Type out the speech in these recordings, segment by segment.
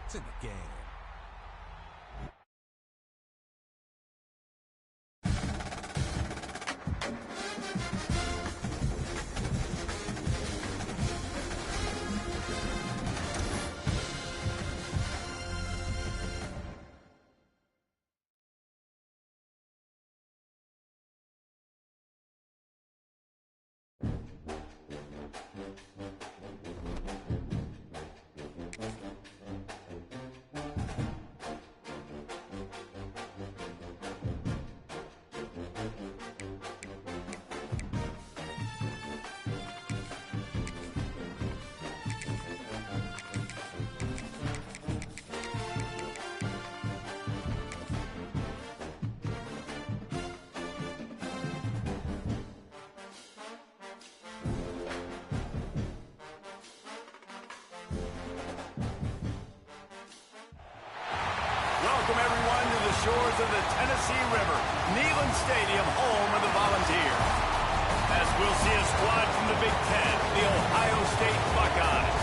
It's in the game. Welcome, everyone, to the shores of the Tennessee River, Neyland Stadium, home of the Volunteers. As we'll see a squad from the Big Ten, the Ohio State Buckeyes,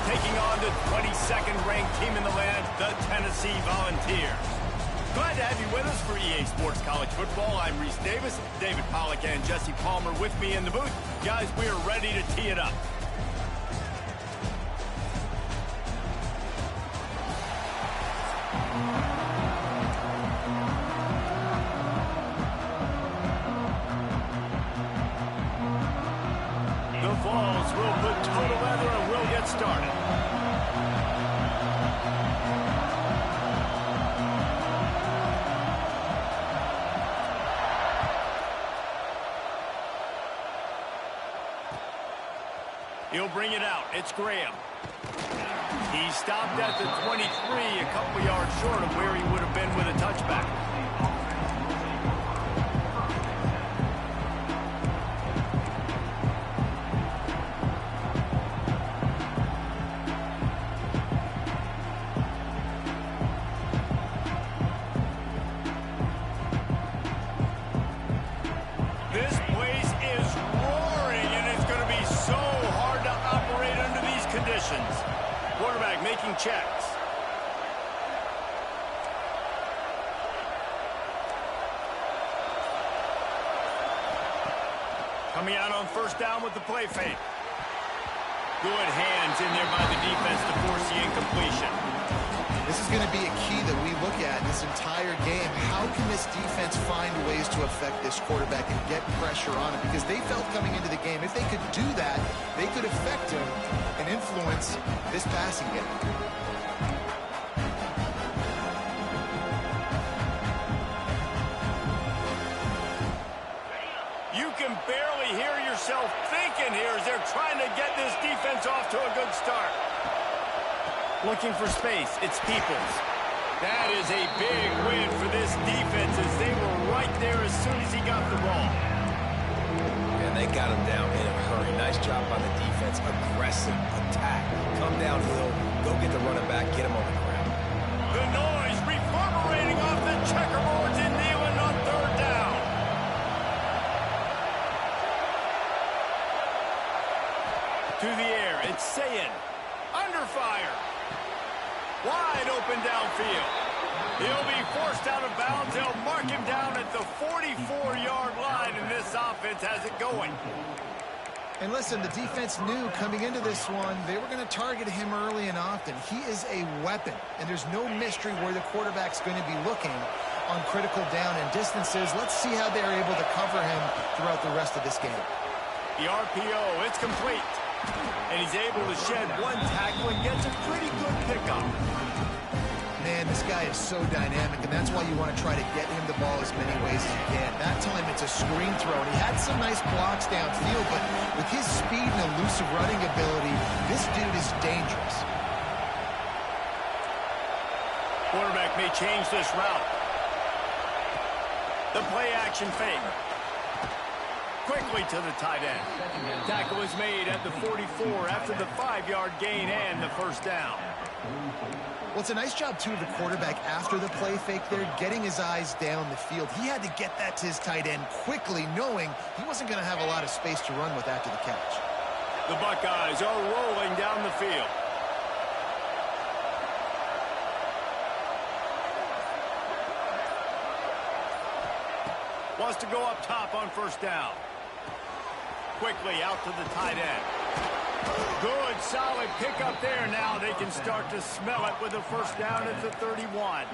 taking on the 22nd ranked team in the land, the Tennessee Volunteers. Glad to have you with us for EA Sports College Football. I'm Reese Davis, David Pollack and Jesse Palmer with me in the booth. Guys, we are ready to tee it up. We'll put toe to leather and we'll get started. He'll bring it out. It's Graham. He stopped at the 23, a couple yards short of where he would have been with a touchback. Quarterback making checks. Coming out on first down with the play fake. Good hands in there by the defense to force the incompletion. This is going to be a key that we look at this entire game. How can this defense find ways to affect this quarterback and get pressure on him? Because they felt coming into the game, if they could do that, they could affect him and influence this passing game. You can barely hear yourself thinking here as they're trying to get this defense off to a good start. Looking for space, it's Peoples. That is a big win for this defense as they were right there as soon as he got the ball. And they got him down in a hurry. Nice job on the defense. Aggressive attack. Come downhill, go get the running back, get him on the ground. The noise reverberating off the checkerboards in Neyland on third down. To the air, it's Sayin. Under fire. Wide open downfield. He'll be forced out of bounds. They'll mark him down at the 44-yard line, and this offense has it going. And listen, the defense knew coming into this one, they were going to target him early and often. He is a weapon, and there's no mystery where the quarterback's going to be looking on critical down and distances. Let's see how they're able to cover him throughout the rest of this game. The RPO, it's complete. And he's able to shed one tackle and gets a pretty good pickup. Man, this guy is so dynamic, and that's why you want to try to get him the ball as many ways as you can. That time it's a screen throw, and he had some nice blocks downfield, but with his speed and elusive running ability, this dude is dangerous. Quarterback may change this route. The play action fake. quickly to the tight end. Tackle was made at the 44 after the 5-yard gain and the first down. Well, it's a nice job, too, of the quarterback after the play fake there, getting his eyes down the field. He had to get that to his tight end quickly, knowing he wasn't going to have a lot of space to run with after the catch. The Buckeyes are rolling down the field. Wants to go up top on first down. Quickly out to the tight end. Good, solid pickup there. Now they can start to smell it with a first down at the 31.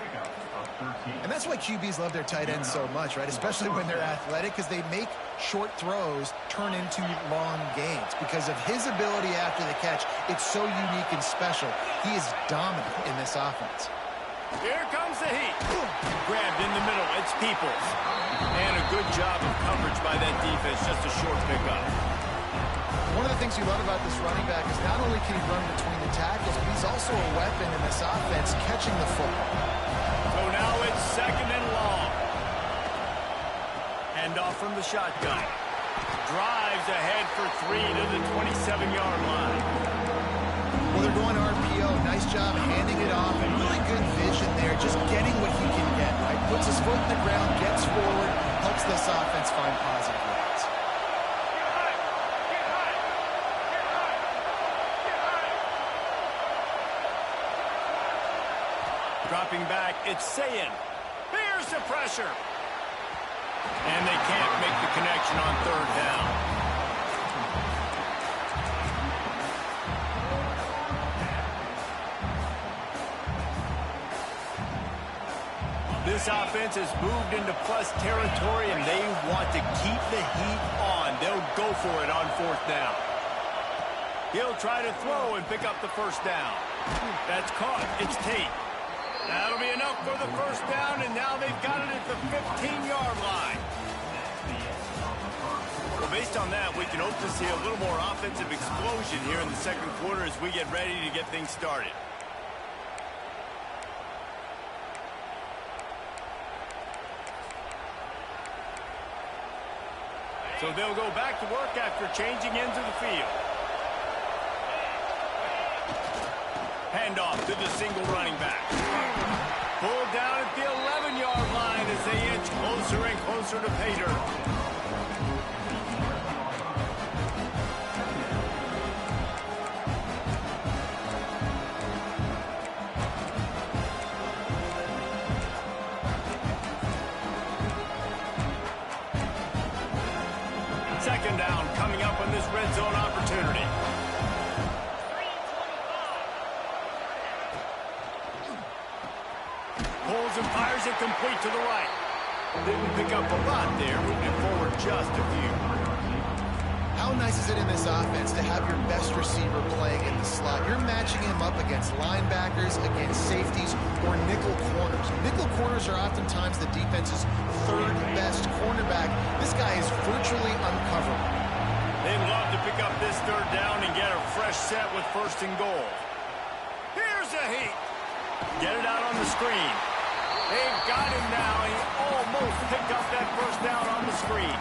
And that's why QBs love their tight ends so much, right? Especially when they're athletic, because they make short throws turn into long gains. Because of his ability after the catch, it's so unique and special. He is dominant in this offense. Here comes the heat. Grabbed in the middle. It's Peoples. And a good job of coverage by that defense. Just a short pickup. One of the things you love about this running back is not only can he run between the tackles, but he's also a weapon in this offense catching the football. So now it's second and long. Handoff from the shotgun. Drives ahead for 3 to the 27-yard line. Well, they're going RPO. Nice job handing it off. And really good vision there. Just getting what he can get, right? Puts his foot in the ground, gets forward, helps this offense find positive ways. Dropping back, it's Sayin. Here's the pressure. And they can't make the connection on third down. This offense has moved into plus territory, and they want to keep the heat on. They'll go for it on fourth down. He'll try to throw and pick up the first down. That's caught. It's Tate. That'll be enough for the first down, and now they've got it at the 15-yard line. Well, based on that, we can hope to see a little more offensive explosion here in the second quarter as we get ready to get things started. So they'll go back to work after changing into the field. Handoff to the single running back. Pulled down at the 11-yard line as they inch closer and closer to pay dirt. Second down coming up on this red zone opportunity. Pulls and fires it complete to the right. Didn't pick up a lot there, moving forward just a few. How nice is it in this offense to have your best receiver playing in the slot? You're matching him up against linebackers, against safeties, or nickel corners. Nickel corners are oftentimes the defense's third best cornerback. This guy is virtually uncoverable. They'd love to pick up this third down and get a fresh set with first and goal. Here's a heat. Get it out on the screen. They've got him now. He almost picked up that first down on the screen.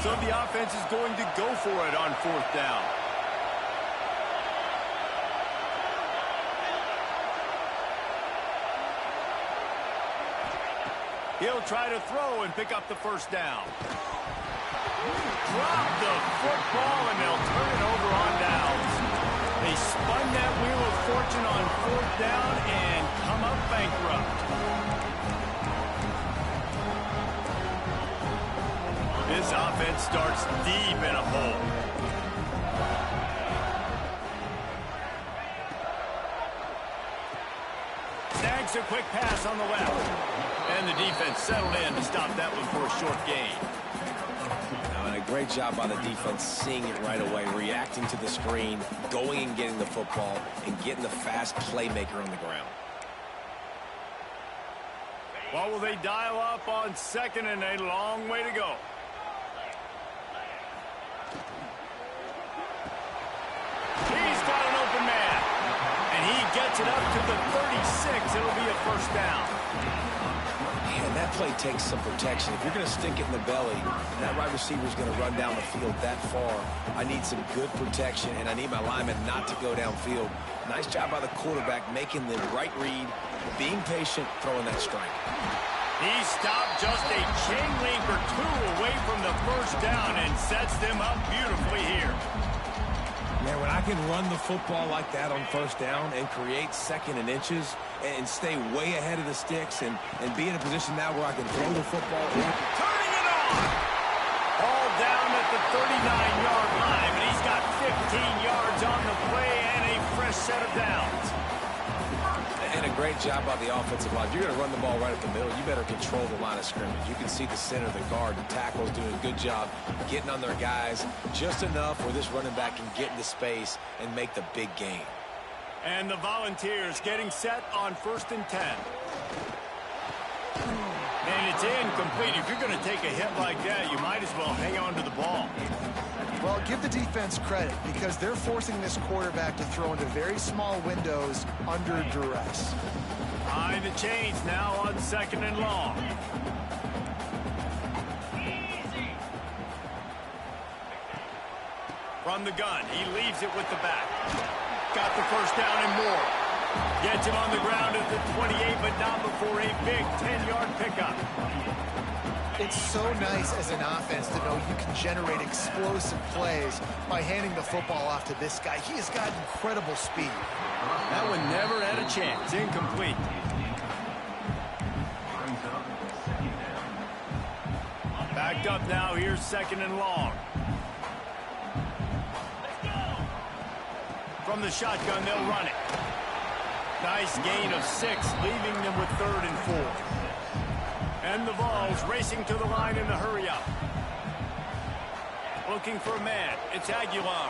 So the offense is going to go for it on fourth down. He'll try to throw and pick up the first down. Drop the football, and they'll turn it over on downs. They spun that wheel of fortune on fourth down and come up bankrupt. This offense starts deep in a hole. Snags a quick pass on the left. And the defense settled in to stop that one for a short gain. And a great job by the defense seeing it right away, reacting to the screen, going and getting the football, and getting the fast playmaker on the ground. What will they dial up on second and a long way to go? He's got an open man. And he gets it up to the 36. It'll be a first down. Man, that play takes some protection. If you're going to stick it in the belly, and that wide receiver is going to run down the field that far, I need some good protection, and I need my lineman not to go downfield. Nice job by the quarterback making the right read, being patient, throwing that strike. He stopped just a chain link or two away from the first down and sets them up beautifully here. Man, when I can run the football like that on first down and create second and inches and stay way ahead of the sticks and be in a position now where I can throw the football. Turning it on! All down at the 39-yard line, and he's got 15 yards on the play and a fresh set of downs. And a great job by the offensive line. If you're going to run the ball right at the middle, you better control the line of scrimmage. You can see the center, the guard, the tackle's doing a good job getting on their guys just enough where this running back can get into space and make the big gain. And the Volunteers getting set on 1st and 10. And it's incomplete. If you're going to take a hit like that, you might as well hang on to the ball. Well, give the defense credit because they're forcing this quarterback to throw into very small windows under duress. Behind the chains now on 2nd and long. From the gun, he leaves it with the back. Got the first down and more. Gets him on the ground at the 28, but not before a big 10-yard pickup. It's so nice as an offense to know you can generate explosive plays by handing the football off to this guy. He has got incredible speed. That one never had a chance. Incomplete. Backed up now. Here's 2nd and long. From the shotgun, they'll run it. Nice gain of 6, leaving them with 3rd and 4. And the Vols racing to the line in the hurry-up. Looking for a man. It's Aguilar.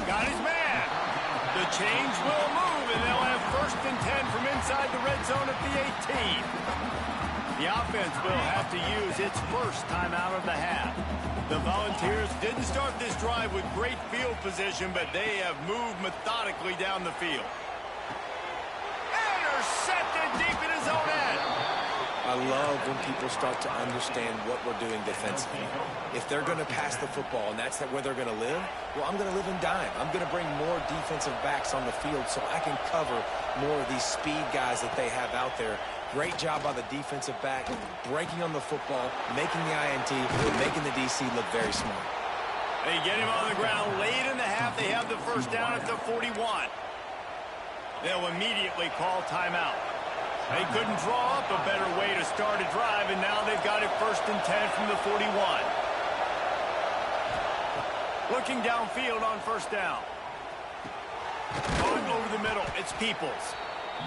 Got his man. The chains will move, and they'll have 1st and 10 from inside the red zone at the 18. The offense will have to use its first timeout of the half. The Volunteers didn't start this drive with great field position, but they have moved methodically down the field. Intercepted deep in his own end. I love when people start to understand what we're doing defensively. If they're going to pass the football and that's where they're going to live, well, I'm going to live in dime. I'm going to bring more defensive backs on the field so I can cover more of these speed guys that they have out there. Great job by the defensive back, breaking on the football, making the INT, and making the DC look very smart. They get him on the ground late in the half. They have the first down at the 41. They'll immediately call timeout. They couldn't draw up a better way to start a drive, and now they've got it 1st and 10 from the 41. Looking downfield on 1st down. Going over the middle, it's Peoples.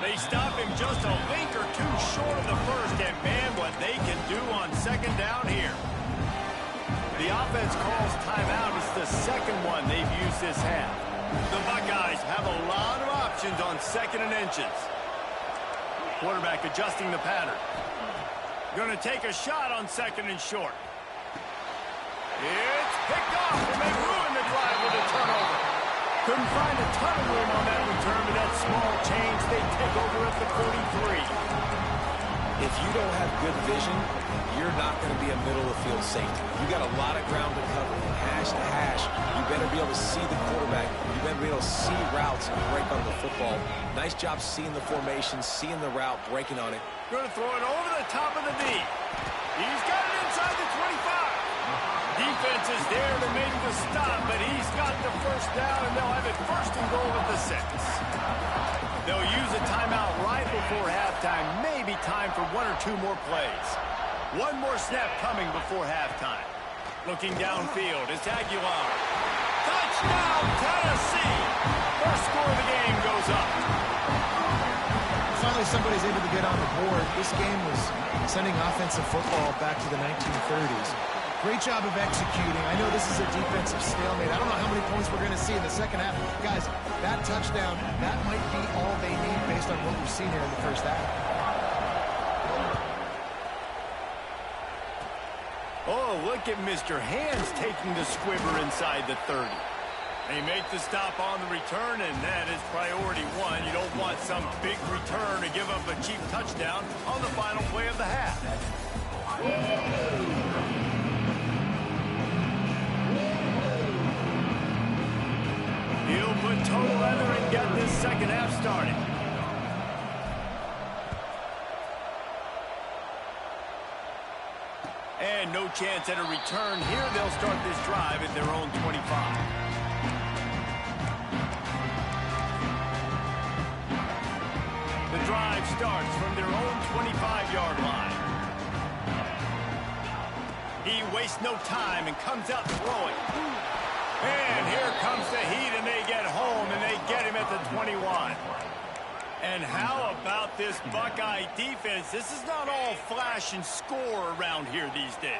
They stop him just a link or two short of the first, and man, what they can do on 2nd down here. The offense calls timeout. It's the 2nd one they've used this half. The Buckeyes have a lot of options on 2nd and inches. Quarterback adjusting the pattern. Going to take a shot on 2nd and short. It's picked off, and they ruin the drive with a turnover. Couldn't find a ton of room on that return, but that small change, they take over at the 43. If you don't have good vision, you're not going to be a middle-of-the-field safety. You got a lot of ground to cover from hash to hash. You better be able to see the quarterback. You better be able to see routes and break on the football. Nice job seeing the formation, seeing the route, breaking on it. Going to throw it over the top of the knee. He's got it inside the 25. Defense is there to make the stop, but he's got the first down, and they'll have it 1st and goal at the 6. They'll use a timeout right before halftime. Maybe time for 1 or 2 more plays. One more snap coming before halftime. Looking downfield, it's Aguilar. Touchdown, Tennessee! First score of the game goes up. Finally, somebody's able to get on the board. This game was sending offensive football back to the 1930s. Great job of executing. I know this is a defensive stalemate. I don't know how many points we're going to see in the 2nd half. Guys, that touchdown, that might be all they need based on what we've seen here in the 1st half. Oh, look at Mr. Hands taking the squibber inside the 30. They make the stop on the return, and that is priority one. You don't want some big return to give up a cheap touchdown on the final play of the half. He'll put total leather and get this second half started. And no chance at a return here. They'll start this drive at their own 25. The drive starts from their own 25-yard line. He wastes no time and comes out throwing. And here comes the heat, and they get home, and they get him at the 21. And how about this Buckeye defense? This is not all flash and score around here these days.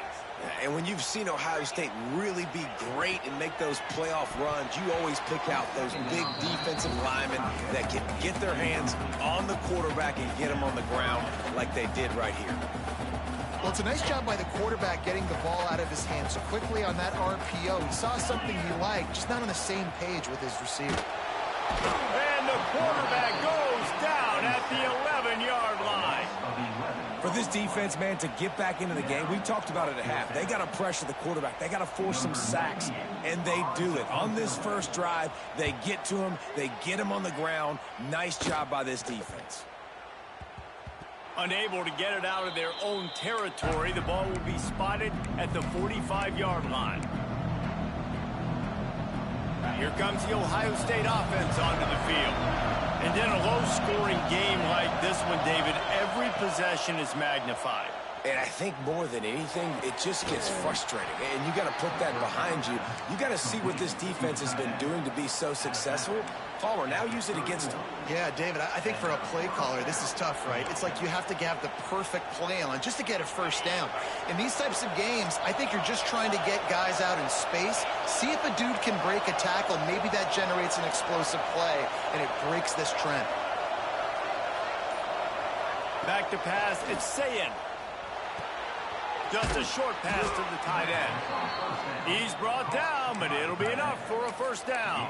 And when you've seen Ohio State really be great and make those playoff runs, you always pick out those big defensive linemen that can get their hands on the quarterback and get him on the ground like they did right here. Well, it's a nice job by the quarterback getting the ball out of his hands so quickly on that RPO. He saw something he liked, just not on the same page with his receiver. And the quarterback goes down at the 11-yard line. For this defense, man, to get back into the game, we talked about it at half. They got to pressure the quarterback. They got to force some sacks, and they do it. On this first drive, they get to him. They get him on the ground. Nice job by this defense. Unable to get it out of their own territory, the ball will be spotted at the 45-yard line. Here comes the Ohio State offense onto the field. And in a low-scoring game like this one, David, every possession is magnified. And I think more than anything, it just gets frustrating. And you got to put that behind you. You got to see what this defense has been doing to be so successful. Palmer, now use it against them. Yeah, David, I think for a play caller, this is tough, right? It's like you have to have the perfect play on just to get a first down. In these types of games, I think you're just trying to get guys out in space, see if a dude can break a tackle. Maybe that generates an explosive play, and it breaks this trend. Back to pass, it's Sayin. Just a short pass to the tight end. He's brought down, but it'll be enough for a first down.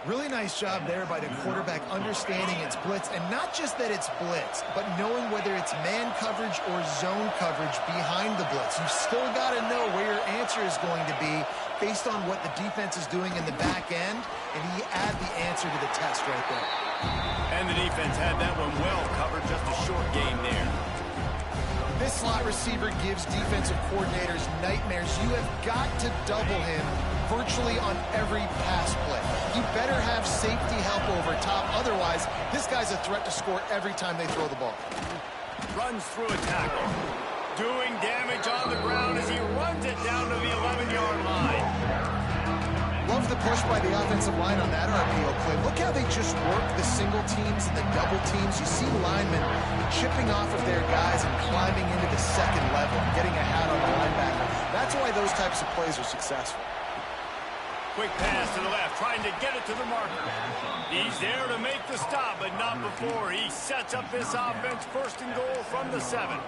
Really nice job there by the quarterback understanding it's blitz, and not just that it's blitz, but knowing whether it's man coverage or zone coverage behind the blitz. You've still got to know where your answer is going to be based on what the defense is doing in the back end, and he add the answer to the test right there. And the defense had that one well covered, just a short game there. This slot receiver gives defensive coordinators nightmares. You have got to double him virtually on every pass play. You better have safety help over top. Otherwise, this guy's a threat to score every time they throw the ball. Runs through a tackle. Doing damage on the ground as he runs it down to the 11-yard line. Love the push by the offensive line on that RPO play. Look how they just work the single teams and the double teams. You see linemen chipping off of their guys and climbing into the second level and getting a hat on the linebacker. That's why those types of plays are successful. Quick pass to the left, trying to get it to the marker. He's there to make the stop, but not before. He sets up this offense first and goal from the 7.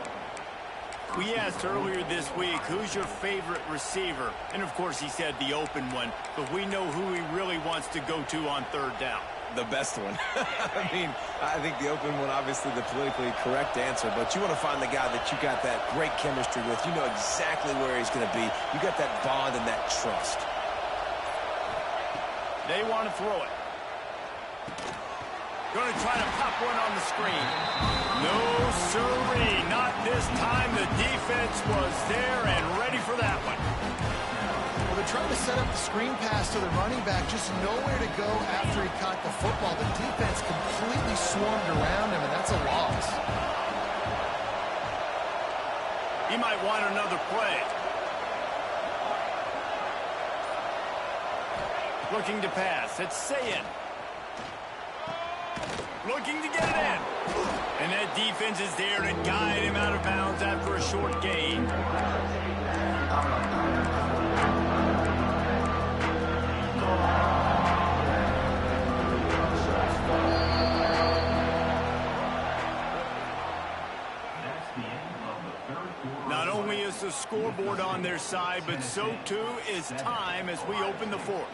We asked earlier this week, who's your favorite receiver? And, of course, he said the open one, but we know who he really wants to go to on third down. The best one. I mean, I think the open one, obviously the politically correct answer, but you want to find the guy that you got that great chemistry with. You know exactly where he's going to be. You got that bond and that trust. They want to throw it. Going to try to pop one on the screen. No, sirree, not this time. The defense was there and ready for that one. Well, they're trying to set up the screen pass to the running back, just nowhere to go after he caught the football. The defense completely swarmed around him, and that's a loss. He might want another play. Looking to pass. It's Sayin. Looking to get it in. And that defense is there to guide him out of bounds after a short gain. Not only is the scoreboard on their side, but so too is time as we open the fourth.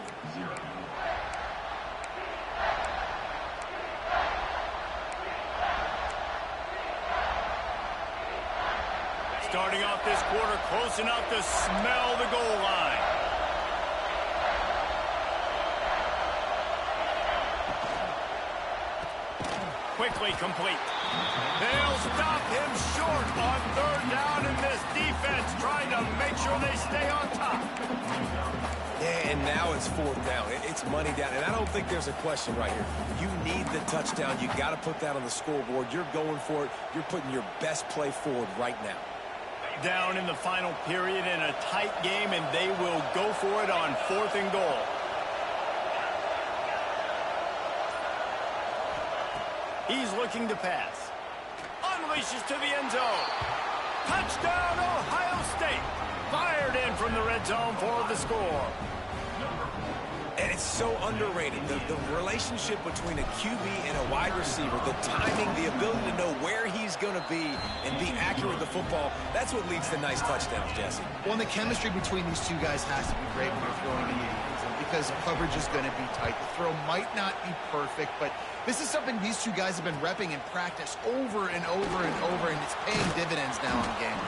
Starting off this quarter close enough to smell the goal line. Quickly complete. They'll stop him short on third down, and this defense trying to make sure they stay on top. Yeah, and now it's fourth down. It's money down, and I don't think there's a question right here. You need the touchdown. You got to put that on the scoreboard. You're going for it. You're putting your best play forward right now. Down in the final period in a tight game, and they will go for it on 4th and goal. He's looking to pass. Unleashes to the end zone. Touchdown, Ohio State. Fired in from the red zone for the score. And it's so underrated. The relationship between a QB and a wide receiver, the timing, the ability to know where he's going to be and be accurate with the football, that's what leads to nice touchdowns, Jesse. Well, and the chemistry between these two guys has to be great when you're throwing into the end zone because coverage is going to be tight. The throw might not be perfect, but this is something these two guys have been repping in practice over and over and over, and it's paying dividends now in the game.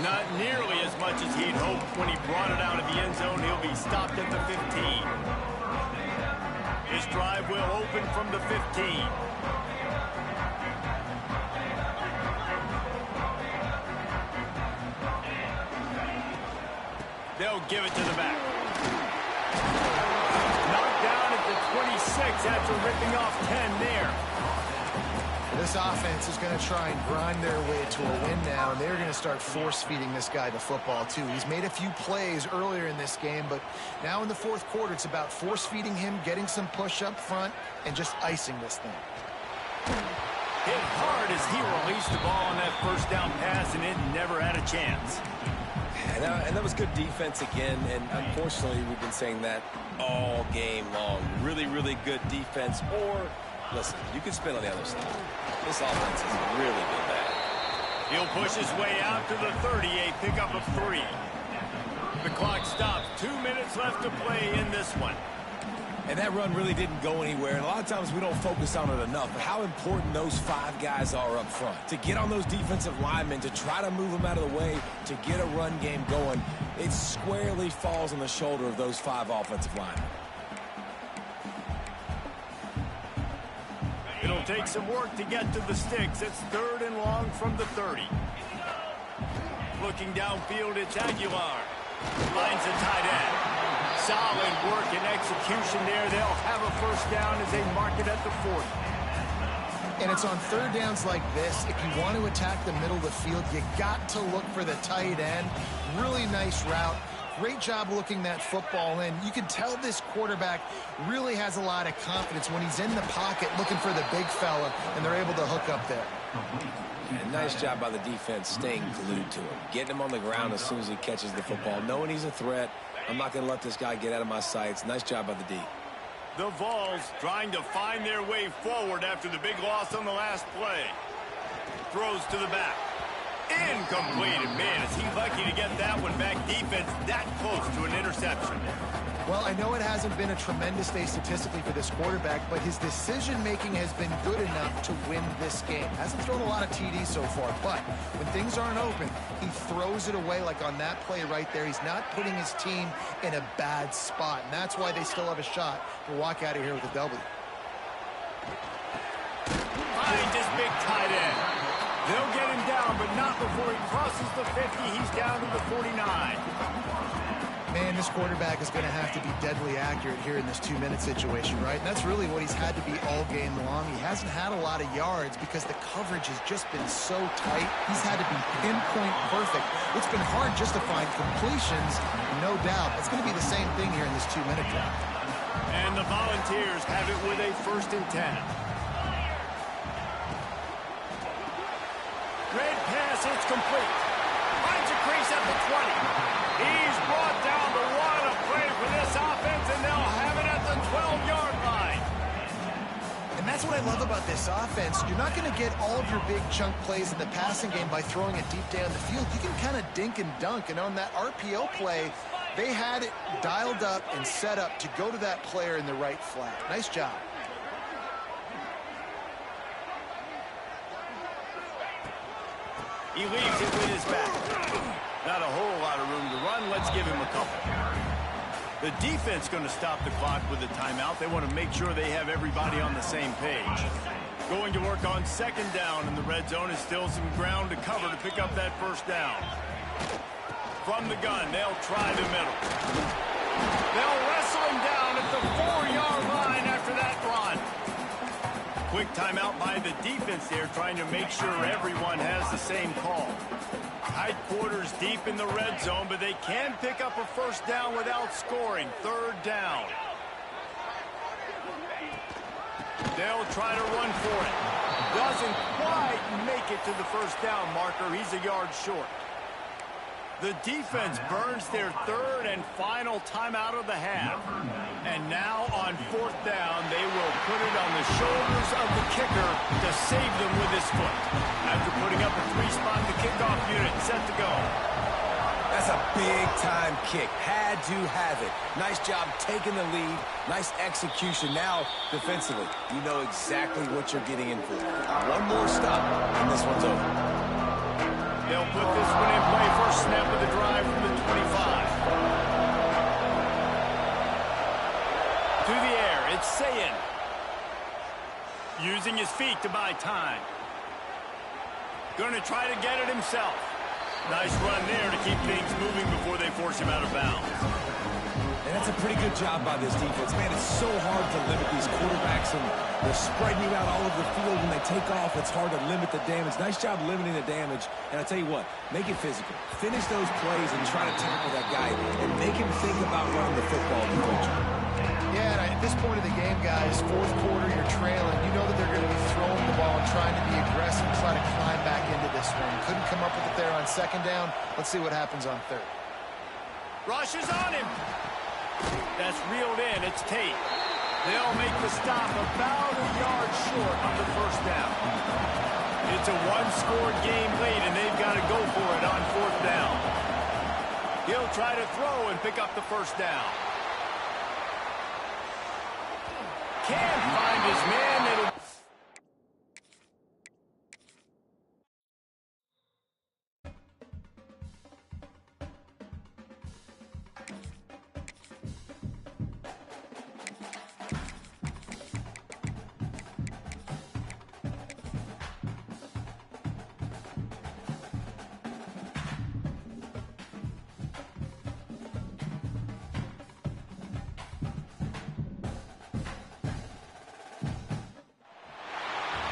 Not nearly as much as he'd hoped when he brought it out of the end zone. He'll be stopped at the 15. This drive will open from the 15. They'll give it to the back. Knocked down at the 26 after ripping off 10 there. This offense is going to try and grind their way to a win now, and they're going to start force-feeding this guy the football, too. He's made a few plays earlier in this game, but now in the fourth quarter, it's about force-feeding him, getting some push up front, and just icing this thing. Hit hard as he released the ball on that first down pass, and it never had a chance. And that was good defense again, and unfortunately, we've been saying that all game long. Really, really good defense, or... listen, you can spin on the other side. This offense has really been bad. He'll push his way out to the 30, a pickup of 3. The clock stops. 2 minutes left to play in this one. And that run really didn't go anywhere. And a lot of times we don't focus on it enough. But how important those 5 guys are up front. To get on those defensive linemen, to try to move them out of the way, to get a run game going, it squarely falls on the shoulder of those 5 offensive linemen. It'll take some work to get to the sticks. It's 3rd and long from the 30. Looking downfield, it's Aguilar. Finds the tight end. Solid work and execution there. They'll have a first down as they mark it at the 40. And it's on third downs like this. If you want to attack the middle of the field, you got to look for the tight end. Really nice route. Great job looking that football in. You can tell this quarterback really has a lot of confidence when he's in the pocket looking for the big fella, and they're able to hook up there. And nice job by the defense staying glued to him. Getting him on the ground as soon as he catches the football. Knowing he's a threat, I'm not going to let this guy get out of my sights. Nice job by the D. The Vols trying to find their way forward after the big loss on the last play. Throws to the back. Incomplete. And man, is he lucky to get that one back. Defense that close to an interception. Well, I know it hasn't been a tremendous day statistically for this quarterback, but his decision-making has been good enough to win this game. Hasn't thrown a lot of TDs so far, but when things aren't open, he throws it away like on that play right there. He's not putting his team in a bad spot, and that's why they still have a shot to walk out of here with a W. Finds his big tight end. They'll get him down, but not before he crosses the 50. He's down to the 49. Man, this quarterback is going to have to be deadly accurate here in this 2-minute situation, right? And that's really what he's had to be all game long. He hasn't had a lot of yards because the coverage has just been so tight. He's had to be pinpoint perfect. It's been hard just to find completions, no doubt. It's going to be the same thing here in this 2-minute drive. And the Volunteers have it with a 1st and 10. Red pass, it's complete. Finds a crease at the 20. He's brought down the one. A play for this offense, and they'll have it at the 12-yard line. And that's what I love about this offense. You're not going to get all of your big chunk plays in the passing game by throwing it deep down the field. You can kind of dink and dunk, and on that RPO play, They had it dialed up and set up to go to that player in the right flat. Nice job. He leaves it with his back. Not a whole lot of room to run. Let's give him a couple. The defense going to stop the clock with a timeout. They want to make sure they have everybody on the same page. Going to work on second down in the red zone is still some ground to cover to pick up that first down. From the gun, they'll try the middle. They'll wrestle him down at the 4-yard line after that run. Quick timeout by the defense there, trying to make sure everyone has the same call. Tight quarters deep in the red zone, but they can pick up a first down without scoring. Third down. They'll try to run for it. Doesn't quite make it to the first down marker. He's a yard short. The defense burns their third and final timeout of the half. And now on fourth down, they will put it on the shoulders of the kicker to save them with his foot. After putting up a 3-spot, the kickoff unit set to go. That's a big-time kick. Had to have it. Nice job taking the lead. Nice execution. Now, defensively, you know exactly what you're getting in for. One more stop, and this one's over. They'll put this one in play. First snap of the drive from the 25. To the air, it's Sayin. Using his feet to buy time. Going to try to get it himself. Nice run there to keep things moving before they force him out of bounds. And that's a pretty good job by this defense. Man, it's so hard to limit these quarterbacks, and they're spreading you out all over the field. When they take off, it's hard to limit the damage. Nice job limiting the damage. And I tell you what, make it physical. Finish those plays and try to tackle that guy and make him think about running the football in the future. Yeah, and at this point of the game, guys, fourth quarter, you're trailing. You know that they're going to be throwing the ball and trying to be aggressive and try to climb back into this one. Couldn't come up with it there on second down. Let's see what happens on third. Rush is on him. That's reeled in. It's Tate. They'll make the stop about a yard short on the first down. It's a one-score game late, and they've got to go for it on fourth down. He'll try to throw and pick up the first down. Can't find his man.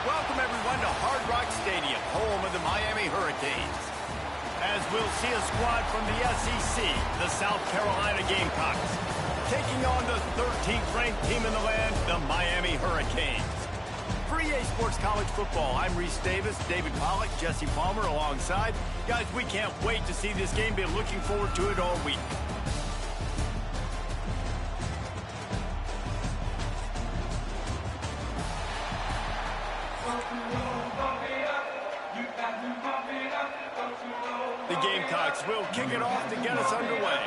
Welcome, everyone, to Hard Rock Stadium, home of the Miami Hurricanes. As we'll see a squad from the SEC, the South Carolina Gamecocks, taking on the 13th ranked team in the land, the Miami Hurricanes. For EA Sports College Football, I'm Reese Davis, David Pollack, Jesse Palmer alongside. Guys, we can't wait to see this game. Been looking forward to it all week. The Gamecocks will kick it off to get us underway.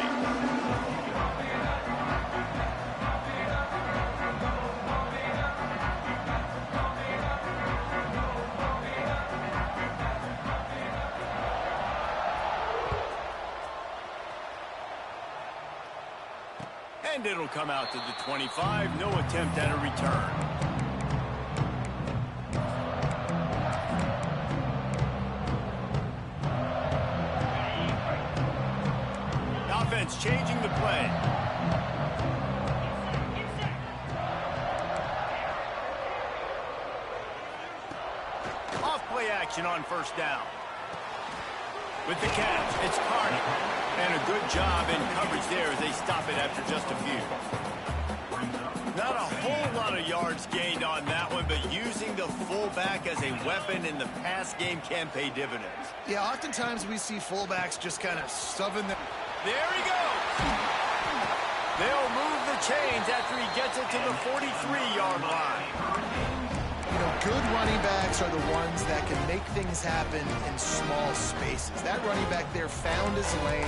And it'll come out to the 25. No attempt at a return. Changing the play. Off play action on first down. With the catch, it's Carney. And a good job in coverage there as they stop it after just a few. Not a whole lot of yards gained on that one, but using the fullback as a weapon in the pass game can pay dividends. Yeah, oftentimes we see fullbacks just kind of shoving them. There he goes. They'll move the chains after he gets it to the 43-yard line. You know, Good running backs are the ones that can make things happen in small spaces. That running back there found his lane,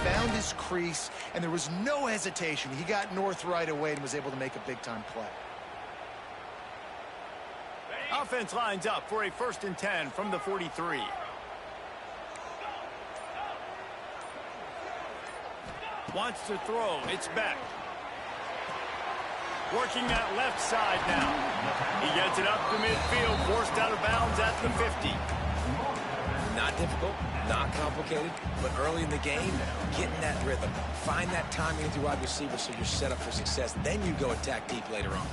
found his crease, and there was no hesitation. He got north right away and was able to make a big-time play. Offense lines up for a 1st and 10 from the 43. Wants to throw. It's Beck. Working that left side now. He gets it up to midfield, forced out of bounds at the 50. Not difficult, not complicated, but early in the game, getting that rhythm. Find that timing with your wide receiver so you're set up for success. Then you go attack deep later on.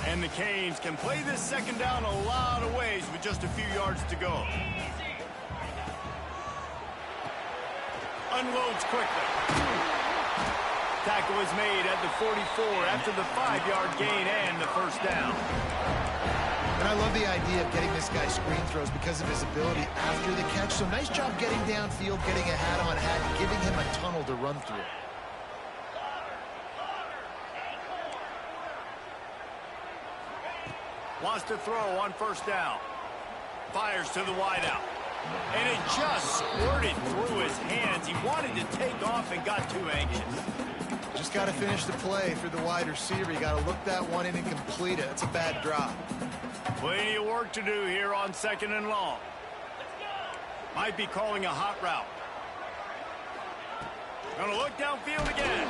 And the Canes can play this 2nd down a lot of ways with just a few yards to go. Unloads quickly. Tackle is made at the 44 after the 5-yard gain and the 1st down. And I love the idea of getting this guy screen throws because of his ability after the catch. So nice job getting downfield, getting a hat-on-hat, giving him a tunnel to run through. Wants to throw on 1st down. Fires to the wideout. And it just squirted through his hands. He wanted to take off and got too anxious. Just got to finish the play for the wide receiver. You got to look that one in and complete it. It's a bad drop. Plenty of work to do here on 2nd and long. Might be calling a hot route. Gonna look downfield again.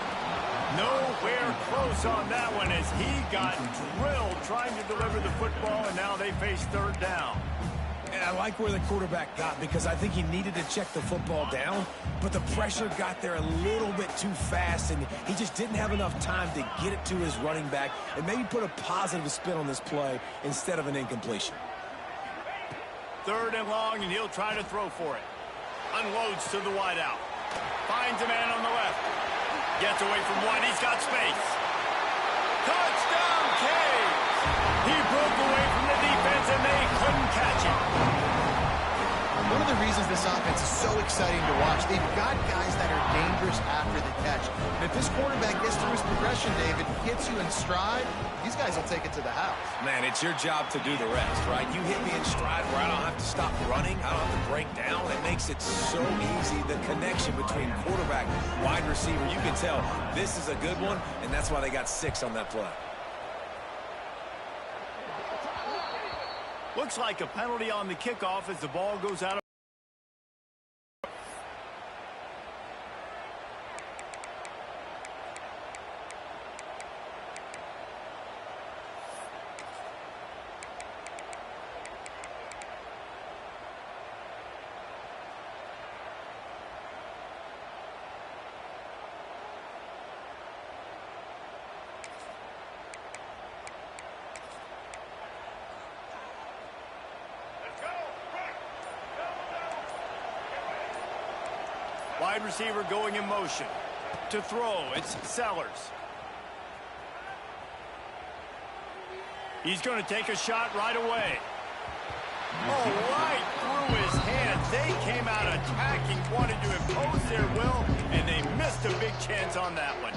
Nowhere close on that one as he got drilled trying to deliver the football, and now they face 3rd down. And I like where the quarterback got because I think he needed to check the football down, but the pressure got there a little bit too fast, and he just didn't have enough time to get it to his running back and maybe put a positive spin on this play instead of an incompletion. 3rd and long, and he'll try to throw for it. Unloads to the wideout. Finds a man on the left. Gets away from one. He's got space. Touchdown, Canes! He broke away from the defense, and they couldn't catch him. One of the reasons this offense is so exciting to watch, they've got guys that are dangerous after the catch. And if this quarterback gets through his progression, David, hits you in stride, these guys will take it to the house. Man, it's your job to do the rest, right? You hit me in stride where I don't have to stop running. I don't have to break down. It makes it so easy, the connection between quarterback, wide receiver. You can tell this is a good one, and that's why they got 6 on that play. Looks like a penalty on the kickoff as the ball goes out of. Wide receiver going in motion. To throw, it's Sellers. He's going to take a shot right away. Oh, right through his hands. They came out attacking, wanted to impose their will, and they missed a big chance on that one.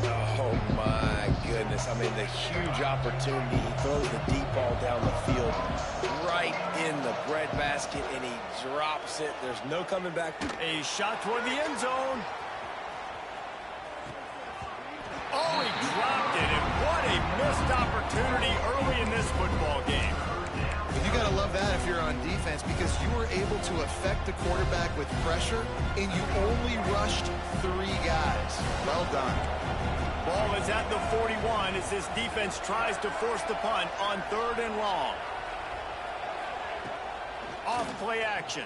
Oh, my goodness. I mean, the huge opportunity. He throws the deep ball down the field right in the breadbasket, and he drops it. There's no coming back. A shot toward the end zone. Oh, he dropped it, and what a missed opportunity early in this football game. You got to love that if you're on defense because you were able to affect the quarterback with pressure, and you only rushed 3 guys. Well done. Ball is at the 41 as this defense tries to force the punt on 3rd and long. Off play action.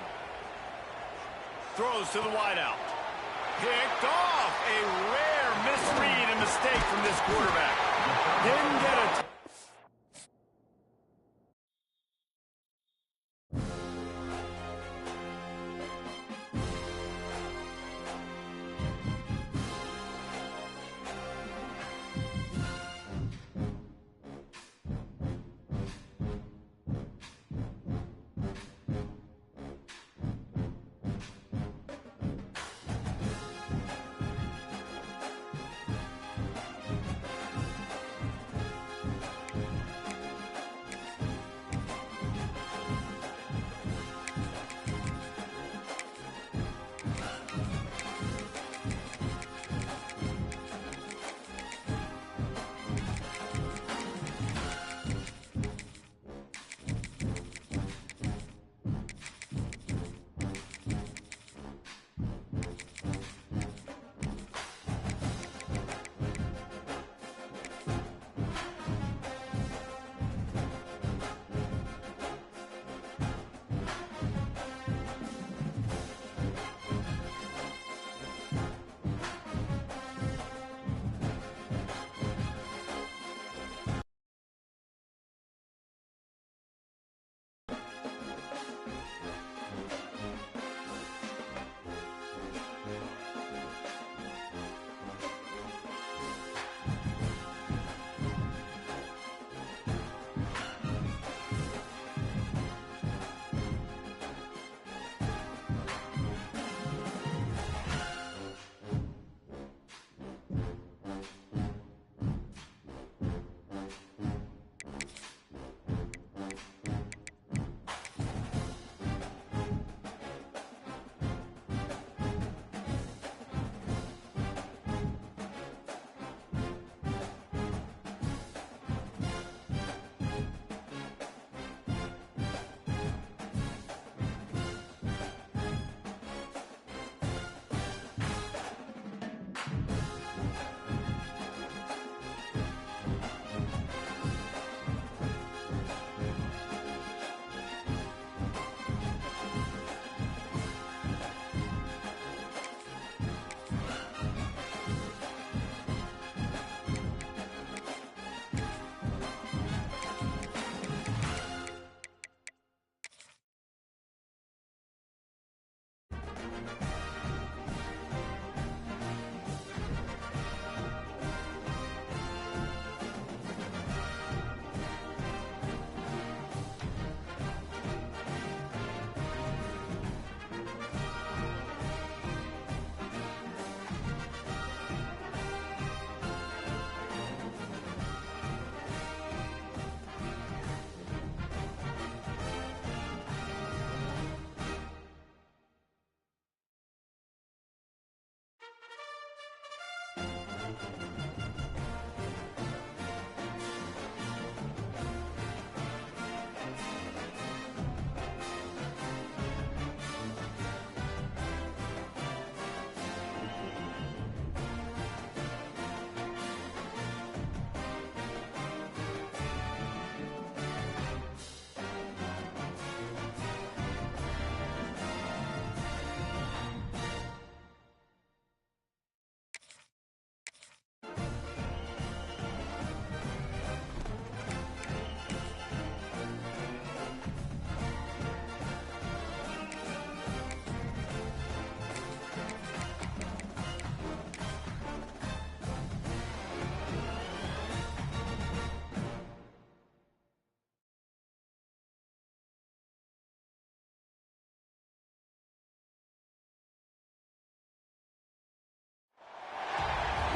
Throws to the wideout. Picked off. A rare misread and mistake from this quarterback. Didn't get a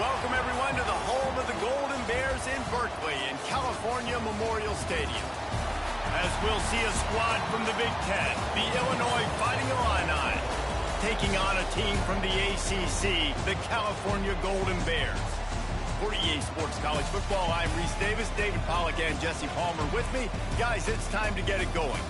Welcome, everyone, to the home of the Golden Bears in Berkeley in California Memorial Stadium. As we'll see a squad from the Big Ten, the Illinois Fighting Illini, taking on a team from the ACC, the California Golden Bears. For EA Sports College Football, I'm Reese Davis, David Pollack, and Jesse Palmer with me. Guys, it's time to get it going.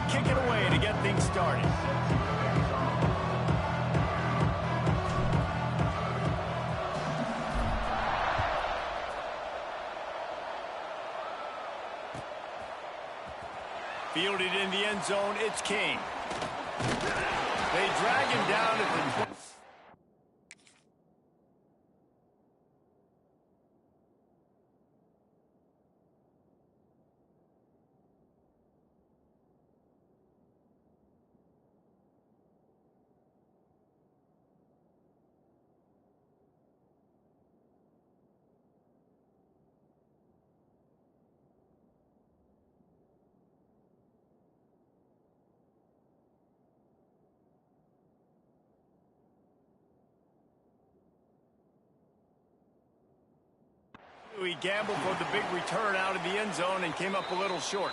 Kick it away to get things started. Fielded in the end zone, it's King. They drag him down at the... He gambled for the big return out of the end zone and came up a little short.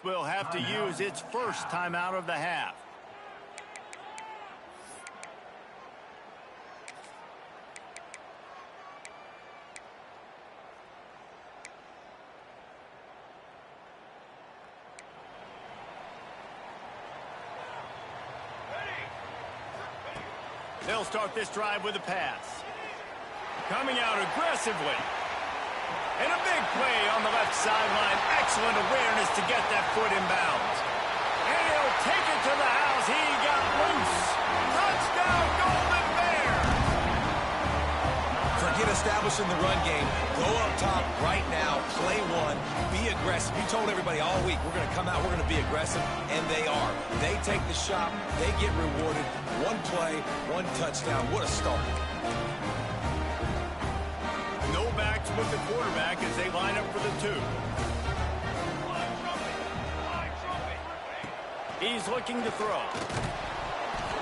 Will have to use its first timeout of the half. They'll start this drive with a pass. Coming out aggressively. And a big play on the left sideline. Excellent awareness to get that foot in bounds. And he'll take it to the house. He got loose. Touchdown, Golden Bears! Forget establishing the run game. Go up top right now. Play one. Be aggressive. You told everybody all week, we're going to come out, we're going to be aggressive, and they are. They take the shot. They get rewarded. One play, one touchdown. What a start. Backs with the quarterback as they line up for the two. He's looking to throw.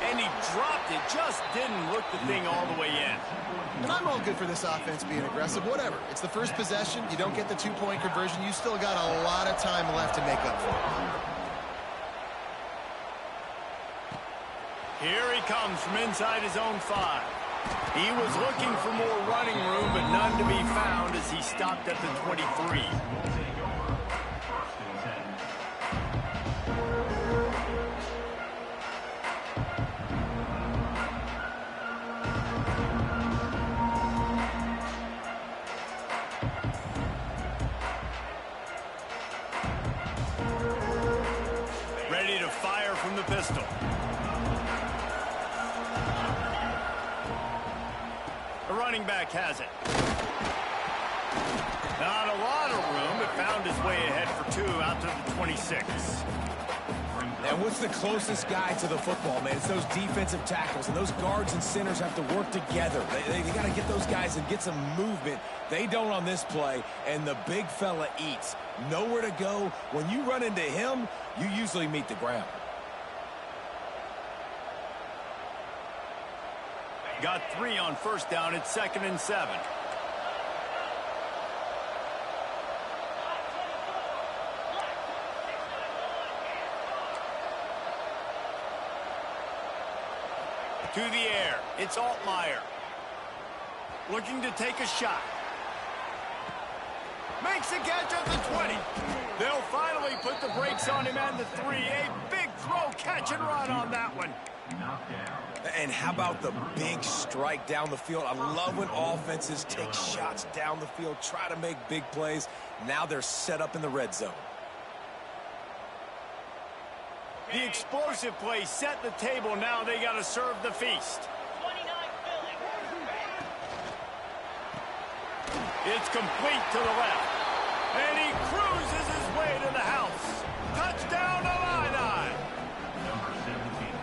And he dropped it. Just didn't look the thing all the way in. And I'm all good for this offense being aggressive. Whatever. It's the first possession. You don't get the two-point conversion. You still got a lot of time left to make up for it. Here he comes from inside his own 5. He was looking for more running room, but none to be found as he stopped at the 23. running back has it. Not a lot of room, but found his way ahead for 2 out to the 26. And what's the closest guy to the football, man? It's those defensive tackles, and those guards and centers have to work together. They got to get those guys and get some movement. They don't on this play, and the big fella eats. Nowhere to go. When you run into him, you usually meet the ground. Got 3 on first down. It's 2nd and 7. To the air. It's Altmaier. Looking to take a shot. Makes a catch at the 20. They'll finally put the brakes on him at the 3. A big throw, catch and run on that one. And how about the big strike down the field? I love when offenses take shots down the field, try to make big plays. Now they're set up in the red zone. The explosive play set the table. Now they got to serve the feast. It's complete to the left. And he cruises his way to the house. Touchdown, Illini.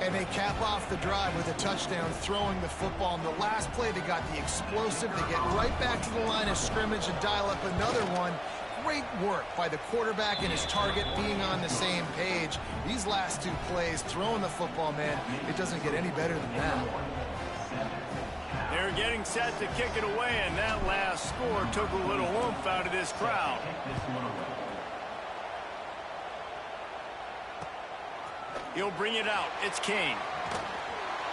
And they cap off the drive with a touchdown, throwing the football. In the last play, they got the explosive. They get right back to the line of scrimmage and dial up another one. Great work by the quarterback and his target being on the same page. These last 2 plays, throwing the football, man, it doesn't get any better than that. They're getting set to kick it away, and that last score took a little oomph out of this crowd. He'll bring it out. It's Kane.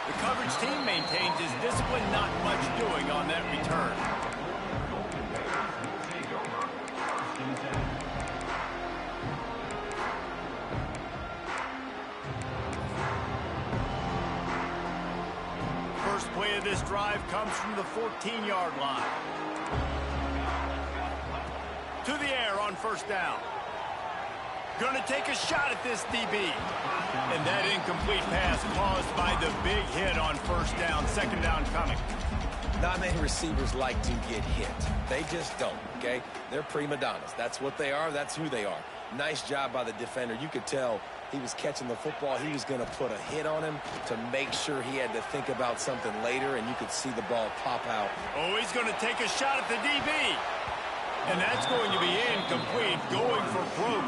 The coverage team maintains his discipline, not much doing on that return. First play of this drive comes from the 14-yard line. To the air on first down. Going to take a shot at this DB. And that incomplete pass caused by the big hit on first down. 2nd down coming. Not many receivers like to get hit. They just don't, okay? They're prima donnas. That's what they are. That's who they are. Nice job by the defender. You could tell he was catching the football. He was going to put a hit on him to make sure he had to think about something later, and you could see the ball pop out. Oh, he's going to take a shot at the DB. And that's going to be incomplete, going for broke.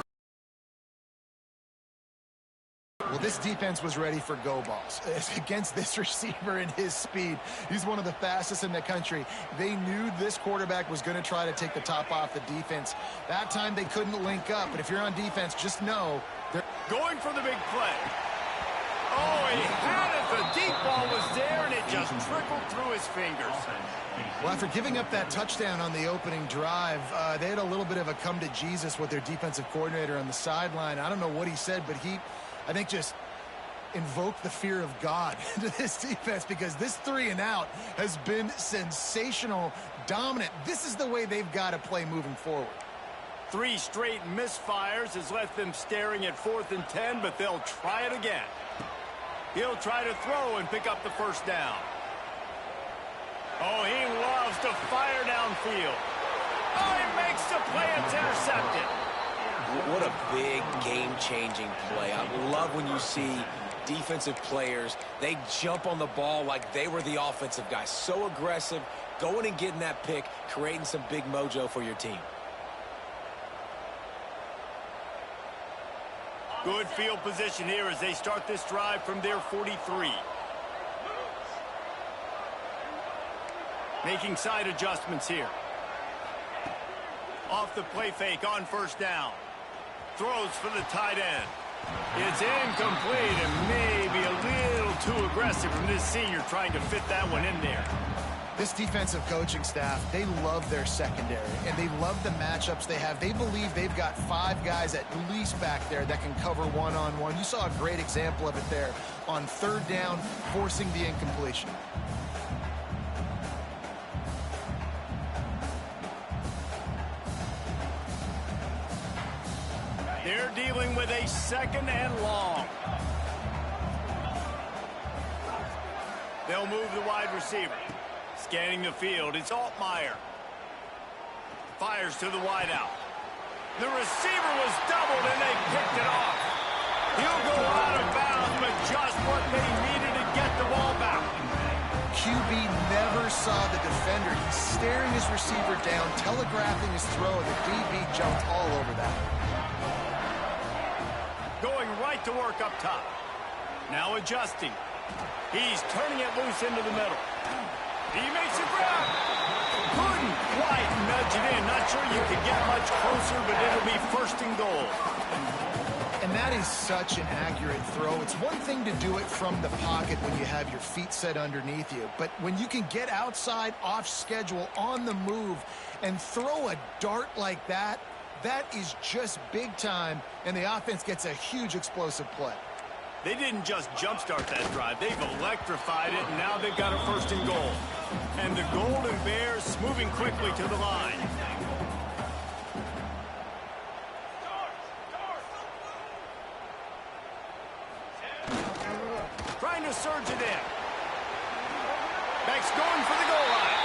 Well, this defense was ready for go balls. Against this receiver and his speed, he's one of the fastest in the country. They knew this quarterback was going to try to take the top off the defense. That time they couldn't link up, but if you're on defense, just know they're going for the big play. Oh, he had it. The deep ball was there, and it just trickled through his fingers. Well, after giving up that touchdown on the opening drive, they had a little bit of a come to Jesus with their defensive coordinator on the sideline. I don't know what he said, but I think just invoke the fear of God into this defense, because this 3 and out has been sensational, dominant. This is the way they've got to play moving forward. 3 straight misfires has left them staring at 4th and 10, but they'll try it again. He'll try to throw and pick up the first down. Oh, he loves to fire downfield. Oh, he makes the play. It's intercepted. What a big game-changing play. I love when you see defensive players, they jump on the ball like they were the offensive guy. So aggressive, going and getting that pick, creating some big mojo for your team. Good field position here as they start this drive from their 43. Making side adjustments here. Off the play fake on first down. Throws for the tight end. It's incomplete and maybe a little too aggressive from this senior trying to fit that one in there. This defensive coaching staff, they love their secondary, and they love the matchups they have. They believe they've got 5 guys at least back there that can cover one-on-one. You saw a great example of it there on 3rd down, forcing the incompletion. They're dealing with a 2nd and long. They'll move the wide receiver. Scanning the field, it's Altmaier. Fires to the wideout. The receiver was doubled, and they picked it off. He'll go out of bounds, but just what they needed to get the ball back. QB never saw the defender. He's staring his receiver down, telegraphing his throw, and the DB jumped all over that. Going right to work up top. Now adjusting. He's turning it loose into the middle. He makes a grab. Couldn't quite nudge it in. Not sure you could get much closer, but it'll be first and goal. And that is such an accurate throw. It's one thing to do it from the pocket when you have your feet set underneath you, but when you can get outside, off schedule, on the move, and throw a dart like that, that is just big time, and the offense gets a huge explosive play. They didn't just jumpstart that drive. They've electrified it, and now they've got a first and goal. And the Golden Bears moving quickly to the line. Trying to surge it in. Beck's going for the goal line.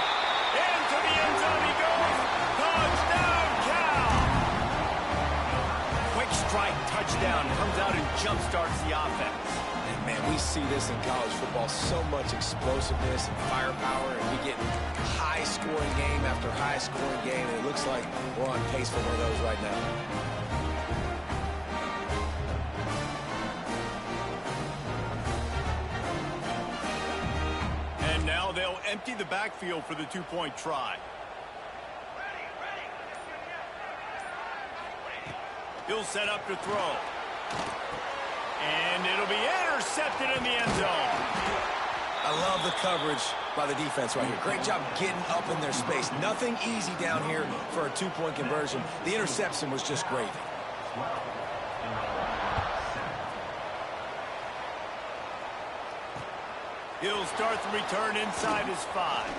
Into the end zone he goes. Touchdown, Cal! Quick strike touchdown. Comes out and jumpstarts the offense. And man, we see this in college football. So much explosiveness and firepower, and we get high-scoring game after high-scoring game, and it looks like we're on pace for one of those right now. Now they'll empty the backfield for the two-point try. He'll set up to throw. And it'll be intercepted in the end zone. I love the coverage by the defense right here. Great job getting up in their space. Nothing easy down here for a two-point conversion. The interception was just great. He'll start the return inside his 5.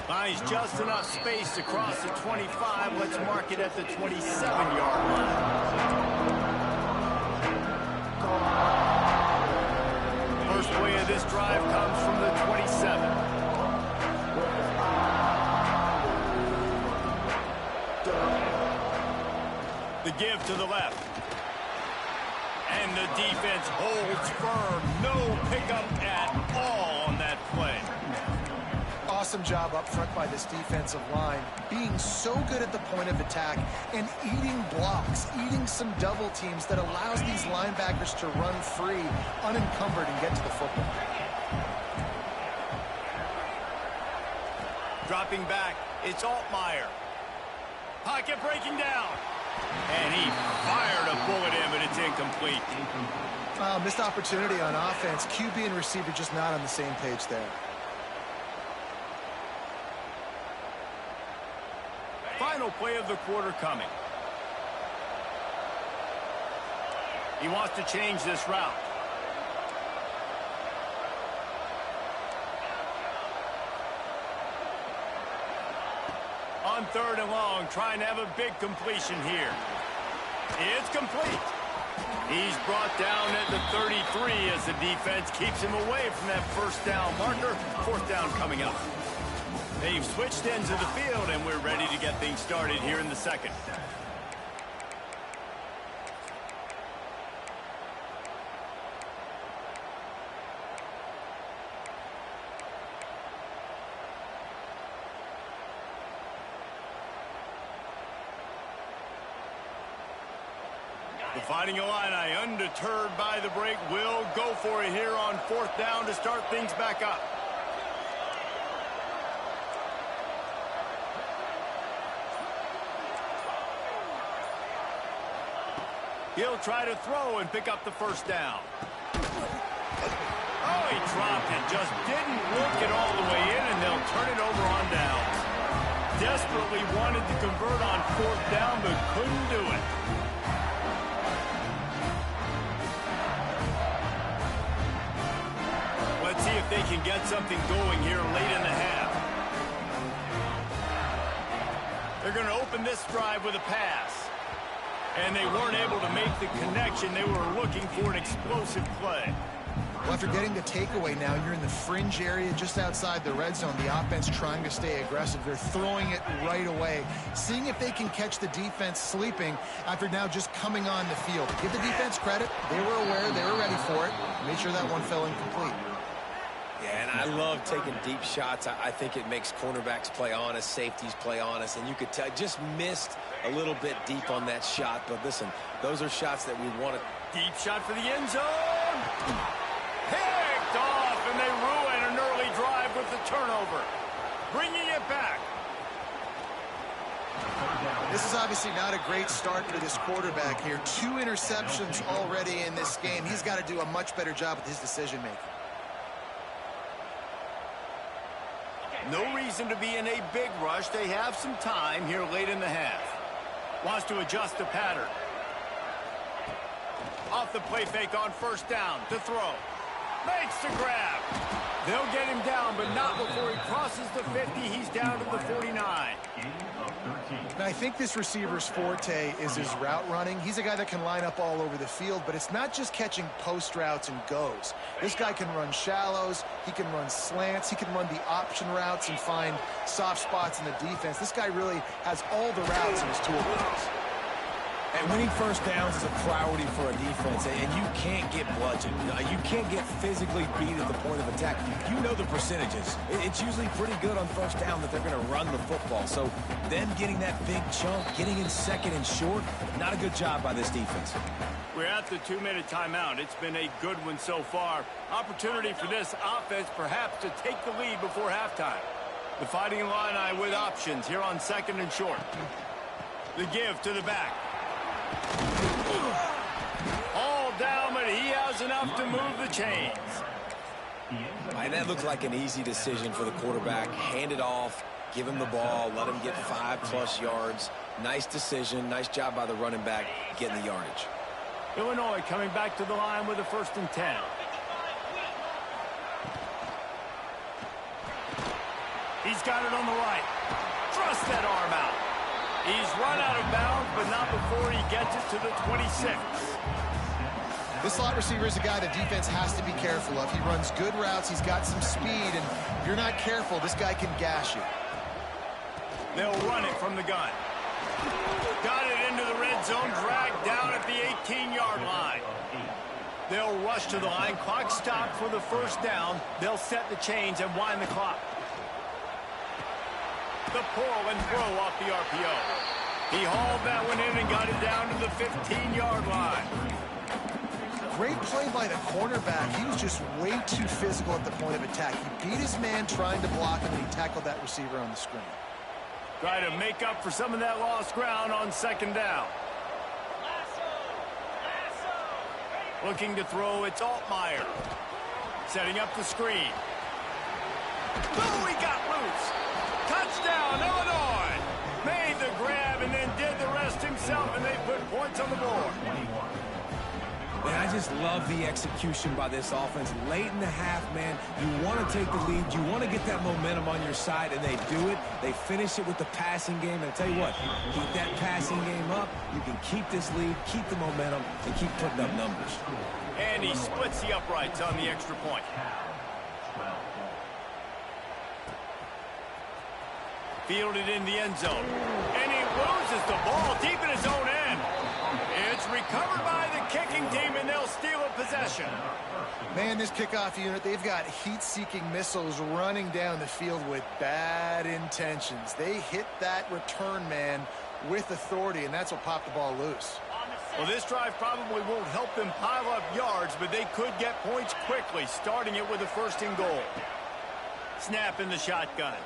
Finds just enough space to cross the 25. Let's mark it at the 27-yard line. First play of this drive comes from the 27. The give to the left. And the defense holds firm. No pickup at all on that play. Awesome job up front by this defensive line, being so good at the point of attack and eating blocks, eating some double teams that allows these linebackers to run free, unencumbered, and get to the football. Dropping back, it's Altmaier. Pocket breaking down. And he fired a bullet in, but it's incomplete. Missed opportunity on offense. QB and receiver just not on the same page there. Final play of the quarter coming. He wants to change this route. On 3rd and long, trying to have a big completion here. It's complete. He's brought down at the 33 as the defense keeps him away from that first down marker. 4th down coming up. They've switched ends of the field, and we're ready to get things started here in the second. The Fighting Illini, undeterred by the break, will go for it here on 4th down to start things back up. He'll try to throw and pick up the first down. Oh, he dropped it. Just didn't work it all the way in, and they'll turn it over on downs. Desperately wanted to convert on 4th down, but couldn't do it. Let's see if they can get something going here late in the half. They're going to open this drive with a pass. And they weren't able to make the connection. They were looking for an explosive play. Well, after getting the takeaway now, you're in the fringe area just outside the red zone. The offense trying to stay aggressive. They're throwing it right away, seeing if they can catch the defense sleeping after now just coming on the field. Give the defense credit. They were aware. They were ready for it. Made sure that one fell incomplete. Yeah, and I love taking deep shots. I think it makes cornerbacks play honest, safeties play honest, and you could tell just missed a little bit deep on that shot. But listen, those are shots that we want to. Deep shot for the end zone. Picked off, and they ruin an early drive with the turnover. Bringing it back. This is obviously not a great start for this quarterback here. 2 interceptions already in this game. He's got to do a much better job with his decision-making. No reason to be in a big rush. They have some time here late in the half. Wants to adjust the pattern. Off the play fake on first down to throw. Makes the grab. They'll get him down, but not before he crosses the 50. He's down to the 49. Now, I think this receiver's forte is his route running. He's a guy that can line up all over the field, but it's not just catching post routes and goes. This guy can run shallows. He can run slants. He can run the option routes and find soft spots in the defense. This guy really has all the routes in his toolbox. And winning first downs is a priority for a defense, and you can't get bludgeoned. You can't get physically beat at the point of attack. You know the percentages. It's usually pretty good on first down that they're going to run the football. So them getting that big chunk, getting in second and short, not a good job by this defense. We're at the 2-minute timeout. It's been a good one so far. Opportunity for this offense perhaps to take the lead before halftime. The Fighting Illini with options here on second and short. The give to the back. All down, but he has enough to move the chains. And that looked like an easy decision for the quarterback. Hand it off, give him the ball, let him get 5+ yards. Nice decision, nice job by the running back getting the yardage. Illinois coming back to the line with a 1st and 10. He's got it on the right. Thrust that arm out. He's run out of bounds, but not before he gets it to the 26. This slot receiver is a guy the defense has to be careful of. He runs good routes. He's got some speed, and if you're not careful, this guy can gash you. They'll run it from the gun. Got it into the red zone, dragged down at the 18-yard line. They'll rush to the line. Clock stopped for the first down. They'll set the chains and wind the clock. The pull and throw off the RPO. He hauled that one in and got it down to the 15-yard line. Great play by the cornerback. He was just way too physical at the point of attack. He beat his man trying to block him, and he tackled that receiver on the screen. Try to make up for some of that lost ground on second down. Looking to throw, it's Altmaier. Setting up the screen. Oh, he got loose. Touchdown, Illinois! Made the grab and then did the rest himself, and they put points on the board. And I just love the execution by this offense. Late in the half, man, you want to take the lead. You want to get that momentum on your side, and they do it. They finish it with the passing game. And I tell you what, keep that passing game up. You can keep this lead, keep the momentum, and keep putting up numbers. And he splits the uprights on the extra point. Fielded in the end zone. And he loses the ball deep in his own end. It's recovered by the kicking team, and they'll steal a possession. Man, this kickoff unit, they've got heat-seeking missiles running down the field with bad intentions. They hit that return man with authority, and that's what popped the ball loose. Well, this drive probably won't help them pile up yards, but they could get points quickly, starting it with a 1st and goal. Snap in the shotgun.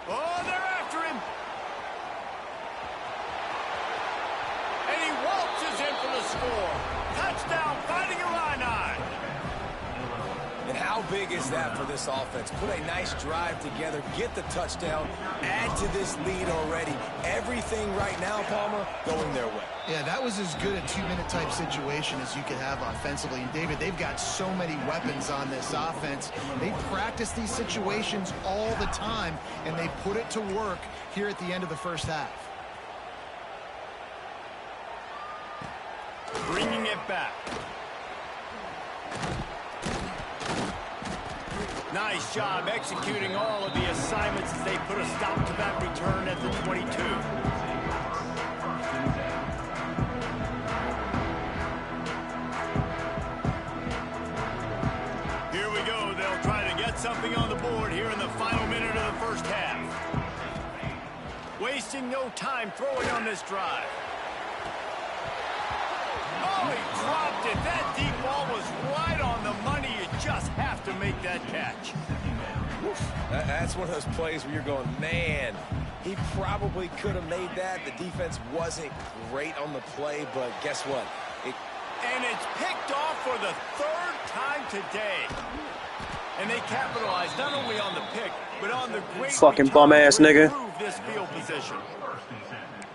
Oh, they're after him. And he waltzes in for the score. Touchdown, Fighting Illini. And how big is that for this offense? Put a nice drive together, get the touchdown, add to this lead already. Everything right now, Palmer, going their way. Yeah, that was as good a 2-minute type situation as you could have offensively. And, David, they've got so many weapons on this offense. They practice these situations all the time, and they put it to work here at the end of the first half. Bringing it back. Nice job executing all of the assignments as they put a stop to that return at the 22. Here we go. They'll try to get something on the board here in the final minute of the first half. Wasting no time throwing on this drive. Oh, he dropped it. That deep ball was right on the money. You just have to make that catch. That's one of those plays where you're going, man, he probably could have made that. The defense wasn't great on the play, but guess what? And it's picked off for the third time today. And they capitalized not only on the pick, but on the great fucking bum-ass nigga. This field position.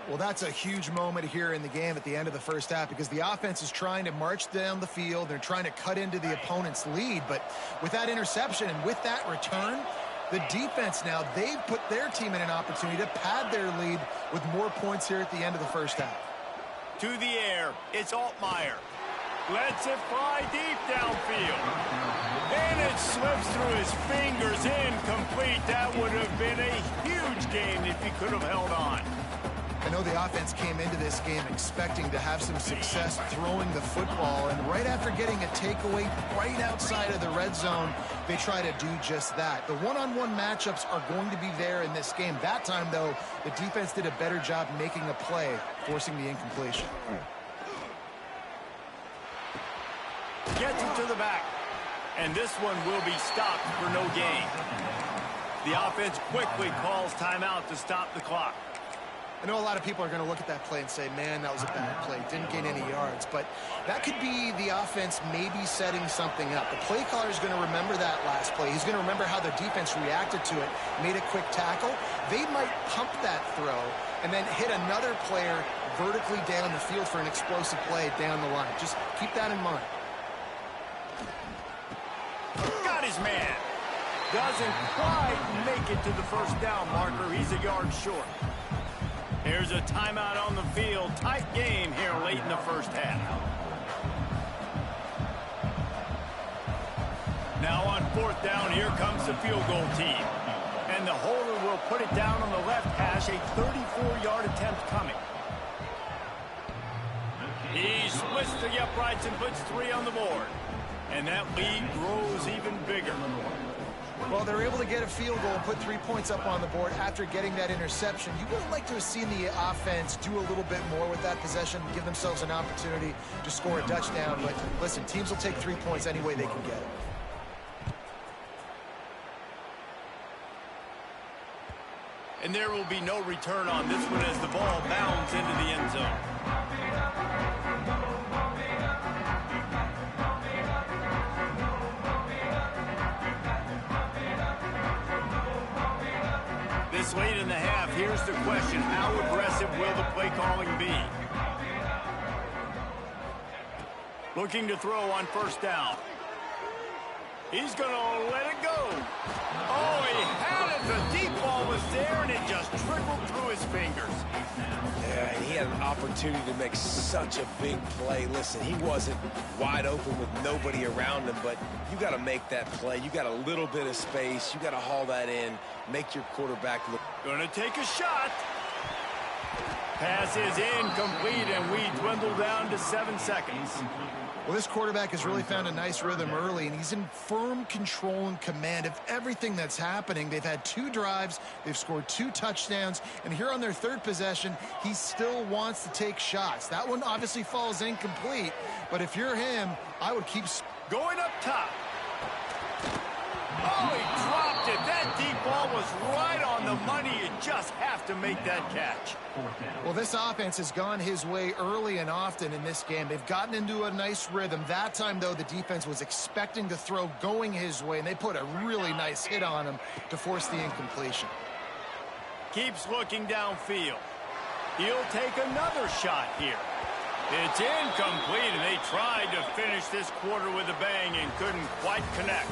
Well, that's a huge moment here in the game at the end of the first half because the offense is trying to march down the field. They're trying to cut into the opponent's lead. But with that interception and with that return, the defense now, they've put their team in an opportunity to pad their lead with more points here at the end of the first half. To the air, it's Altmaier. Lets it fly deep downfield. And it slips through his fingers, incomplete. That would have been a huge game if he could have held on. I know the offense came into this game expecting to have some success throwing the football, and right after getting a takeaway right outside of the red zone, they try to do just that. The one-on-one matchups are going to be there in this game. That time, though, the defense did a better job making a play, forcing the incompletion. Gets it to the back. And this one will be stopped for no gain. The offense quickly calls timeout to stop the clock. I know a lot of people are going to look at that play and say, man, that was a bad play. Didn't gain any yards. But that could be the offense maybe setting something up. The play caller is going to remember that last play. He's going to remember how the defense reacted to it, made a quick tackle. They might pump that throw and then hit another player vertically down the field for an explosive play down the line. Just keep that in mind. Got his man. Doesn't quite make it to the first down marker. He's a yard short. Here's a timeout on the field. Tight game here late in the first half. Now on fourth down, here comes the field goal team. And the holder will put it down on the left hash, a 34-yard attempt coming. He splits the uprights and puts 3 on the board. And that lead grows even bigger. Well, they're able to get a field goal and put 3 points up on the board after getting that interception. You would like to have seen the offense do a little bit more with that possession, give themselves an opportunity to score a touchdown. But listen, teams will take 3 points any way they can get it. And there will be no return on this one as the ball bounds into the end zone. This late in the half, here's the question. How aggressive will the play calling be? Looking to throw on first down. He's going to let it go. Oh, he had it. The deep ball was there, and it just trickled through his fingers. Yeah, and he had an opportunity to make such a big play. Listen, he wasn't wide open with nobody around him, but you got to make that play. You got a little bit of space. You got to haul that in, make your quarterback look. Going to take a shot. Pass is incomplete, and we dwindle down to 7 seconds. Well, this quarterback has really found a nice rhythm early, and he's in firm control and command of everything that's happening. They've had 2 drives. They've scored 2 touchdowns. And here on their 3rd possession, he still wants to take shots. That one obviously falls incomplete. But if you're him, I would keep going up top. Oh, he dropped it. That deep ball was right on the money. You just have to make that catch. Well, this offense has gone his way early and often in this game. They've gotten into a nice rhythm. That time, though, the defense was expecting the throw going his way, and they put a really nice hit on him to force the incompletion. Keeps looking downfield. He'll take another shot here. It's incomplete, and they tried to finish this quarter with a bang and couldn't quite connect.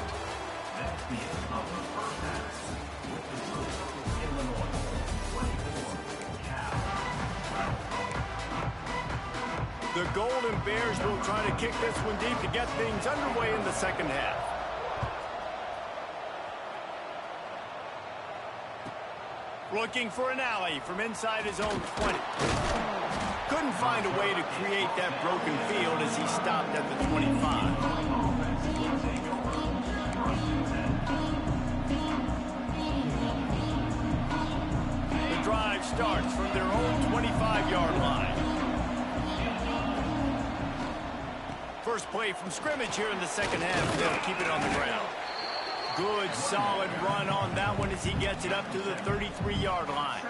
The Golden Bears will try to kick this one deep to get things underway in the second half. Looking for an alley from inside his own 20. Couldn't find a way to create that broken field as he stopped at the 25. The drive starts from their own 25-yard line. First play from scrimmage here in the second half. They'll keep it on the ground. Good, solid run on that one as he gets it up to the 33-yard line.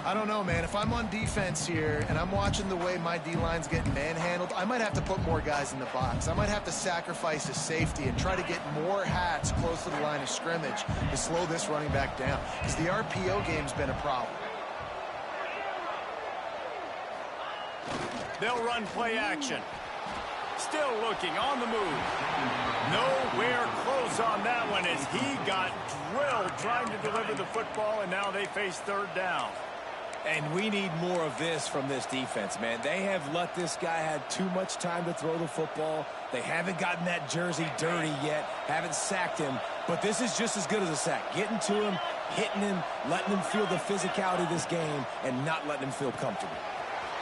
I don't know, man. If I'm on defense here and I'm watching the way my D-line's getting manhandled, I might have to put more guys in the box. I might have to sacrifice a safety and try to get more hats close to the line of scrimmage to slow this running back down, because the RPO game's been a problem. They'll run play action. Still looking on the move. Nowhere close on that one as he got drilled trying to deliver the football, and now they face third down. And we need more of this from this defense, man. They have let this guy have too much time to throw the football. They haven't gotten that jersey dirty yet, haven't sacked him, but this is just as good as a sack. Getting to him, hitting him, letting him feel the physicality of this game, and not letting him feel comfortable.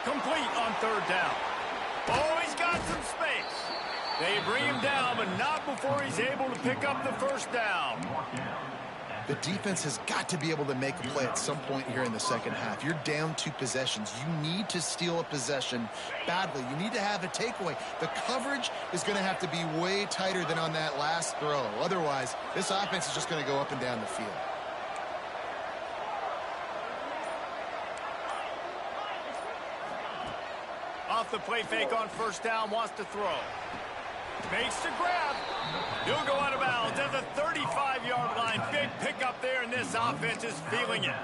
Complete on third down. Oh, he's got some space. They bring him down, but not before he's able to pick up the first down. The defense has got to be able to make a play at some point here in the second half. You're down 2 possessions. You need to steal a possession badly. You need to have a takeaway. The coverage is going to have to be way tighter than on that last throw. Otherwise, this offense is just going to go up and down the field. Off the play fake on first down, wants to throw. Makes the grab. He'll go out of bounds at the 35-yard line. Big pickup there, and this offense is feeling it.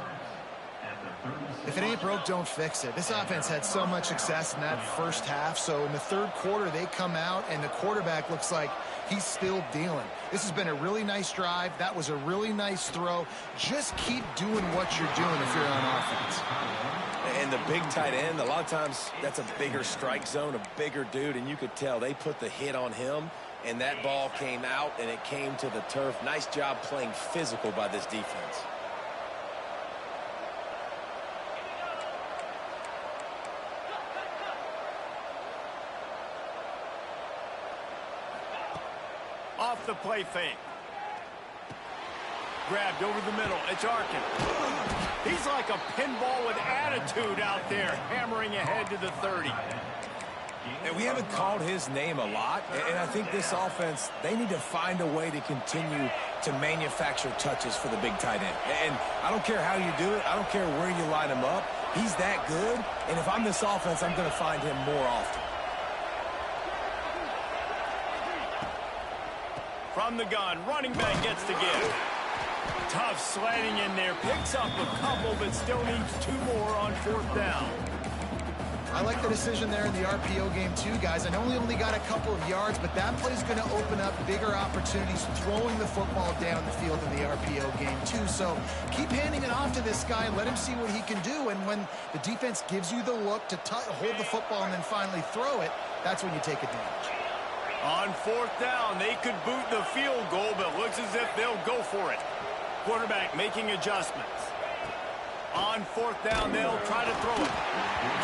If it ain't broke, don't fix it. This offense had so much success in that first half, so in the third quarter, they come out, and the quarterback looks like he's still dealing. This has been a really nice drive. That was a really nice throw. Just keep doing what you're doing if you're on offense. And the big tight end, a lot of times that's a bigger strike zone, a bigger dude, and you could tell they put the hit on him, and that ball came out, and it came to the turf. Nice job playing physical by this defense. Off the play fake. Grabbed over the middle. It's Arkin. He's like a pinball with attitude out there, hammering ahead to the 30. And we haven't called his name a lot, and I think this offense, they need to find a way to continue to manufacture touches for the big tight end. And I don't care how you do it. I don't care where you line him up. He's that good, and if I'm this offense, I'm going to find him more often. From the gun, running back gets the give. Tough slanting in there, picks up a couple, but still needs 2 more on fourth down. I like the decision there in the RPO game too, guys. I know he only got a couple of yards, but that play's going to open up bigger opportunities throwing the football down the field in the RPO game too. So keep handing it off to this guy and let him see what he can do. And when the defense gives you the look to hold the football and then finally throw it, that's when you take advantage. On fourth down, they could boot the field goal, but it looks as if they'll go for it. Quarterback making adjustments. On fourth down, they'll try to throw it.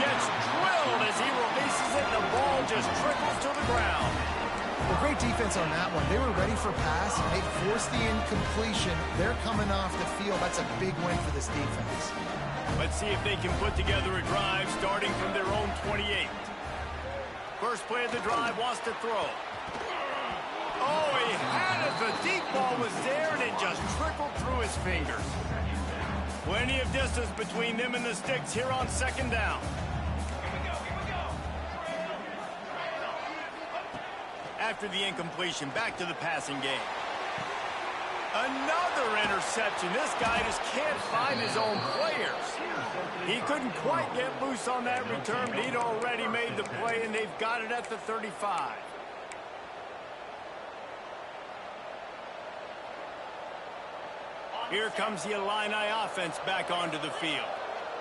Gets drilled as he releases it, and the ball just trickles to the ground. Well, great defense on that one. They were ready for pass, and they forced the incompletion. They're coming off the field. That's a big win for this defense. Let's see if they can put together a drive starting from their own 28. First play of the drive, wants to throw. Oh, he had it. The deep ball was there, and it just trickled through his fingers. Plenty of distance between them and the sticks here on second down. After the incompletion, back to the passing game. Another interception. This guy just can't find his own players. He couldn't quite get loose on that return, but he'd already made the play, and they've got it at the 35. Here comes the Illini offense back onto the field.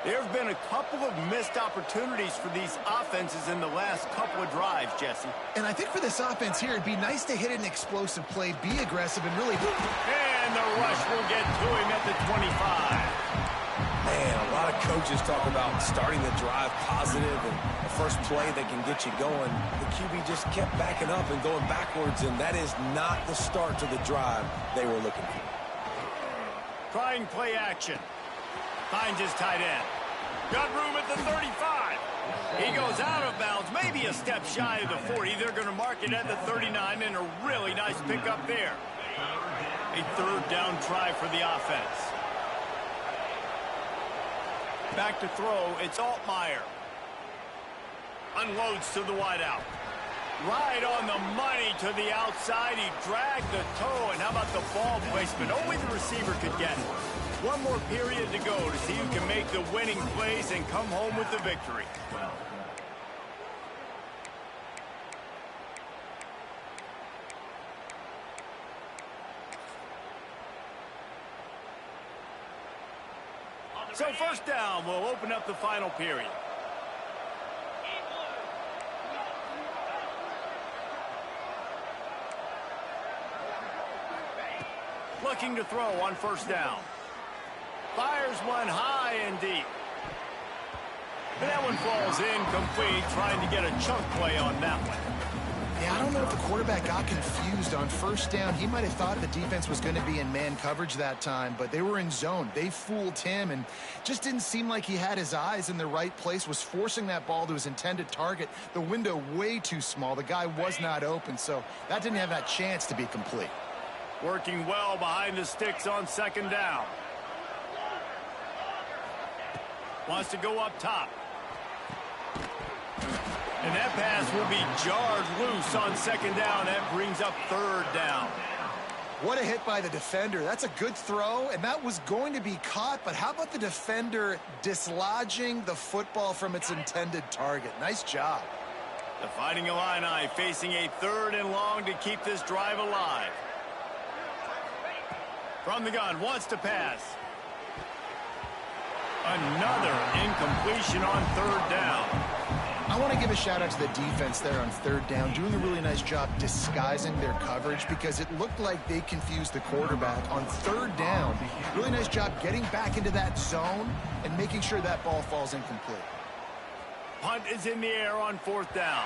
There have been a couple of missed opportunities for these offenses in the last couple of drives, Jesse. And I think for this offense here, it'd be nice to hit an explosive play, be aggressive, and really... And the rush will get to him at the 25. Man, a lot of coaches talk about starting the drive positive and the first play that can get you going. The QB just kept backing up and going backwards, and that is not the start to the drive they were looking for. Trying play action. Finds his tight end. Got room at the 35. He goes out of bounds, maybe a step shy of the 40. They're going to mark it at the 39, and a really nice pickup there. A third down try for the offense. Back to throw, it's Altmaier. Unloads to the wideout. Right on the money to the outside. He dragged the toe, and how about the ball placement? Only the receiver could get it. One more period to go to see who can make the winning plays and come home with the victory. So first down will open up the final period. Looking to throw on first down. Fires one high and deep. And that one falls incomplete, trying to get a chunk play on that one. Yeah, I don't know if the quarterback got confused on first down. He might have thought the defense was going to be in man coverage that time, but they were in zone. They fooled him and just didn't seem like he had his eyes in the right place, was forcing that ball to his intended target. The window way too small. The guy was not open, so that didn't have that chance to be complete. Working well behind the sticks on second down. Wants to go up top. And that pass will be jarred loose on second down. That brings up third down. What a hit by the defender. That's a good throw, and that was going to be caught, but how about the defender dislodging the football from its intended target? Nice job. The Fighting Illini facing a third and long to keep this drive alive. From the gun, wants to pass. Another incompletion on third down. I want to give a shout out to the defense there on third down, doing a really nice job disguising their coverage because it looked like they confused the quarterback on third down. Really nice job getting back into that zone and making sure that ball falls incomplete. Punt is in the air on fourth down.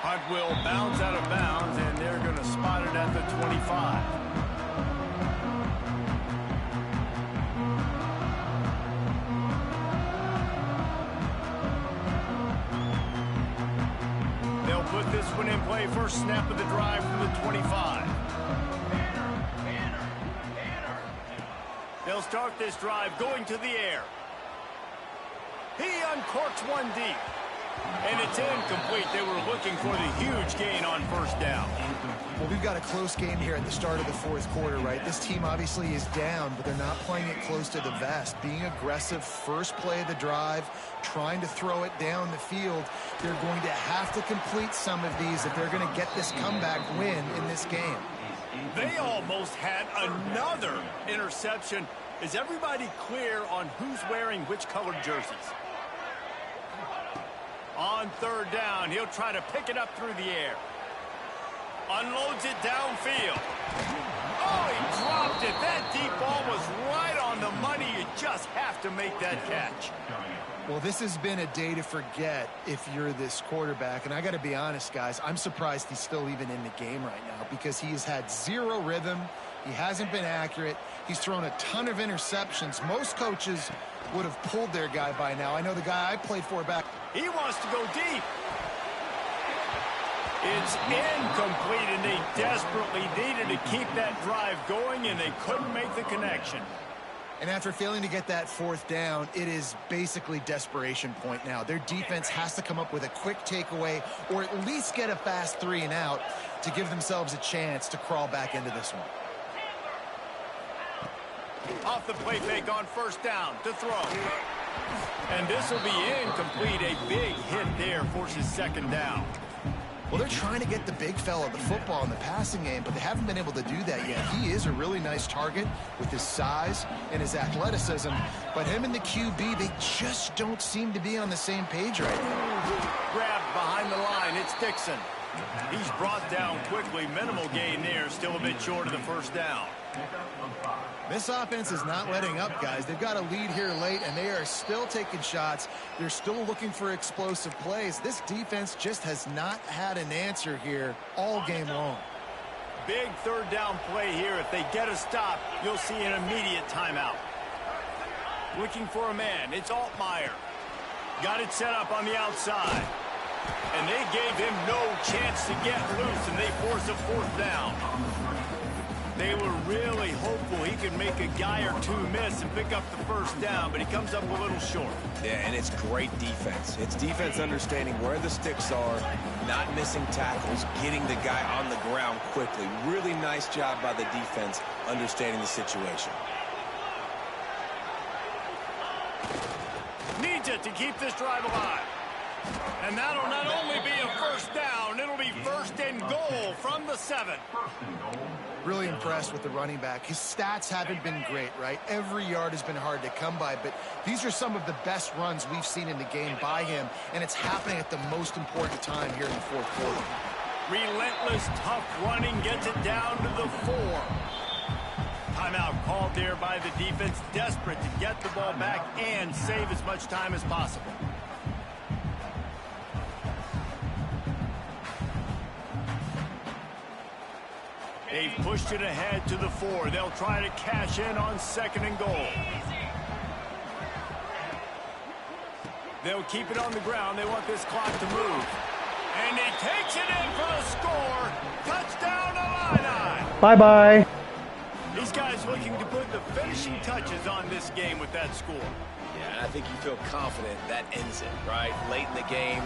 Punt will bounce out of bounds, and they're going to spot it at the 25. Put this one in play, first snap of the drive from the 25. They'll start this drive going to the air. He uncorks one deep. And it's incomplete. They were looking for the huge gain on first down. Well, we've got a close game here at the start of the fourth quarter, right? This team obviously is down, but they're not playing it close to the vest. Being aggressive, first play of the drive, trying to throw it down the field. They're going to have to complete some of these if they're going to get this comeback win in this game. They almost had another interception. Is everybody clear on who's wearing which colored jerseys? On third down, he'll try to pick it up through the air. Unloads it downfield. Oh, he dropped it. That deep ball was right on the money. You just have to make that catch. Well, this has been a day to forget if you're this quarterback. And I got to be honest, guys, I'm surprised he's still even in the game right now because he has had zero rhythm. He hasn't been accurate. He's thrown a ton of interceptions. Most coaches would have pulled their guy by now. I know the guy I played for back. He wants to go deep. It's incomplete, and they desperately needed to keep that drive going, and they couldn't make the connection. And after failing to get that fourth down, it is basically desperation point now. Their defense has to come up with a quick takeaway or at least get a fast 3 and out to give themselves a chance to crawl back into this one. Off the play fake on first down to throw. And this will be incomplete. A big hit there forces second down. Well, they're trying to get the big fella the football in the passing game, but they haven't been able to do that yet. He is a really nice target with his size and his athleticism, but him and the QB, they just don't seem to be on the same page right now. Grabbed behind the line, it's Dixon. He's brought down quickly. Minimal gain there, still a bit short of the first down. This offense is not letting up, guys. They've got a lead here late, and they are still taking shots. They're still looking for explosive plays. This defense just has not had an answer here all game long. Big third down play here. If they get a stop, you'll see an immediate timeout. Looking for a man. It's Altmaier. Got it set up on the outside. And they gave him no chance to get loose, and they force a fourth down. They were really hopeful he could make a guy or two miss and pick up the first down, but he comes up a little short. Yeah, and it's great defense. It's defense understanding where the sticks are, not missing tackles, getting the guy on the ground quickly. Really nice job by the defense understanding the situation. Needs it to keep this drive alive. And that'll not only be a first down, it'll be first and goal from the 7. Really impressed with the running back. His stats haven't been great, right? Every yard has been hard to come by, but these are some of the best runs we've seen in the game by him, and it's happening at the most important time here in the fourth quarter. Relentless, tough running gets it down to the 4. Timeout called there by the defense, desperate to get the ball back and save as much time as possible. They've pushed it ahead to the 4. They'll try to cash in on 2nd and goal. They'll keep it on the ground. They want this clock to move. And he takes it in for the score. Touchdown, Illini. Bye-bye. These guys looking to put the finishing touches on this game with that score. Yeah, and I think you feel confident that ends it, right? Late in the game.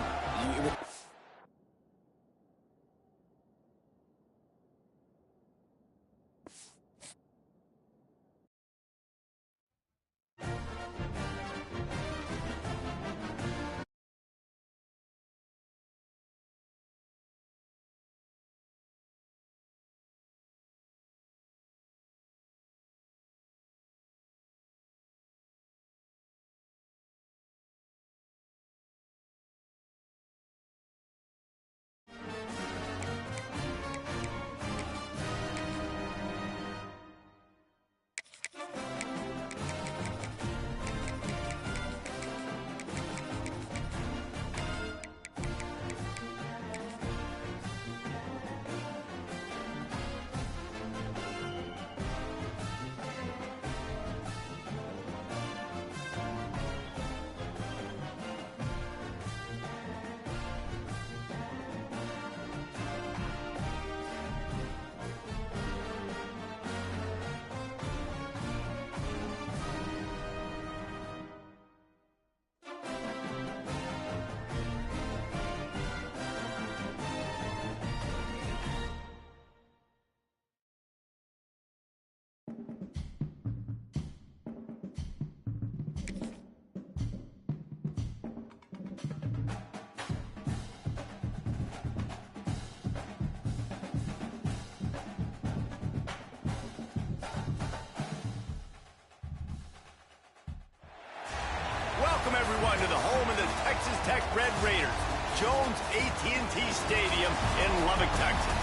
Welcome, everyone, to the home of the Texas Tech Red Raiders, Jones AT&T Stadium in Lubbock, Texas.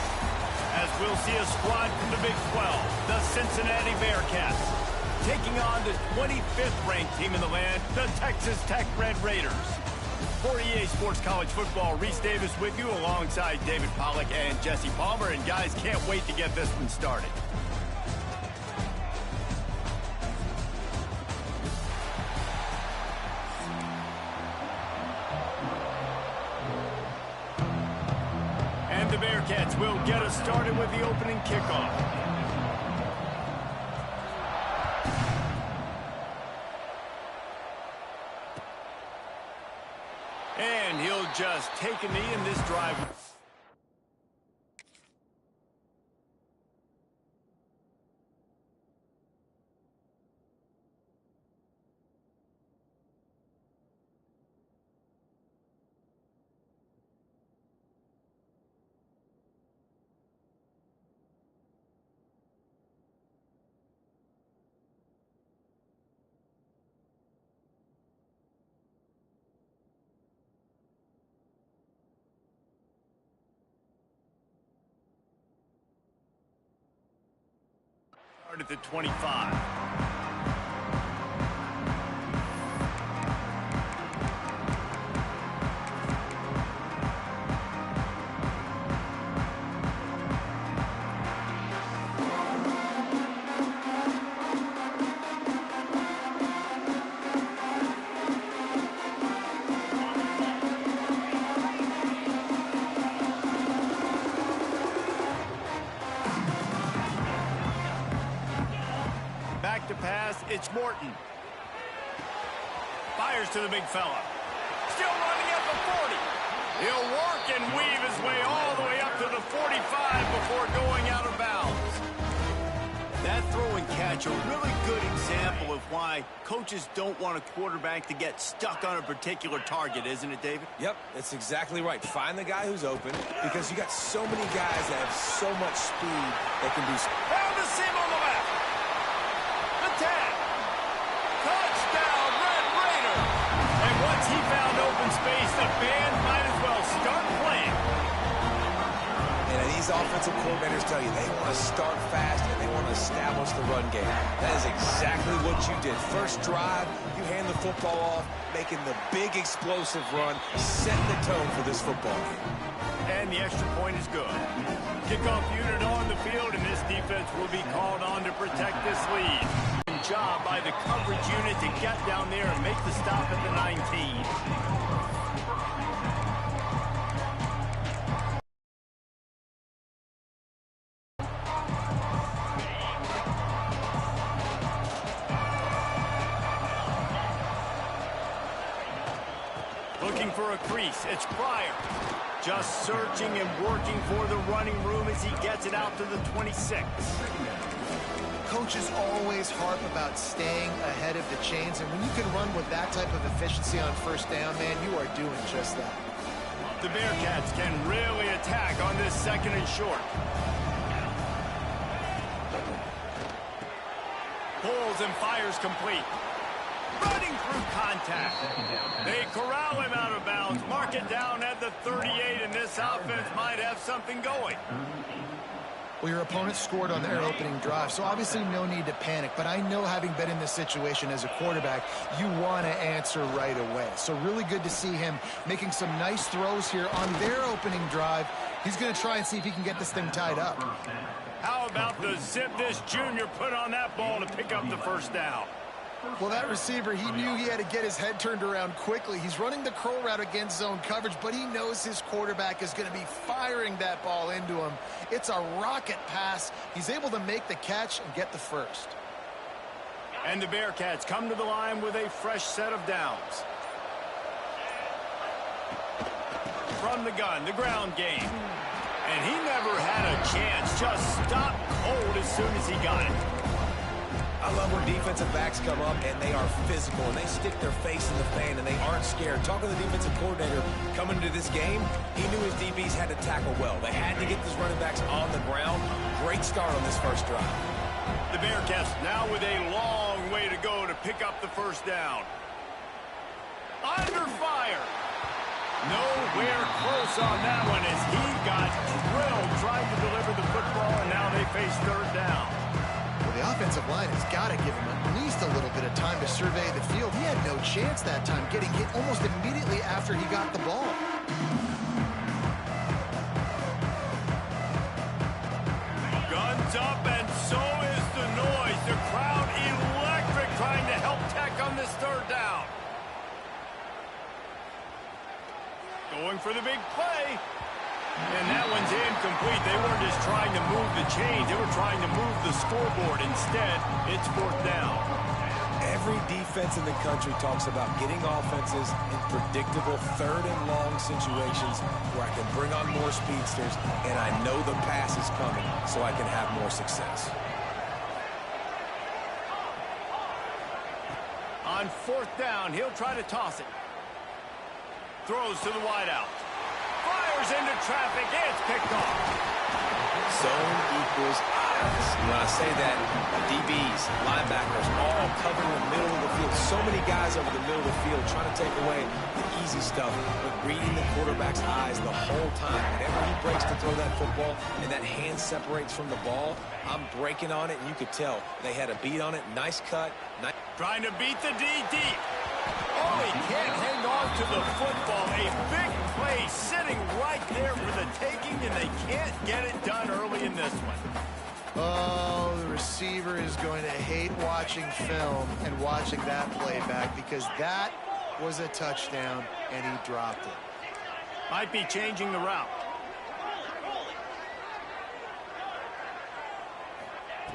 As we'll see a squad from the Big 12, the Cincinnati Bearcats, taking on the 25th ranked team in the land, the Texas Tech Red Raiders. For EA Sports College Football, Reese Davis with you alongside David Pollack and Jesse Palmer. And guys, can't wait to get this one started. And the Bearcats will get us started with the opening kickoff. And he'll just take a knee in this drive. at the 25. To pass, it's Morton. Fires to the big fella. Still running at the 40. He'll work and weave his way all the way up to the 45 before going out of bounds. That throw and catch, a really good example of why coaches don't want a quarterback to get stuck on a particular target, isn't it, David? Yep, that's exactly right. Find the guy who's open because you got so many guys that have so much speed that can do. Found the seam on the left. Touchdown, Red Raider! And once he found open space, the band might as well start playing. And these offensive coordinators tell you they want to start fast and they want to establish the run game. That is exactly what you did. First drive, you hand the football off, making the big explosive run, setting the tone for this football game. And the extra point is good. Kickoff unit on the field, and this defense will be called on to protect this lead. Job by the coverage unit to get down there and make the stop at the 19. Looking for a crease, it's Pryor. Just searching and working for the running room as he gets it out to the 26. Coaches always harp about staying ahead of the chains, and when you can run with that type of efficiency on first down, man, you are doing just that. The Bearcats can really attack on this second and short. Pulls and fires complete. Running through contact. They corral him out of bounds, mark it down at the 38, and this offense might have something going. Well, your opponent scored on their opening drive, so obviously no need to panic. But I know, having been in this situation as a quarterback, you want to answer right away. So really good to see him making some nice throws here on their opening drive. He's going to try and see if he can get this thing tied up. How about the zip this junior put on that ball to pick up the first down? Well, that receiver, he knew he had to get his head turned around quickly. He's running the curl route against zone coverage, but he knows his quarterback is going to be firing that ball into him. It's a rocket pass. He's able to make the catch and get the first. And the Bearcats come to the line with a fresh set of downs. From the gun, the ground game. And he never had a chance. Just stopped cold as soon as he got it. I love when defensive backs come up and they are physical and they stick their face in the fan and they aren't scared. Talking to the defensive coordinator coming into this game, he knew his DBs had to tackle well. They had to get these running backs on the ground. Great start on this first drive. The Bearcats now with a long way to go to pick up the first down. Under fire. Nowhere close on that one as he got drilled trying to deliver the football, and now they face third down. Well, the offensive line has got to give him at least a little bit of time to survey the field. He had no chance that time, getting hit almost immediately after he got the ball. Guns up, and so is the noise. The crowd electric trying to help Tech on this third down. Going for the big play. And that one's incomplete. They weren't just trying to move the chains. They were trying to move the scoreboard. Instead, it's fourth down. Every defense in the country talks about getting offenses in predictable third and long situations where I can bring on more speedsters and I know the pass is coming so I can have more success. On fourth down, he'll try to toss it. Throws to the wideout. Fires into traffic. It's picked off. Zone equals eyes. When I say that, DBs, linebackers, all covering the middle of the field. So many guys over the middle of the field trying to take away the easy stuff, but reading the quarterback's eyes the whole time. Whenever he breaks to throw that football and that hand separates from the ball, I'm breaking on it, and you could tell they had a beat on it. Nice cut. Trying to beat the D deep. Oh, he can't hang on to the football. A big play sitting right there for the taking, and they can't get it done early in this one. Oh, the receiver is going to hate watching film and watching that play back, because that was a touchdown, and he dropped it. Might be changing the route.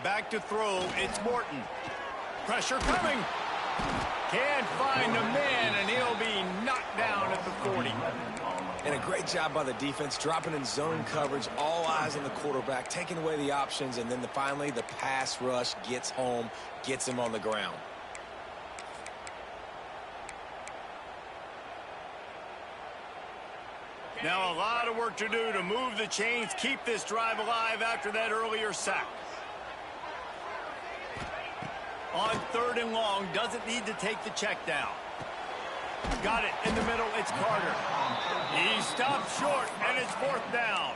Back to throw, it's Morton. Pressure coming. Can't find a man, and he'll be knocked down at the 40. And a great job by the defense, dropping in zone coverage, all eyes on the quarterback, taking away the options, and then finally the pass rush gets home, gets him on the ground. Now a lot of work to do to move the chains, keep this drive alive after that earlier sack. On 3rd and long, doesn't need to take the check down. Got it in the middle, it's Carter. He stopped short, and it's 4th down.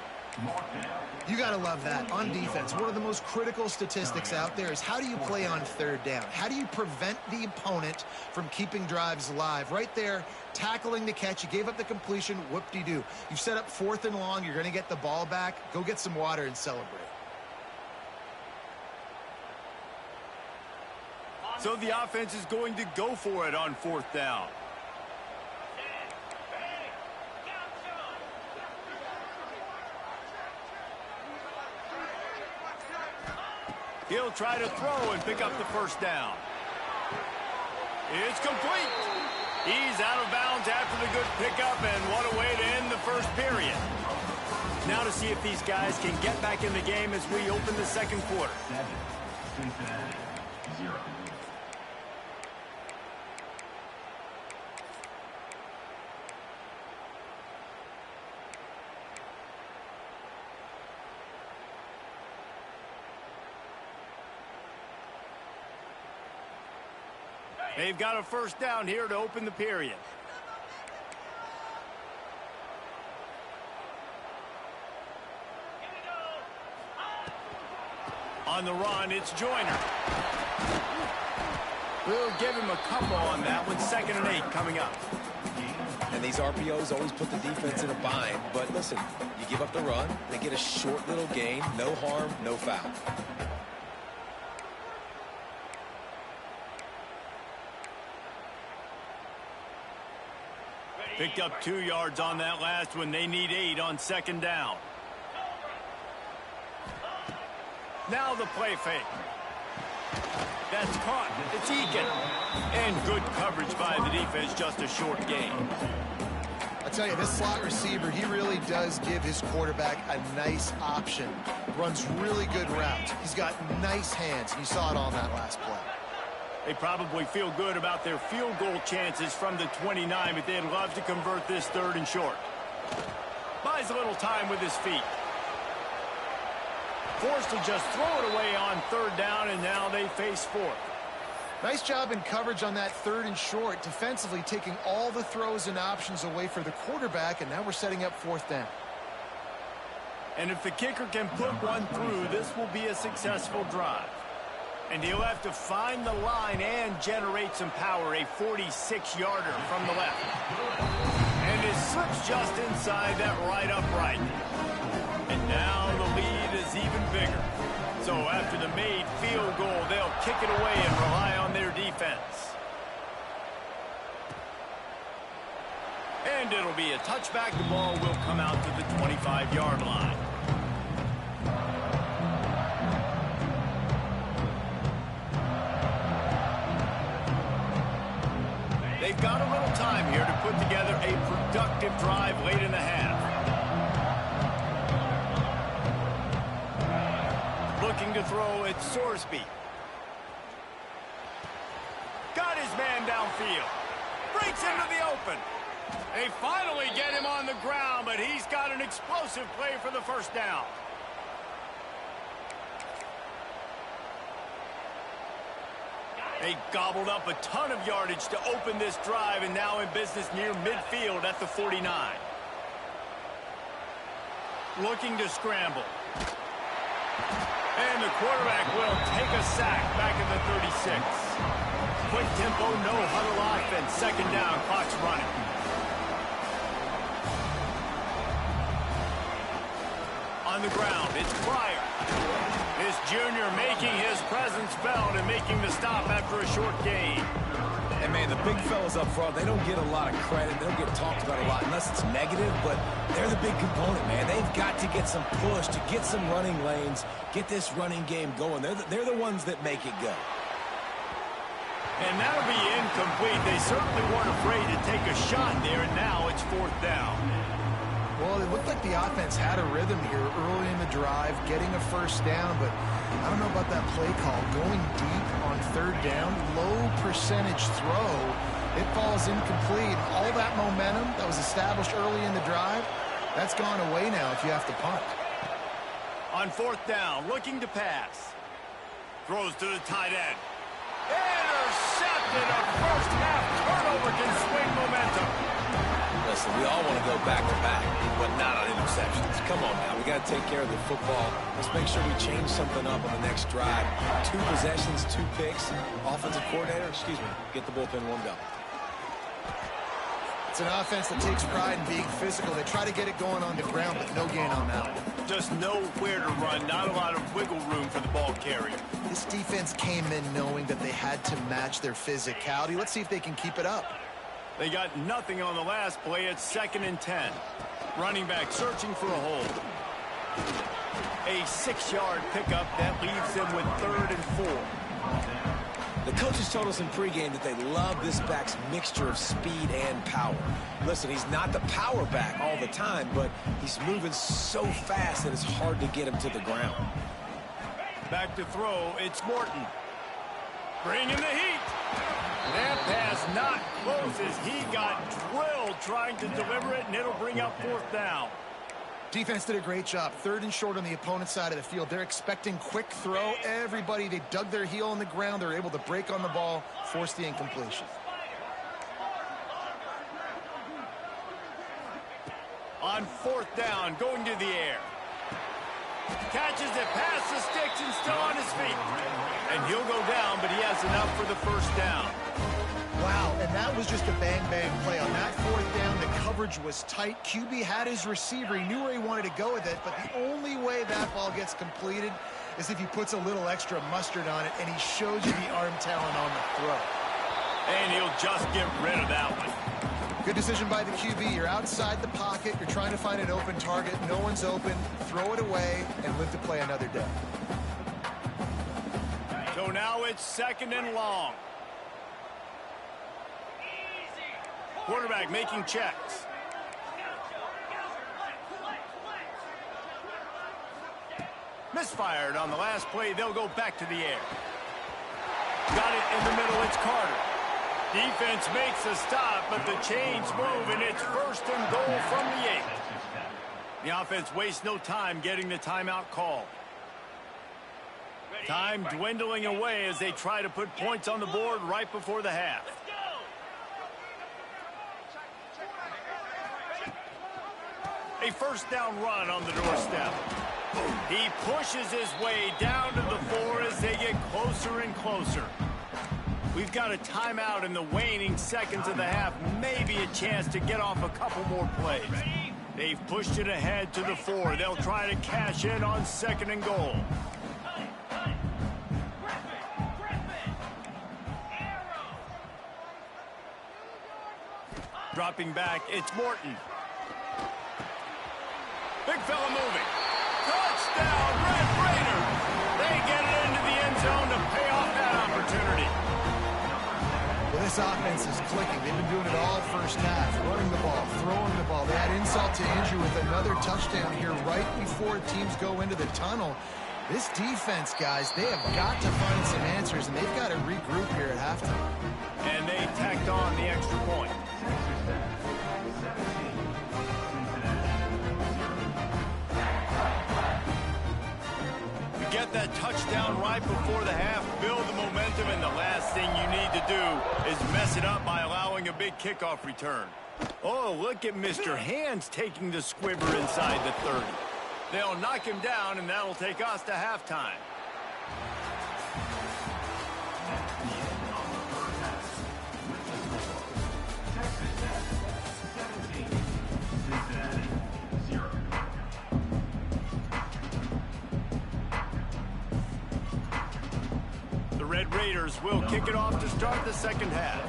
You got to love that. On defense, one of the most critical statistics out there is how do you play on 3rd down? How do you prevent the opponent from keeping drives alive? Right there, tackling the catch. You gave up the completion, whoop-de-doo. You set up 4th and long. You're going to get the ball back. Go get some water and celebrate. So the offense is going to go for it on 4th down. He'll try to throw and pick up the 1st down. It's complete. He's out of bounds after the good pickup, and what a way to end the 1st period. Now to see if these guys can get back in the game as we open the 2nd quarter. Cincinnati, 0. They've got a 1st down here to open the period. On the run, it's Joyner. We'll give him a couple on that one. 2nd and 8 coming up. And these RPOs always put the defense in a bind. But listen, you give up the run, they get a short little gain, no harm, no foul. Picked up 2 yards on that last one. They need 8 on 2nd down. Now the play fake. That's caught. It's Eakin. And good coverage by the defense, just a short gain. I tell you, this slot receiver, he really does give his quarterback a nice option. Runs really good routes. He's got nice hands. You saw it on that last play. They probably feel good about their field goal chances from the 29, but they'd love to convert this 3rd and short. Buys a little time with his feet. Forced to just throw it away on 3rd down, and now they face 4th. Nice job in coverage on that 3rd and short, defensively taking all the throws and options away for the quarterback, and now we're setting up 4th down. And if the kicker can put one through, this will be a successful drive. And he'll have to find the line and generate some power, a 46-yarder from the left. And it slips just inside that right upright. And now the lead is even bigger. So after the made field goal, they'll kick it away and rely on their defense. And it'll be a touchback. The ball will come out to the 25-yard line. They've got a little time here to put together a productive drive late in the half. Looking to throw at Sorsby. Got his man downfield. Breaks into the open. They finally get him on the ground, but he's got an explosive play for the 1st down. They gobbled up a ton of yardage to open this drive, and now in business near midfield at the 49. Looking to scramble. And the quarterback will take a sack back at the 36. Quick tempo, no huddle offense. Second down, clock's running. On the ground, it's Pryor. This junior making his presence felt and making the stop after a short gain. And, man, the big fellas up front, they don't get a lot of credit. They don't get talked about a lot unless it's negative, but they're the big component, man. They've got to get some push, to get some running lanes, get this running game going. They're the ones that make it go. And that'll be incomplete. They certainly weren't afraid to take a shot there, and now it's fourth down. Well, it looked like the offense had a rhythm here early in the drive, getting a first down, but I don't know about that play call. Going deep on third down, low percentage throw, it falls incomplete. All that momentum that was established early in the drive, that's gone away now if you have to punt. On fourth down, looking to pass. Throws to the tight end. Intercepted. A first half turnover can swing momentum. Listen, we all want to go back-to-back, but not on interceptions. Come on now. We got to take care of the football. Let's make sure we change something up on the next drive. 2 possessions, 2 picks. Offensive coordinator, get the bullpen warmed up. It's an offense that takes pride in being physical. They try to get it going on the ground, but no gain on that one. Just nowhere to run. Not a lot of wiggle room for the ball carrier. This defense came in knowing that they had to match their physicality. Let's see if they can keep it up. They got nothing on the last play. It's 2nd and 10. Running back searching for a hole. A 6-yard pickup that leaves them with 3rd and 4. The coaches told us in pregame that they love this back's mixture of speed and power. Listen, he's not the power back all the time, but he's moving so fast that it's hard to get him to the ground. Back to throw. It's Morton. Bringing the heat. That pass not close as he got drilled trying to deliver it, and it'll bring up 4th down. Defense did a great job. 3rd and short on the opponent's side of the field. They're expecting quick throw. Everybody, they dug their heel on the ground. They're able to break on the ball, force the incompletion. On 4th down, going to the air. Catches it past the sticks and still on his feet. And he'll go down, but he has enough for the first down. Wow, and that was just a bang-bang play. On that 4th down, the coverage was tight. QB had his receiver. He knew where he wanted to go with it, but the only way that ball gets completed is if he puts a little extra mustard on it, and he shows you the arm talent on the throw. And he'll just get rid of that one. Good decision by the QB. You're outside the pocket. You're trying to find an open target. No one's open. Throw it away and live to play another day. So now it's 2nd and long. Quarterback making checks. Misfired on the last play. They'll go back to the air. Got it in the middle. It's Carter. Defense makes a stop, but the chains move, and it's 1st and goal from the 8. The offense wastes no time getting the timeout call. Time dwindling away as they try to put points on the board right before the half. A 1st down run on the doorstep. He pushes his way down to the 4 as they get closer and closer. We've got a timeout in the waning seconds of the half. Maybe a chance to get off a couple more plays. They've pushed it ahead to the 4. They'll try to cash in on 2nd and goal. Dropping back, it's Morton. Big fella moving. Touchdown, Red Raider. They get it into the end zone to pay off that opportunity. Well, this offense is clicking. They've been doing it all first half. Running the ball, throwing the ball. They had insult to injury with another touchdown here right before teams go into the tunnel. This defense, guys, they have got to find some answers, and they've got to regroup here at halftime. And they tacked on the extra point. get that touchdown right before the half, build the momentum, and the last thing you need to do is mess it up by allowing a big kickoff return. Oh, look at Mr. Hands taking the squibber inside the 30. They'll knock him down, and that'll take us to halftime. The Red Raiders will kick it off to start the second half.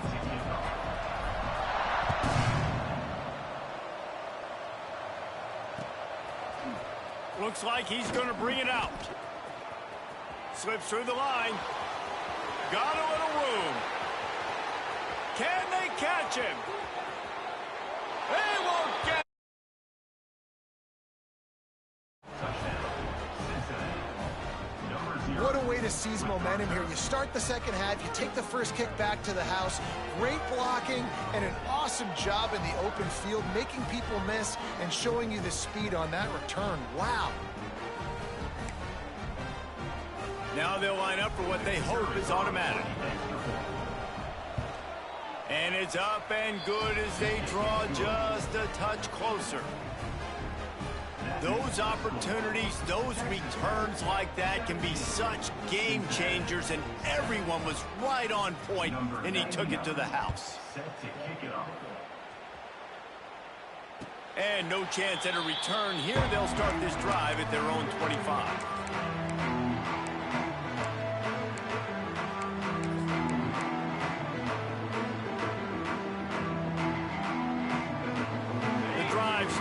Looks like he's going to bring it out. Slips through the line. Got a little room. Can they catch him? They won't get. What a way to seize momentum here. You start the second half, you take the first kick back to the house. Great blocking and an awesome job in the open field, making people miss and showing you the speed on that return. Wow. Now they'll line up for what they hope is automatic. And it's up and good as they draw just a touch closer. Those opportunities, those returns like that can be such game changers, and everyone was right on point, and he took it to the house. And no chance at a return here. They'll start this drive at their own 25.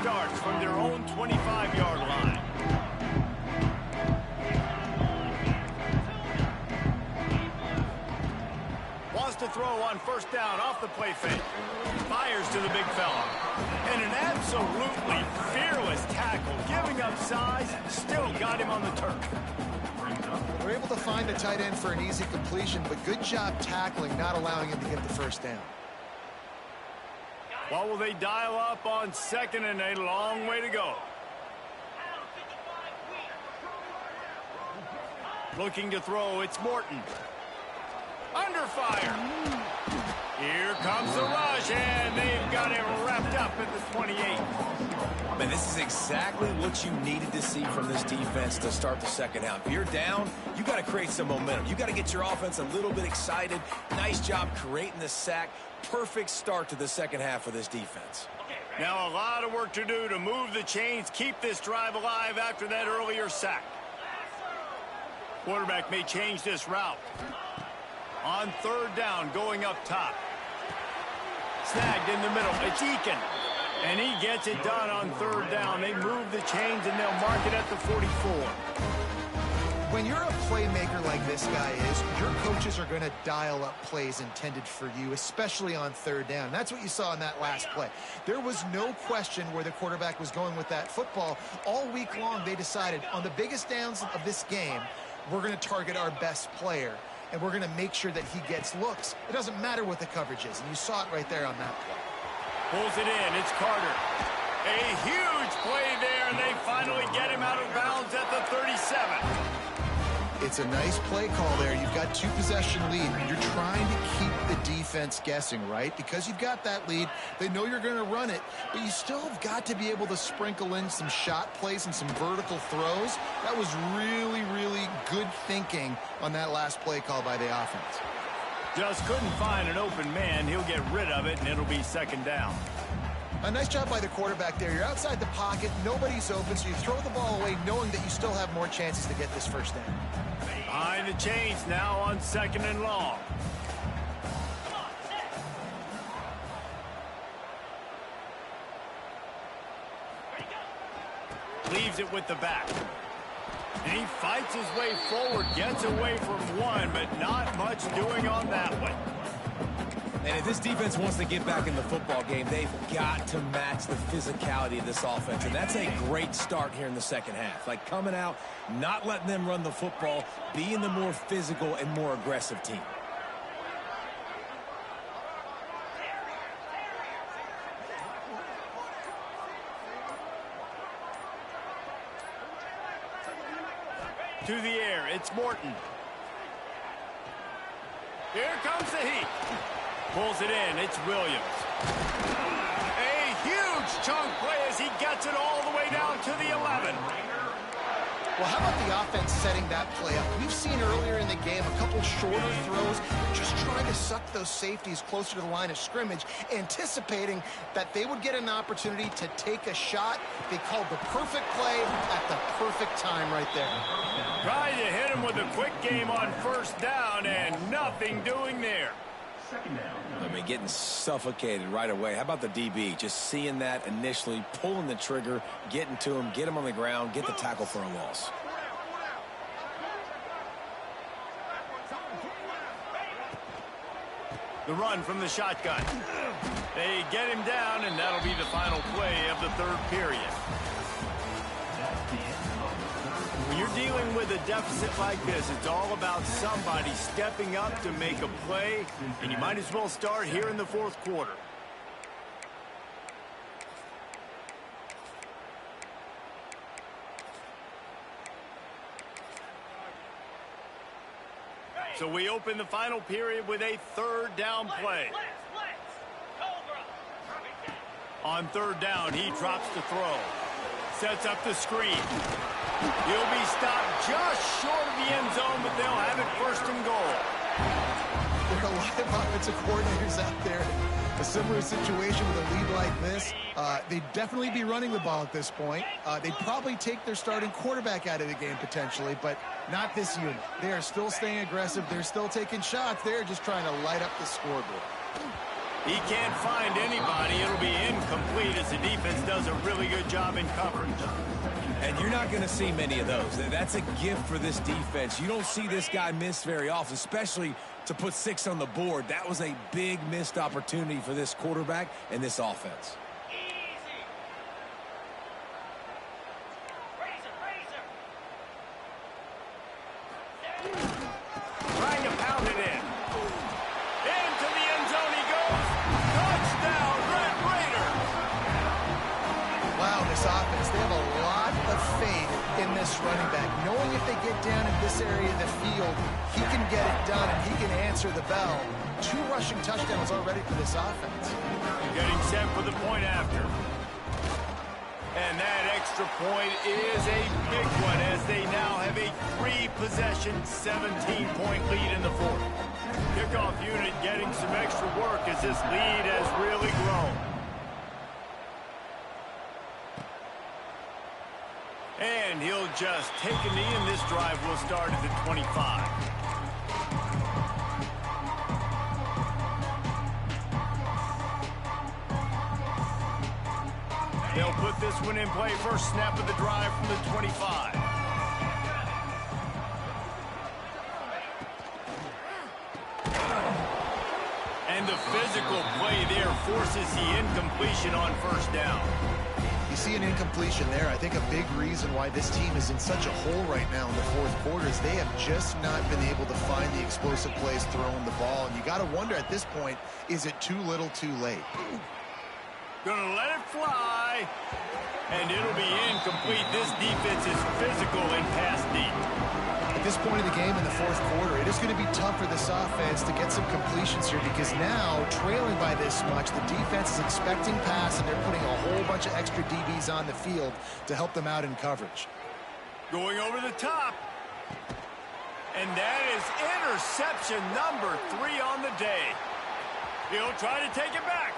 Starts from their own 25-yard line. Wants to throw on first down off the play fake. Fires to the big fella. And an absolutely fearless tackle, giving up size, still got him on the turf. We're able to find the tight end for an easy completion, but good job tackling, not allowing him to get the first down. What will they dial up on second and a long way to go? Looking to throw, it's Morton. Under fire. Here comes the rush, and they've got him wrapped up at the 28. Man, this is exactly what you needed to see from this defense to start the second half. If you're down, you got to create some momentum. You got to get your offense a little bit excited. Nice job creating the sack. Perfect start to the second half of this defense. Now a lot of work to do to move the chains, keep this drive alive after that earlier sack. Quarterback may change this route. On third down, going up top. Snagged in the middle. It's Eakin. And he gets it done on third down. They move the chains, and they'll mark it at the 44. When you're a playmaker like this guy is, your coaches are going to dial up plays intended for you, especially on third down. That's what you saw in that last play. There was no question where the quarterback was going with that football. All week long, they decided on the biggest downs of this game, we're going to target our best player, and we're going to make sure that he gets looks. It doesn't matter what the coverage is, and you saw it right there on that play. Pulls it in. It's Carter. A huge play there, and they finally get him out of bounds at the 37. It's a nice play call there. You've got two-possession lead. You're trying to keep the defense guessing, right? Because you've got that lead. They know you're going to run it, but you still have got to be able to sprinkle in some shot plays and some vertical throws. That was really, really good thinking on that last play call by the offense. Just couldn't find an open man. He'll get rid of it, and it'll be second down. A nice job by the quarterback there. You're outside the pocket. Nobody's open, so you throw the ball away knowing that you still have more chances to get this first down. Behind the chains now on second and long. Leaves it with the back. And he fights his way forward, gets away from one, but not much doing on that one. And if this defense wants to get back in the football game, they've got to match the physicality of this offense. And that's a great start here in the second half. Like coming out, not letting them run the football, being the more physical and more aggressive team. To the air, it's Morton. Here comes the heat. Pulls it in, it's Williams. A huge chunk play as he gets it all the way down to the 11. Well, how about the offense setting that play up? We've seen earlier in the game a couple shorter throws, just trying to suck those safeties closer to the line of scrimmage, anticipating that they would get an opportunity to take a shot. They called the perfect play at the perfect time right there. Trying to hit him with a quick game on first down and nothing doing there. I mean, getting suffocated right away. How about the DB? Just seeing that initially, pulling the trigger, getting to him, get him on the ground, get the tackle for a loss. The run from the shotgun. They get him down, and that'll be the final play of the third period. When you're dealing with a deficit like this, it's all about somebody stepping up to make a play, and you might as well start here in the fourth quarter. So we open the final period with a third down play. On third down, he drops the throw. Sets up the screen. He'll be stopped just short of the end zone, but they'll have it first and goal. There are a lot of offensive coordinators out there. A similar situation with a lead like this. They'd definitely be running the ball at this point. They'd probably take their starting quarterback out of the game potentially, but not this unit. They are still staying aggressive. They're still taking shots. They're just trying to light up the scoreboard. He can't find anybody. It'll be incomplete as the defense does a really good job in coverage. And you're not going to see many of those. That's a gift for this defense. You don't see this guy miss very often, especially to put 6 on the board. That was a big missed opportunity for this quarterback and this offense. Trying to pound it in. Into the end zone he goes. Touchdown, Red Raider. Wow, this offense, they have a lot of faith in this running back, knowing if they get down in this area of the field, he can get it done and he can answer the bell. 2 rushing touchdowns already for this offense. Getting set for the point after. And that extra point is a big one as they now have a 3-possession, 17-point lead in the fourth. Kickoff unit getting some extra work as this lead has really grown. And he'll just take a knee, and this drive will start at the 25. They'll put this one in play. First snap of the drive from the 25. And the physical play there forces the incompletion on first down. You see an incompletion there. I think a big reason why this team is in such a hole right now in the fourth quarter is they have just not been able to find the explosive plays throwing the ball. And you got to wonder at this point, is it too little too late? Gonna let it fly, and it'll be incomplete. This defense is physical and pass deep. At this point in the game in the fourth quarter, it is going to be tough for this offense to get some completions here because now, trailing by this much, the defense is expecting pass, and they're putting a whole bunch of extra DBs on the field to help them out in coverage. Going over the top. And that is interception number 3 on the day. He'll try to take it back.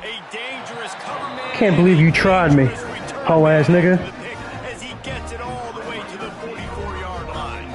A dangerous cover man. Can't believe you tried me, hoe ass nigga. As he gets it all the way to the 44-yard line.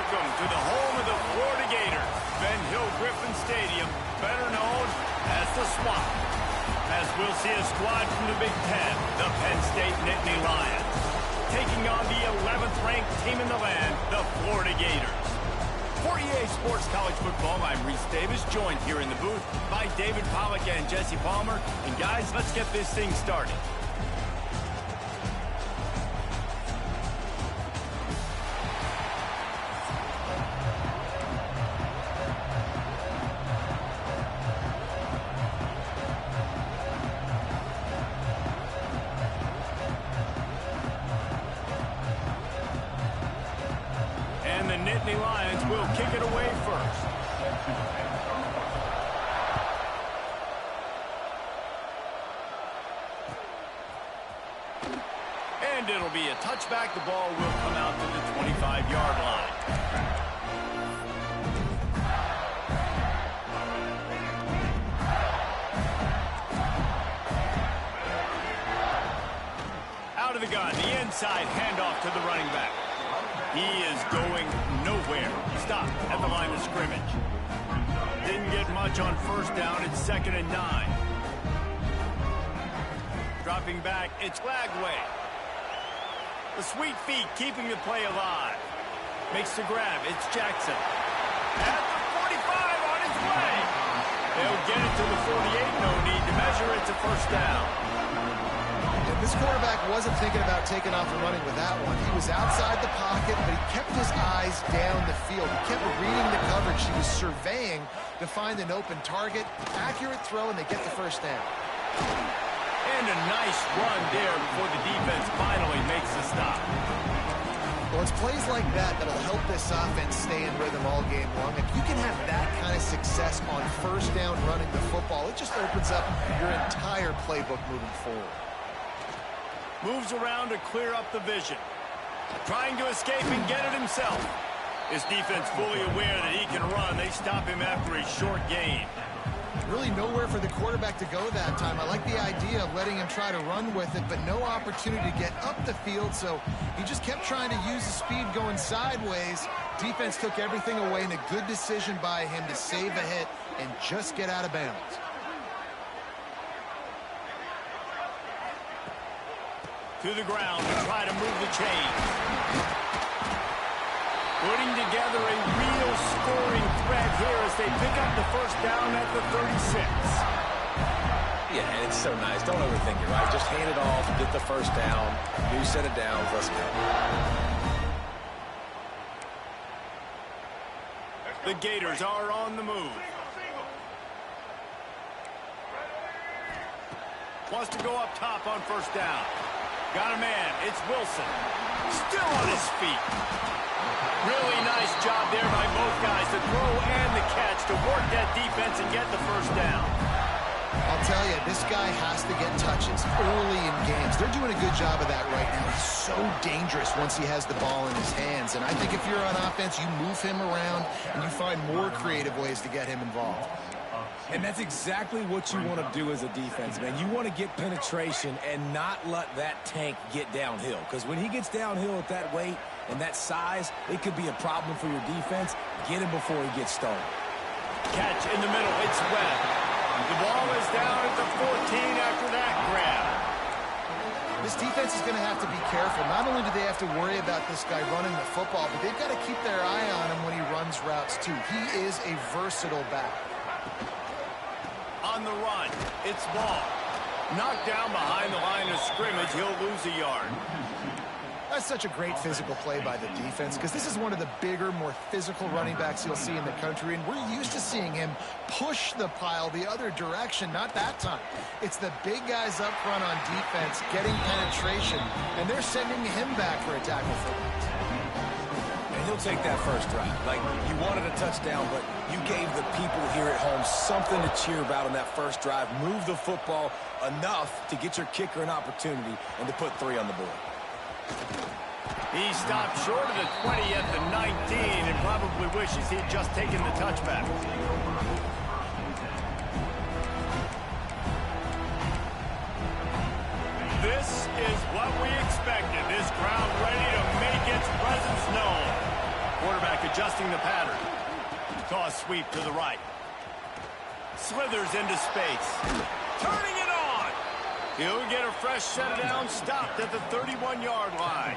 Welcome to the home of the Florida Gators, Ben Hill Griffin Stadium, better known as the Swamp. As we'll see a squad from the Big Ten, the Penn State Nittany Lions, taking on the 11th ranked team in the land, the Florida Gators. For EA Sports College Football, I'm Reese Davis, joined here in the booth by David Pollack and Jesse Palmer. And guys, let's get this thing started. And the Nittany Lions will kick it away first. And it'll be a touchback. The ball will come out to the 25-yard line. Out of the gun, the inside handoff to the running back. He is going nowhere. Stopped at the line of scrimmage. Didn't get much on first down. It's 2nd and 9. Dropping back, it's Lagway. The sweet feet keeping the play alive. Makes the grab. It's Jackson. At the 45 on his way. They'll get it to the 48. No need to measure. It's a first down. This quarterback wasn't thinking about taking off and running with that one. He was outside the pocket, but he kept his eyes down the field. He kept reading the coverage. He was surveying to find an open target. Accurate throw, and they get the first down. And a nice run there before the defense finally makes the stop. Well, it's plays like that that'll help this offense stay in rhythm all game long. If you can have that kind of success on first down running the football, it just opens up your entire playbook moving forward. Moves around to clear up the vision. Trying to escape and get it himself. His defense fully aware that he can run. They stop him after a short gain. Really nowhere for the quarterback to go that time. I like the idea of letting him try to run with it, but no opportunity to get up the field, so he just kept trying to use the speed going sideways. Defense took everything away, and a good decision by him to save a hit and just get out of bounds. To the ground to try to move the chains. Putting together a real scoring threat here as they pick up the first down at the 36. Yeah, and it's so nice. Don't overthink it, right? Just hand it off, get the first down, new set of downs, let's go. The Gators are on the move. Wants to go up top on first down. Got a man. It's Wilson. Still on his feet. Really nice job there by both guys, the throw and the catch, to work that defense and get the first down. I'll tell you, this guy has to get touches early in games. They're doing a good job of that right now. He's so dangerous once he has the ball in his hands. And I think if you're on offense, you move him around and you find more creative ways to get him involved. And that's exactly what you want to do as a defense, man. You want to get penetration and not let that tank get downhill. Because when he gets downhill at that weight and that size, it could be a problem for your defense. Get him before he gets stolen. Catch in the middle. It's Webb. The ball is down at the 14 after that grab. This defense is going to have to be careful. Not only do they have to worry about this guy running the football, but they've got to keep their eye on him when he runs routes, too. He is a versatile back. On the run, it's Ball. Knocked down behind the line of scrimmage. He'll lose a yard. That's such a great physical play by the defense, because this is one of the bigger, more physical running backs you'll see in the country, and we're used to seeing him push the pile the other direction. Not that time. It's the big guys up front on defense getting penetration, and they're sending him back for a tackle for that. And he'll take that first drive. Like, you wanted a touchdown, but you gave the people here at home something to cheer about on that first drive. Move the football enough to get your kicker an opportunity and to put 3 on the board. He stopped short of the 20 at the 19 and probably wishes he'd just taken the touchback. This is what we expected. This crowd ready to make its presence known. quarterback adjusting the pattern. Toss sweep to the right. Slithers into space. Turning it on. He'll get a fresh set of downs, stopped at the 31-yard line.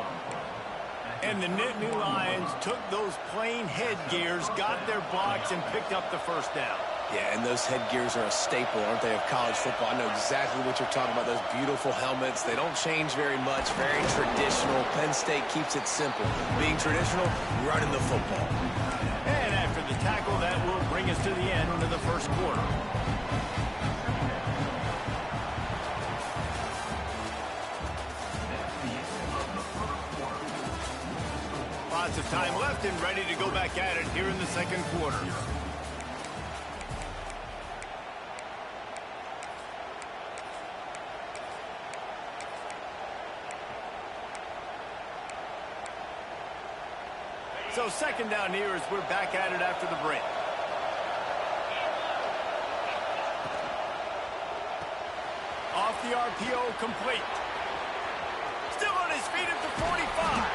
And the Nittany Lions took those plain headgears, got their blocks, and picked up the first down. Yeah, and those headgears are a staple, aren't they, of college football? I know exactly what you're talking about, those beautiful helmets. They don't change very much, very traditional. Penn State keeps it simple. Being traditional, running the football. And after the tackle, that will bring us to the end of the first quarter. Lots of time left and ready to go back at it here in the second quarter. So second down here as we're back at it after the break. Off the RPO, complete. Still on his feet at the 45.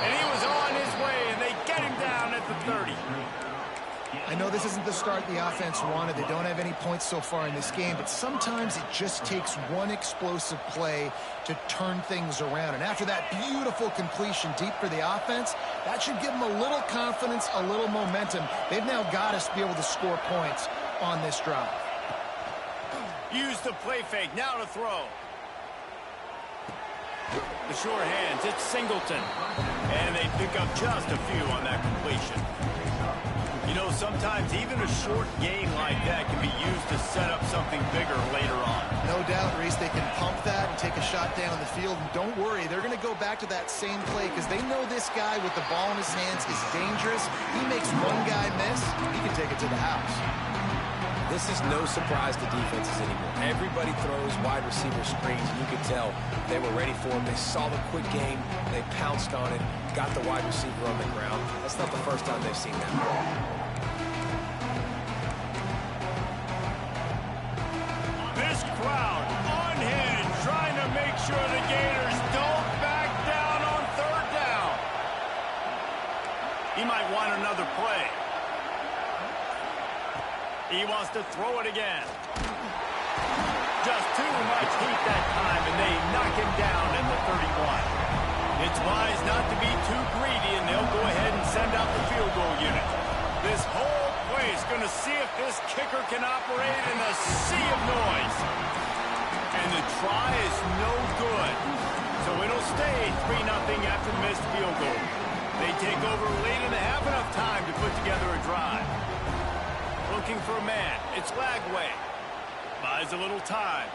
And he was on his way, and they get him down at the 30. I know this isn't the start the offense wanted. They don't have any points so far in this game, but sometimes it just takes one explosive play to turn things around. And after that beautiful completion deep for the offense, that should give them a little confidence, a little momentum. They've now got us to be able to score points on this drive. Use the play fake, now to throw. The sure hands, it's Singleton. And they pick up just a few on that completion. You know, sometimes even a short gain like that can be used to set up something bigger later on. No doubt, Reese, they can pump that and take a shot down the field. And don't worry, they're going to go back to that same play because they know this guy with the ball in his hands is dangerous. He makes one guy miss, he can take it to the house. This is no surprise to defenses anymore. Everybody throws wide receiver screens, and you could tell they were ready for it. They saw the quick game, they pounced on it, got the wide receiver on the ground. That's not the first time they've seen that. This crowd unhinged, trying to make sure the Gators don't back down on third down. He might want another play. He wants to throw it again. Just too much heat that time, and they knock him down at the 31. It's wise not to be too greedy, and they'll go ahead and send out the field goal unit. This whole place going to see if this kicker can operate in a sea of noise. And the try is no good. So it'll stay 3-0 after the missed field goal. They take over late in the half, enough time to put together a drive. Looking for a man. It's Lagway. Buys a little time.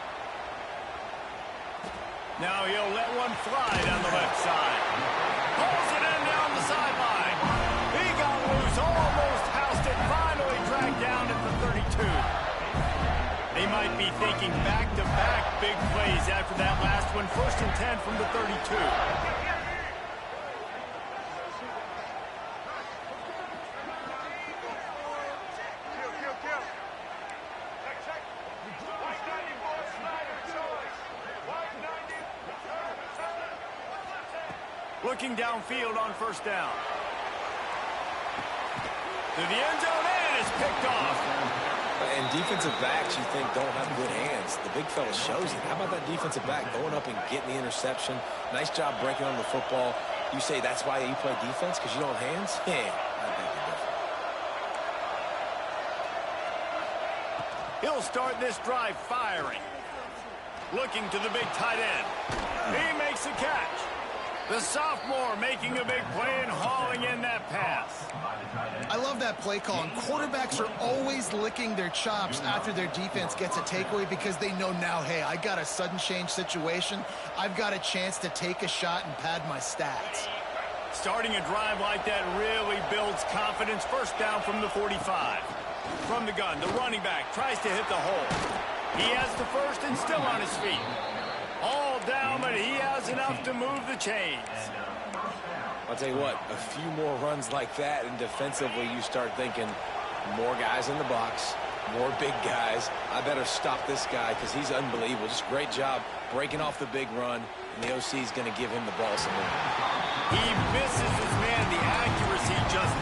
Now he'll let one fly down the left side. Pulls it in down the sideline. He got loose, almost housed it, finally dragged down at the 32. They might be thinking back-to-back big plays after that last one. 1st and 10 from the 32. Looking downfield on 1st down. To the end zone, and it's picked off. And defensive backs, you think, don't have good hands. The big fella shows it. How about that defensive back going up and getting the interception? Nice job breaking on the football. You say that's why you play defense, because you don't have hands? Yeah, I think you're different. He'll start this drive firing. Looking to the big tight end. He makes the catch. The sophomore making a big play and hauling in that pass. I love that play call. And quarterbacks are always licking their chops after their defense gets a takeaway because they know now, hey, I got a sudden change situation. I've got a chance to take a shot and pad my stats. Starting a drive like that really builds confidence. 1st down from the 45. From the gun, the running back tries to hit the hole. He has the first and still on his feet. All down, but he has enough to move the chains. I'll tell you what, a few more runs like that, and defensively you start thinking more guys in the box, more big guys. I better stop this guy because he's unbelievable. Just great job breaking off the big run, and the OC is going to give him the ball some more. He misses his man. The accuracy just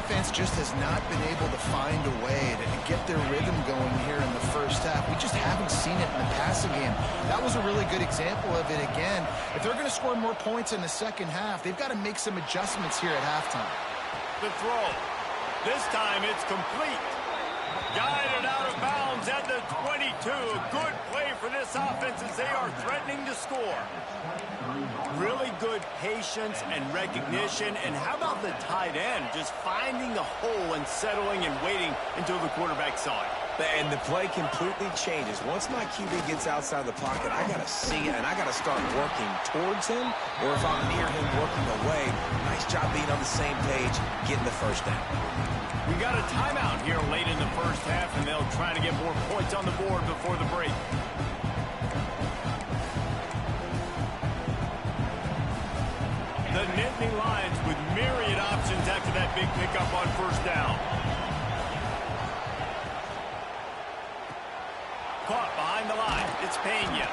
offense just has not been able to find a way to get their rhythm going here in the first half. We just haven't seen it in the passing game. That was a really good example of it again. If they're going to score more points in the second half, they've got to make some adjustments here at halftime. The throw. This time it's complete. Guided out of bounds at the 22. A good play for this offense as they are threatening to score. Really good patience and recognition. And how about the tight end just finding the hole and settling and waiting until the quarterback saw it. And the play completely changes. Once my QB gets outside the pocket, I got to see it, and I got to start working towards him, or if I'm near him working away. Nice job being on the same page, getting the first down. We got a timeout here late in the first half, and they'll try to get more points on the board before the break. The Nittany Lions with myriad options after that big pickup on first down. Caught behind the line. It's Pena.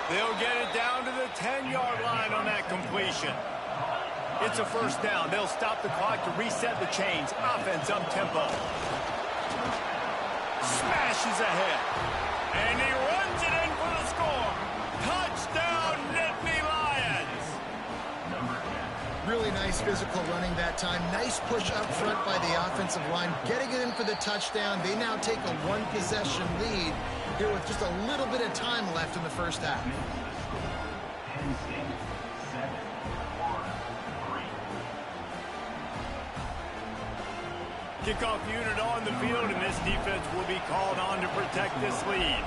They'll get it down to the 10-yard line on that completion. It's a first down. They'll stop the clock to reset the chains. Offense up-tempo. Smashes ahead. And he runs it in for the score. Touchdown, Nittany Lions. Really nice physical running that time. Nice push up front by the offensive line. Getting it in for the touchdown. They now take a one-possession lead here with just a little bit of time left in the first half. Kickoff unit on the field, and this defense will be called on to protect this lead.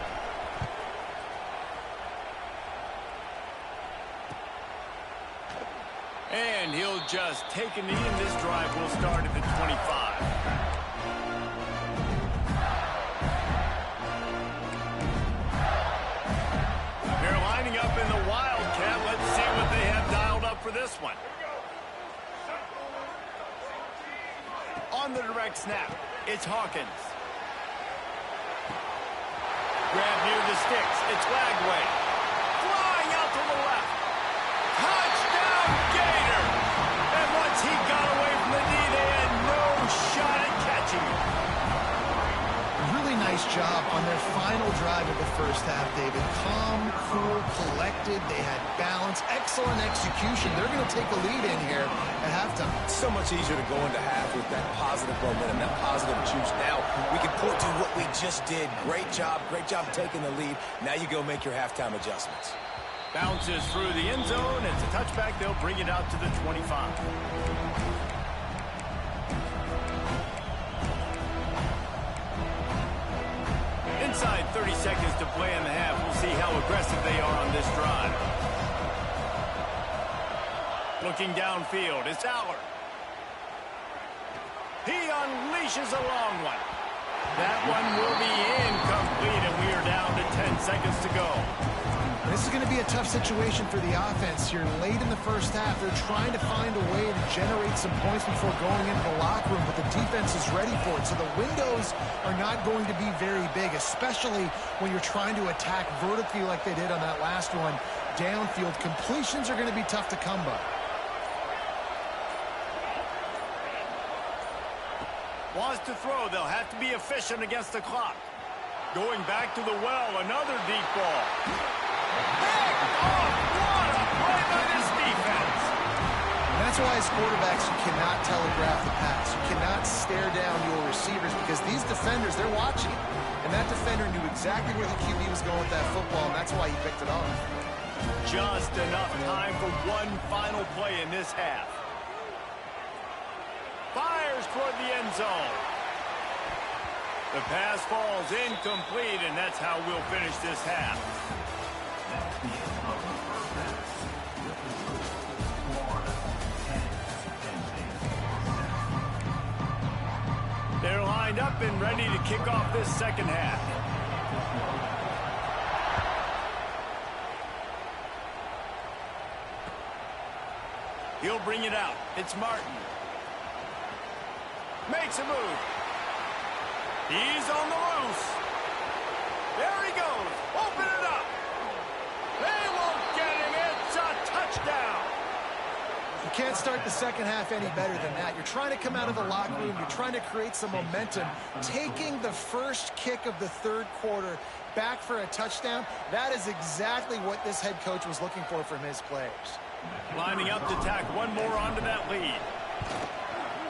And he'll just take a knee, and this drive will start at the 25. They're lining up in the Wildcat. Let's see what they have dialed up for this one. On the direct snap, it's Hawkins. Grab near the sticks. It's Lagway. Flying out to the left. Touchdown, Gator! And once he got away from the knee, they had no shot at catching him. Really nice job on their final drive of the first half, David. Calm, cool, collected. They had balance. Excellent execution. They're going to take a lead in here at halftime. It's so much easier to go into half with that positive momentum, that positive juice. Now we can point to what we just did. Great job taking the lead. Now you go make your halftime adjustments. Bounces through the end zone. It's a touchback. They'll bring it out to the 25. Inside 30 seconds to play in the half. We'll see how aggressive they are on this drive. Looking downfield, it's Allard. He unleashes a long one. That one will be incomplete, and we are down to 10 seconds to go. This is going to be a tough situation for the offense here. Late in the first half, they're trying to find a way to generate some points before going into the locker room, but the defense is ready for it. So the windows are not going to be very big, especially when you're trying to attack vertically like they did on that last one. Downfield completions are going to be tough to come by. Wants to throw. They'll have to be efficient against the clock. Going back to the well, another deep ball. Pick off! What a play by this defense! And that's why as quarterbacks, you cannot telegraph the pass. You cannot stare down your receivers because these defenders, they're watching it. And that defender knew exactly where the QB was going with that football, and that's why he picked it off. Just enough time for one final play in this half. Fires toward the end zone. The pass falls incomplete, and that's how we'll finish this half. They're lined up and ready to kick off this second half. He'll bring it out. It's Martin. Makes a move. He's on the loose. There he goes. Open it up. They won't get him. It's a touchdown. You can't start the second half any better than that. You're trying to come out of the locker room. You're trying to create some momentum. Taking the first kick of the third quarter back for a touchdown, that is exactly what this head coach was looking for from his players. Lining up to tack one more onto that lead.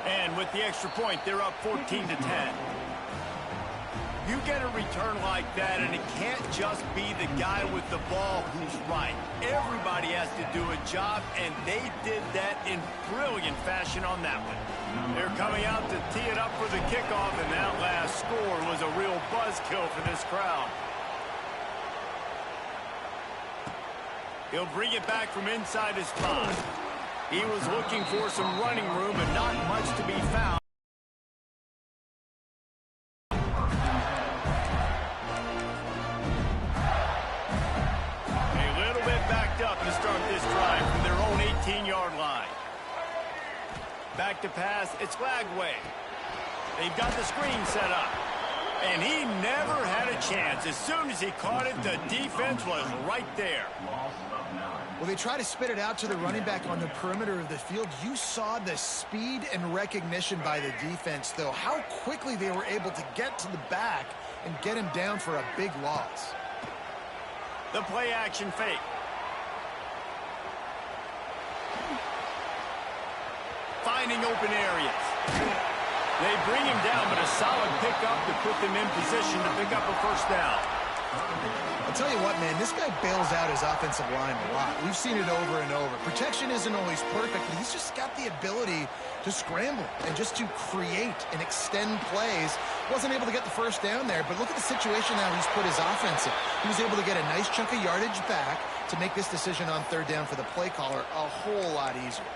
And with the extra point, they're up 14-10. You get a return like that, and it can't just be the guy with the ball who's right. Everybody has to do a job, and they did that in brilliant fashion on that one. They're coming out to tee it up for the kickoff, and that last score was a real buzzkill for this crowd. He'll bring it back from inside his spot. He was looking for some running room, but not much to be found. To start this drive from their own 18-yard line. Back to pass, it's Lagway. They've got the screen set up. And he never had a chance. As soon as he caught it, the defense was right there. Well, they try to spit it out to the running back on the perimeter of the field. You saw the speed and recognition by the defense, though. How quickly they were able to get to the back and get him down for a big loss. The play-action fake. Finding open areas. They bring him down, but a solid pickup to put them in position to pick up a first down. I'll tell you what, man, this guy bails out his offensive line a lot. We've seen it over and over. Protection isn't always perfect, but he's just got the ability to scramble and just to create and extend plays. Wasn't able to get the first down there, but look at the situation now he's put his offense in. He was able to get a nice chunk of yardage back to make this decision on third down for the play caller a whole lot easier.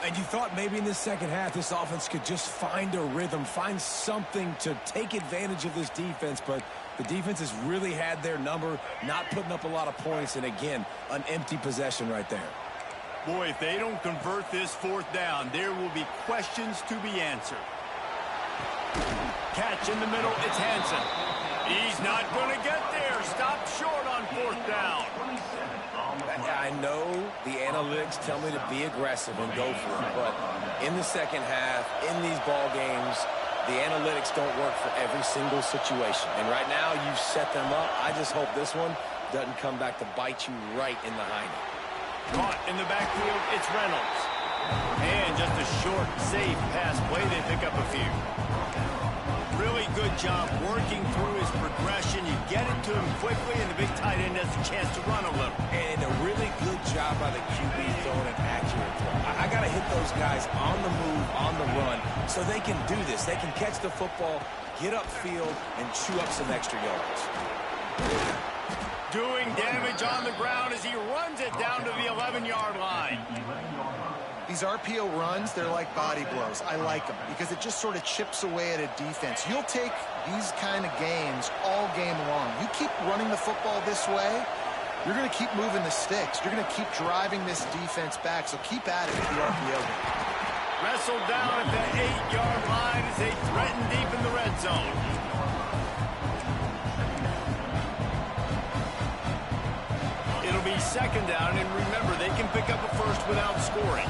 And you thought maybe in the second half this offense could just find a rhythm, find something to take advantage of this defense, but the defense has really had their number, not putting up a lot of points, and again, an empty possession right there. Boy, if they don't convert this fourth down, there will be questions to be answered. Catch in the middle, it's Hansen. He's not going to get there. Stop short on fourth down. I know the analytics tell me to be aggressive and go for it, but in the second half, in these ball games, the analytics don't work for every single situation. And right now, you've set them up. I just hope this one doesn't come back to bite you right in the hiney. Caught in the backfield, it's Reynolds. And just a short, safe pass play. They pick up a few. Really good job working through his progression. You get it to him quickly, and the big tight end has a chance to run a little. And a really good job by the QB throwing an accurate throw. I got to hit those guys on the move, on the run, so they can do this. They can catch the football, get upfield, and chew up some extra yards. Doing damage on the ground as he runs it down to the 11-yard line. These RPO runs, they're like body blows. I like them because it just sort of chips away at a defense. You'll take these kind of games all game long. You keep running the football this way, you're going to keep moving the sticks. You're going to keep driving this defense back, so keep at it with the RPO game. Wrestled down at the 8-yard line as they threaten deep in the red zone. It'll be second down, and remember, they can pick up a first without scoring.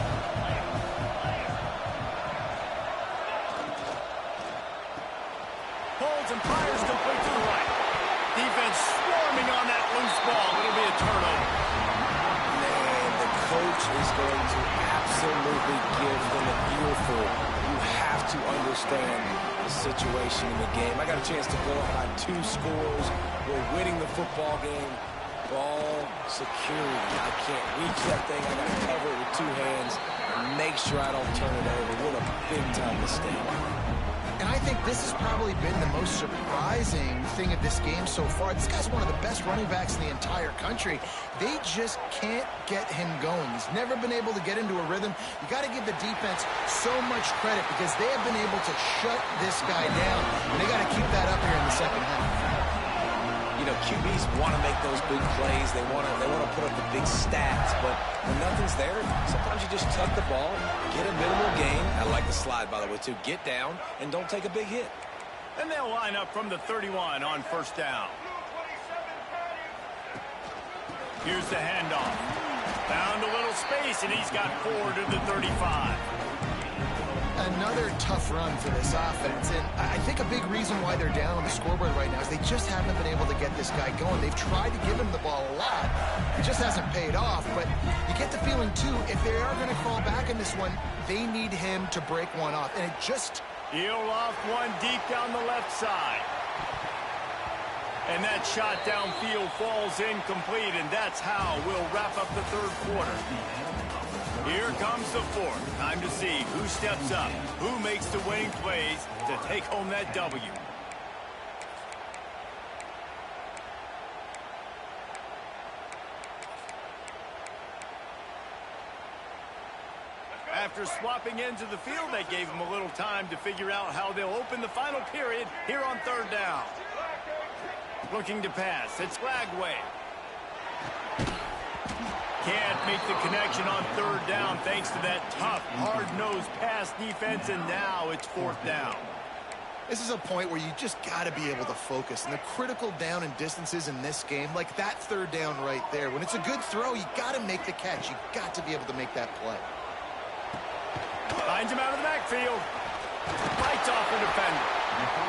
Holds and fires complete to the right. Defense swarming on that loose ball. It'll be a turnover. Man, the coach is going to absolutely give them an earful. You have to understand the situation in the game. I got a chance to go on 2 scores. We're winning the football game. Ball security. I can't reach that thing. I got to cover it with 2 hands and make sure I don't turn it over. What a big-time mistake. And I think this has probably been the most surprising thing of this game so far. This guy's one of the best running backs in the entire country. They just can't get him going. He's never been able to get into a rhythm. You got to give the defense so much credit because they have been able to shut this guy down. And they got to keep that up here in the second half. You know, QBs want to make those big plays. They want to put up the big stats. But when nothing's there, sometimes you just tuck the ball, get a minimal gain. I like the slide, by the way, too. Get down and don't take a big hit. And they'll line up from the 31 on first down. Here's the handoff. Found a little space, and he's got 4 to the 35. Another tough run for this offense, and I think a big reason why they're down on the scoreboard right now is they just haven't been able to get this guy going. They've tried to give him the ball a lot. It just hasn't paid off, but you get the feeling, too, if they are going to crawl back in this one, they need him to break one off, and it just... He'll loft one deep down the left side. And that shot downfield falls incomplete, and that's how we'll wrap up the third quarter. Here comes the fourth. Time to see who steps up, who makes the winning plays to take home that W. After swapping ends of the field, that gave them a little time to figure out how they'll open the final period here on third down. Looking to pass. It's Lagway. Can't make the connection on third down thanks to that tough, hard-nosed pass defense, and now it's fourth down. This is a point where you just got to be able to focus. And the critical down and distances in this game, like that third down right there, when it's a good throw, you got to make the catch. You got to be able to make that play. Finds him out of the backfield. Fights off a defender.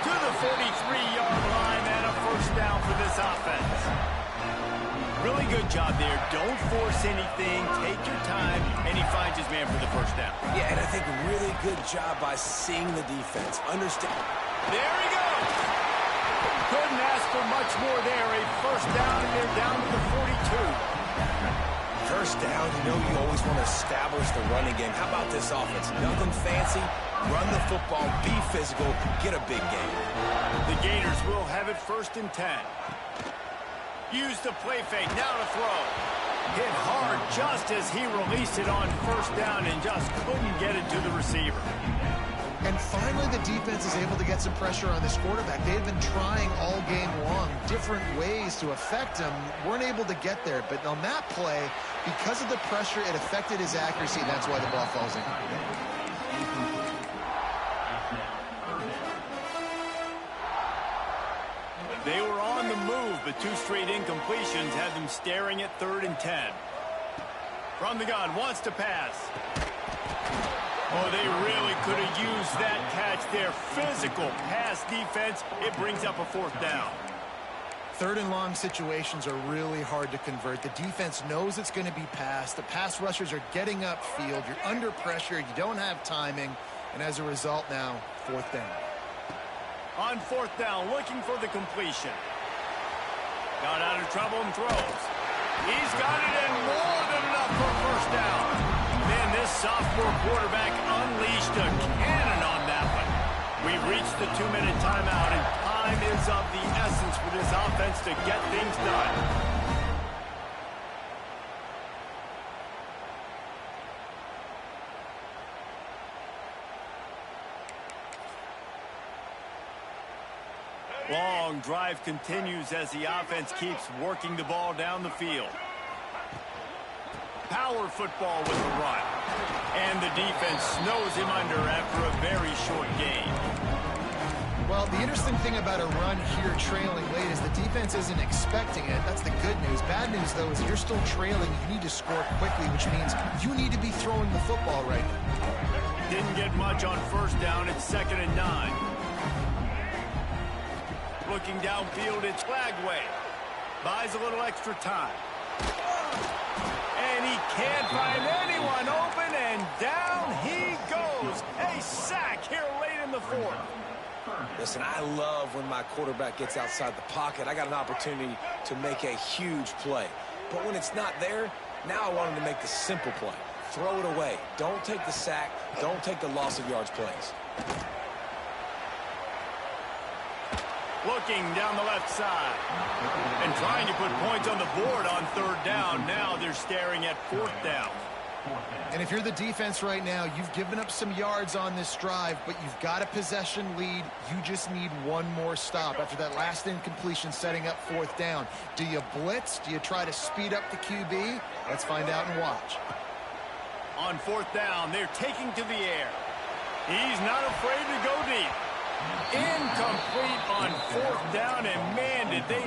To the 43-yard line and a first down for this offense. Really good job there. Don't force anything. Take your time, and he finds his man for the first down. Yeah, and I think really good job by seeing the defense. Understand. There he goes. Couldn't ask for much more there. A first down, and they're down to the 42. First down, you know you always want to establish the running game. How about this offense? Nothing fancy. Run the football, be physical, get a big game. The Gators will have it first and 10. Use the play fake, now to throw. Hit hard just as he released it on first down and just couldn't get it to the receiver. And finally, the defense is able to get some pressure on this quarterback. They've been trying all game long different ways to affect him. Weren't able to get there, but on that play, because of the pressure, it affected his accuracy, and that's why the ball falls in. They were on the move, but 2 straight incompletions had them staring at 3rd and 10. From the gun, wants to pass. Oh, they really could have used that catch there. Physical pass defense. It brings up a fourth down. 3rd and long situations are really hard to convert. The defense knows it's going to be passed. The pass rushers are getting upfield. You're under pressure. You don't have timing. And as a result now, 4th down. On 4th down, looking for the completion. Got out of trouble and throws. He's got it in more than enough for first down. Man, this sophomore quarterback unleashed a cannon on that one. We've reached the 2-minute timeout, and time is of the essence for this offense to get things done. Long drive continues as the offense keeps working the ball down the field. Power football with the run. And the defense snows him under after a very short gain. Well, the interesting thing about a run here trailing late is the defense isn't expecting it. That's the good news. Bad news, though, is you're still trailing. You need to score quickly, which means you need to be throwing the football right now. Didn't get much on first down. It's 2nd and 9. Looking downfield, it's Lagway. Buys a little extra time. And he can't find anyone open, and down he goes. A sack here late in the 4th. Listen, I love when my quarterback gets outside the pocket. I got an opportunity to make a huge play. But when it's not there, now I want him to make the simple play. Throw it away. Don't take the sack. Don't take the loss of yards plays. Looking down the left side and trying to put points on the board on 3rd down. Now they're staring at 4th down. And if you're the defense right now, you've given up some yards on this drive, but you've got a possession lead. You just need one more stop after that last incompletion setting up 4th down. Do you blitz? Do you try to speed up the QB? Let's find out and watch. On 4th down, they're taking to the air. He's not afraid to go deep. Incomplete on 4th down, and man, did they...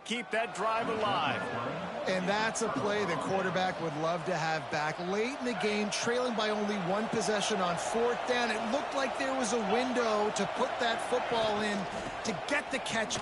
keep that drive alive. And that's a play the quarterback would love to have back. Late in the game, trailing by only one possession on 4th down. It looked like there was a window to put that football in to get the catch.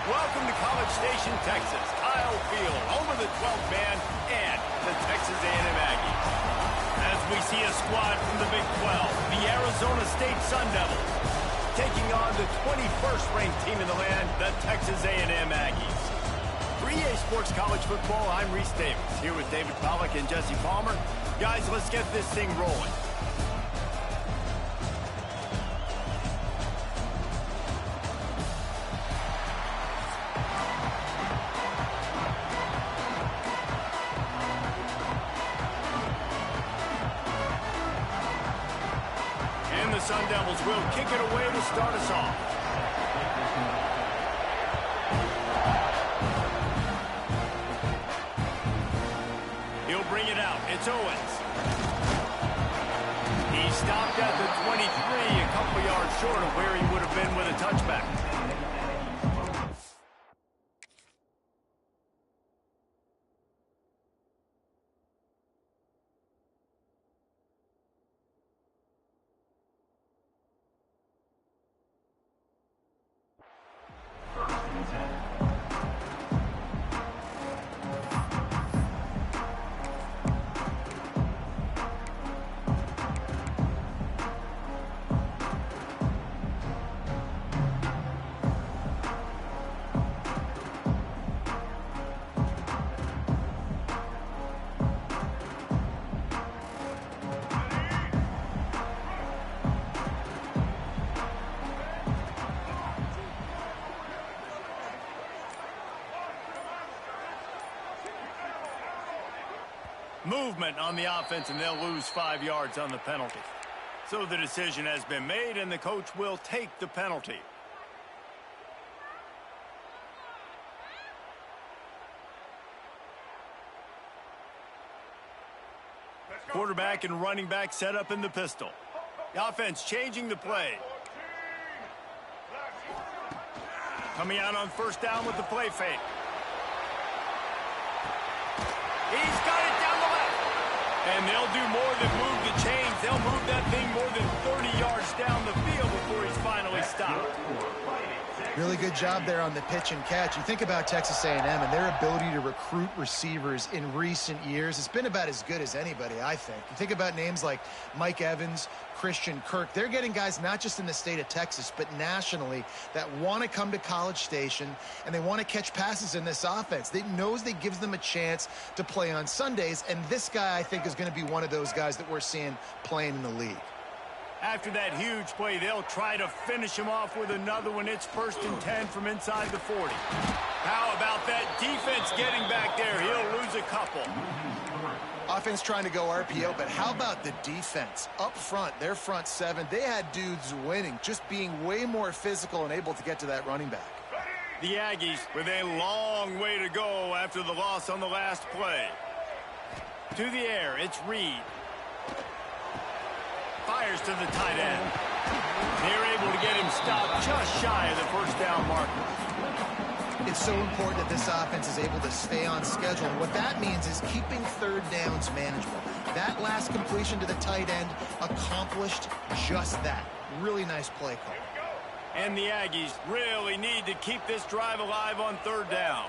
Welcome to College Station, Texas. Kyle Field, home of the 12th man and the Texas A&M Aggies. As we see a squad from the Big 12, the Arizona State Sun Devils, taking on the 21st ranked team in the land, the Texas A&M Aggies. For EA Sports College Football, I'm Reese Davis, here with David Pollack and Jesse Palmer. Guys, let's get this thing rolling. Sun Devils will kick it away to start us off. He'll bring it out. It's Owens. He stopped at the 23, a couple yards short of where he would have been with a touchback. Movement on the offense, and they'll lose 5 yards on the penalty. So the decision has been made, and the coach will take the penalty. Quarterback and running back set up in the pistol. The offense changing the play. Coming out on 1st down with the play fake. He's got it down the left. And they'll do more than move the chains. They'll move that thing more than 30 yards down the field before he's finally stopped. Really good job there on the pitch and catch. You think about Texas A&M and their ability to recruit receivers in recent years. It's been about as good as anybody, I think. You think about names like Mike Evans, Christian Kirk. They're getting guys not just in the state of Texas, but nationally that want to come to College Station and they want to catch passes in this offense. They knows that gives them a chance to play on Sundays, and this guy, I think, is going to be one of those guys that we're seeing playing in the league. After that huge play, they'll try to finish him off with another one. It's 1st and 10 from inside the 40. How about that defense getting back there? He'll lose a couple. Offense trying to go RPO, but how about the defense? Up front, their front 7, they had dudes winning, just being way more physical and able to get to that running back. The Aggies with a long way to go after the loss on the last play. To the air, it's Reed. fires to the tight end. They're able to get him stopped just shy of the first down marker. It's so important that this offense is able to stay on schedule. And what that means is keeping third downs manageable. That last completion to the tight end accomplished just that. Really nice play call. And the Aggies really need to keep this drive alive on third down.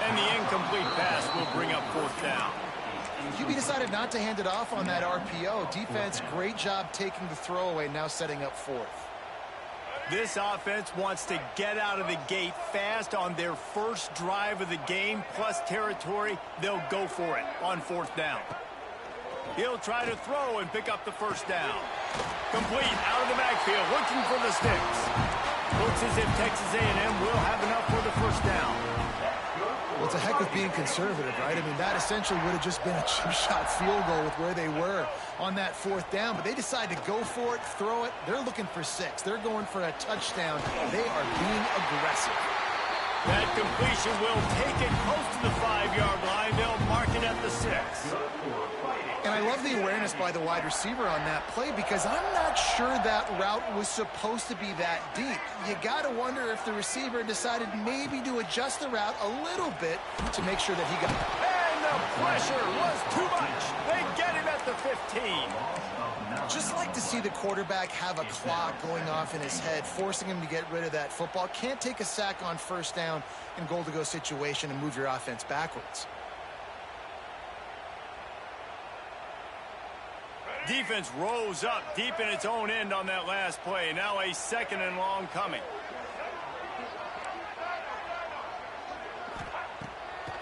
And the incomplete pass will bring up fourth down. QB decided not to hand it off on that RPO. Defense, great job taking the throwaway, now setting up fourth. This offense wants to get out of the gate fast on their first drive of the game, plus territory. They'll go for it on fourth down. He'll try to throw and pick up the first down. Complete out of the backfield, looking for the sticks. Looks as if Texas A&M will have enough for the first down. Well, it's a heck of being conservative, right? I mean, that essentially would have just been a chip shot field goal with where they were on that fourth down. But they decide to go for it, throw it. They're looking for 6. They're going for a touchdown. They are being aggressive. That completion will take it close to the 5-yard line. They'll mark it at the 6. And I love the awareness by the wide receiver on that play because I'm not sure that route was supposed to be that deep. You got to wonder if the receiver decided maybe to adjust the route a little bit to make sure that he got it. And the pressure was too much. They get him at the 15. Just like to see the quarterback have a clock going off in his head, forcing him to get rid of that football. Can't take a sack on first down in goal-to-go situation and move your offense backwards. Defense rose up deep in its own end on that last play. Now a second and long coming.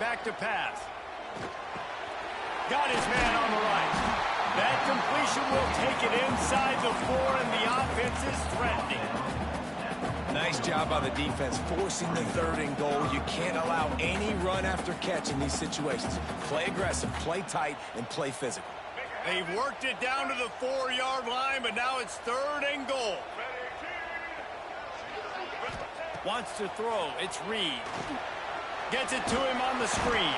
Back to pass. Got his man on the right. That completion will take it inside the 4, and the offense is threatening. Nice job by the defense forcing the 3rd and goal. You can't allow any run after catch in these situations. Play aggressive, play tight, and play physical. They've worked it down to the 4-yard line, but now it's 3rd and goal. Wants to throw. It's Reed. Gets it to him on the screen.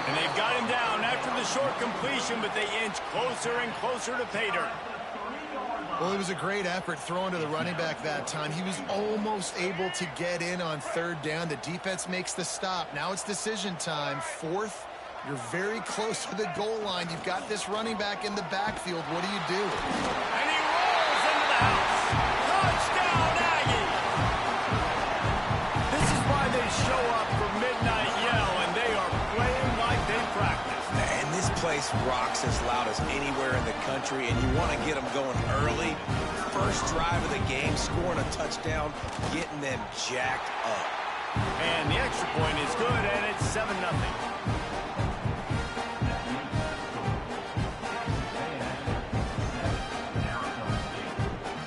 And they've got him down after the short completion, but they inch closer and closer to pay dirt. Well, it was a great effort throwing to the running back that time. He was almost able to get in on 3rd down. The defense makes the stop. Now it's decision time. 4th. You're very close to the goal line. You've got this running back in the backfield. What do you do? And he rolls into the house. Touchdown, Aggie! This is why they show up for midnight yell, and they are playing like they practice. And this place rocks as loud as anywhere in the country, and you want to get them going early. First drive of the game, scoring a touchdown, getting them jacked up. And the extra point is good, and it's 7-0.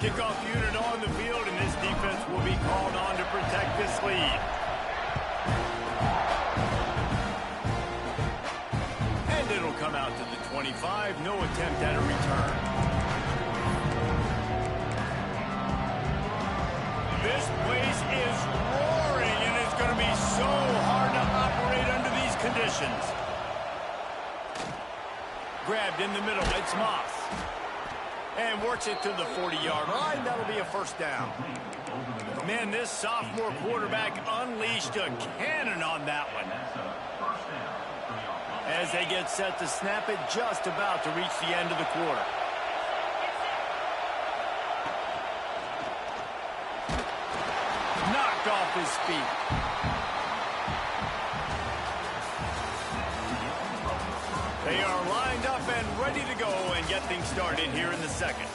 Kickoff unit on the field, and this defense will be called on to protect this lead. And it'll come out to the 25. No attempt at a return. This place is roaring, and it's going to be so hard to operate under these conditions. Grabbed in the middle. It's Moss. And works it to the 40-yard line. That'll be a first down. Man, this sophomore quarterback unleashed a cannon on that one. As they get set to snap it, just about to reach the end of the quarter. Knocked off his feet. They are lined up and ready to go and get things started here in the second.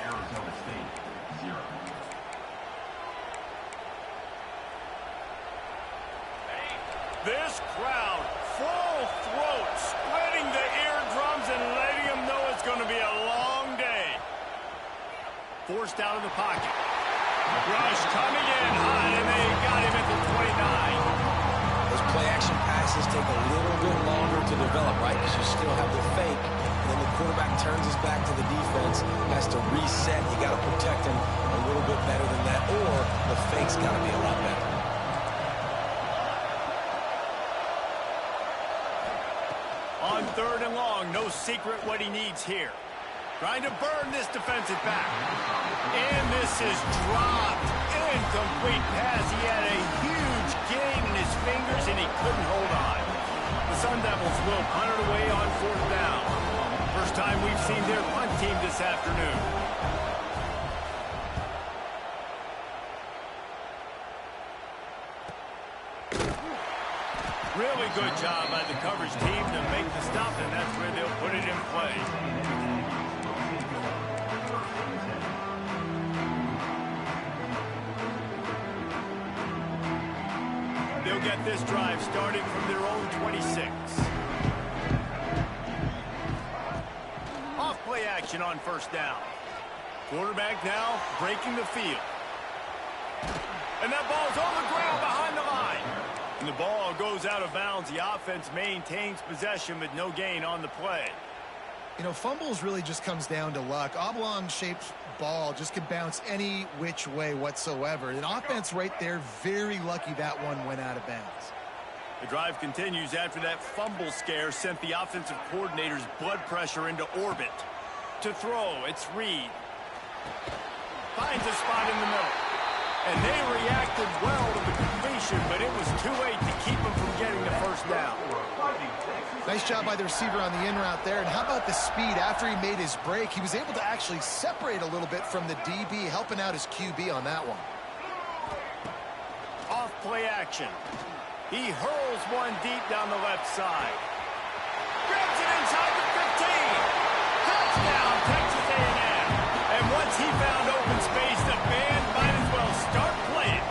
Arizona State, 0. This crowd, full throat, splitting the eardrums and letting them know it's going to be a long day. Forced out of the pocket. Rush coming in hot, and they got him at the 29. Those play-action passes take a little bit longer to develop, right? Because you still have the fake, and then the quarterback turns his back to the defense, has to reset. You got to protect him a little bit better than that, or the fake's got to be a lot better. On 3rd and long, no secret what he needs here. Trying to burn this defensive back. And this is dropped. Incomplete pass. He had a huge gain in his fingers, and he couldn't hold on. The Sun Devils will punt it away on 4th down. First time we've seen their punt team this afternoon. Really good job by the coverage team to make the stop, and that's where they'll put it in play. They'll get this drive started from their own 26. Off play action on 1st down. Quarterback now breaking the field. And that ball's on the ground behind the line. And the ball goes out of bounds. The offense maintains possession, but no gain on the play. You know, fumbles really just comes down to luck. Oblong-shaped ball just can bounce any which way whatsoever. An offense right there, very lucky that one went out of bounds. The drive continues after that fumble scare sent the offensive coordinator's blood pressure into orbit. To throw, it's Reed. Finds a spot in the middle. And they reacted well to the completion, but it was too late to keep them from getting the 1st down. Nice job by the receiver on the in route there. And how about the speed? After he made his break, he was able to actually separate a little bit from the DB, helping out his QB on that one. Off play action. He hurls one deep down the left side. Grabs it inside the 15. Touchdown, Texas A&M. And once he found open space, the band might as well start playing.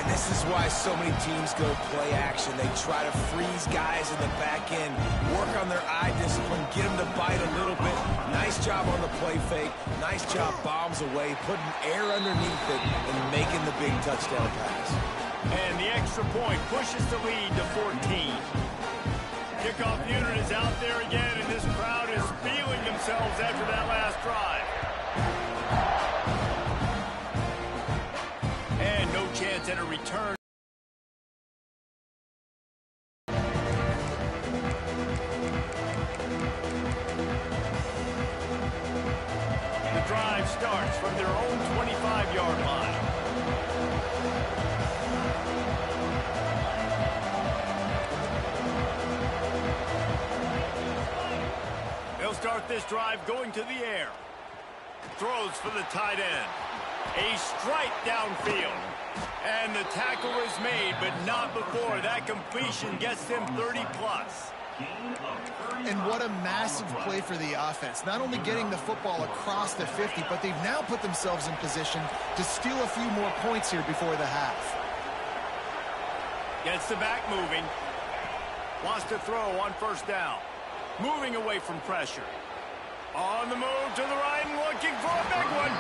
And this is why so many teams go play action. They try to freeze guys in the back end, work on their eye discipline, get them to bite a little bit. Nice job on the play fake. Nice job bombs away, putting air underneath it, and making the big touchdown pass. And the extra point pushes the lead to 14. Kickoff unit is out there again, and this crowd is feeling themselves after that last drive. And no chance at a return. The drive starts from their own 25-yard line. They'll start this drive going to the air. Throws for the tight end. A strike downfield. And the tackle is made, but not before. That completion gets them 30-plus. And what a massive play for the offense. Not only getting the football across the 50, but they've now put themselves in position to steal a few more points here before the half. Gets the back moving. Wants to throw on 1st down. Moving away from pressure. On the move to the right and looking for a big one.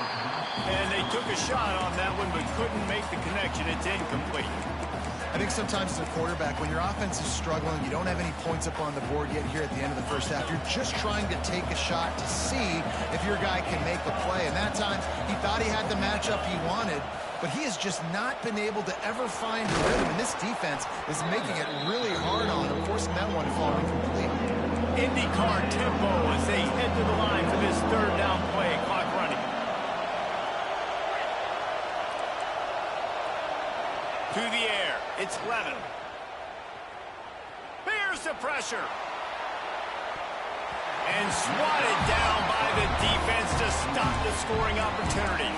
And they took a shot on that one but couldn't make the connection. It's incomplete. I think sometimes as a quarterback, when your offense is struggling, you don't have any points up on the board yet here at the end of the 1st half. You're just trying to take a shot to see if your guy can make a play. And that time, he thought he had the matchup he wanted, but he has just not been able to ever find a rhythm. And this defense is making it really hard on him, forcing that one to fall incomplete. IndyCar tempo as they head to the line for this 3rd down play. Clock running. To the air. It's Levin. Here's the pressure. And swatted down by the defense to stop the scoring opportunity.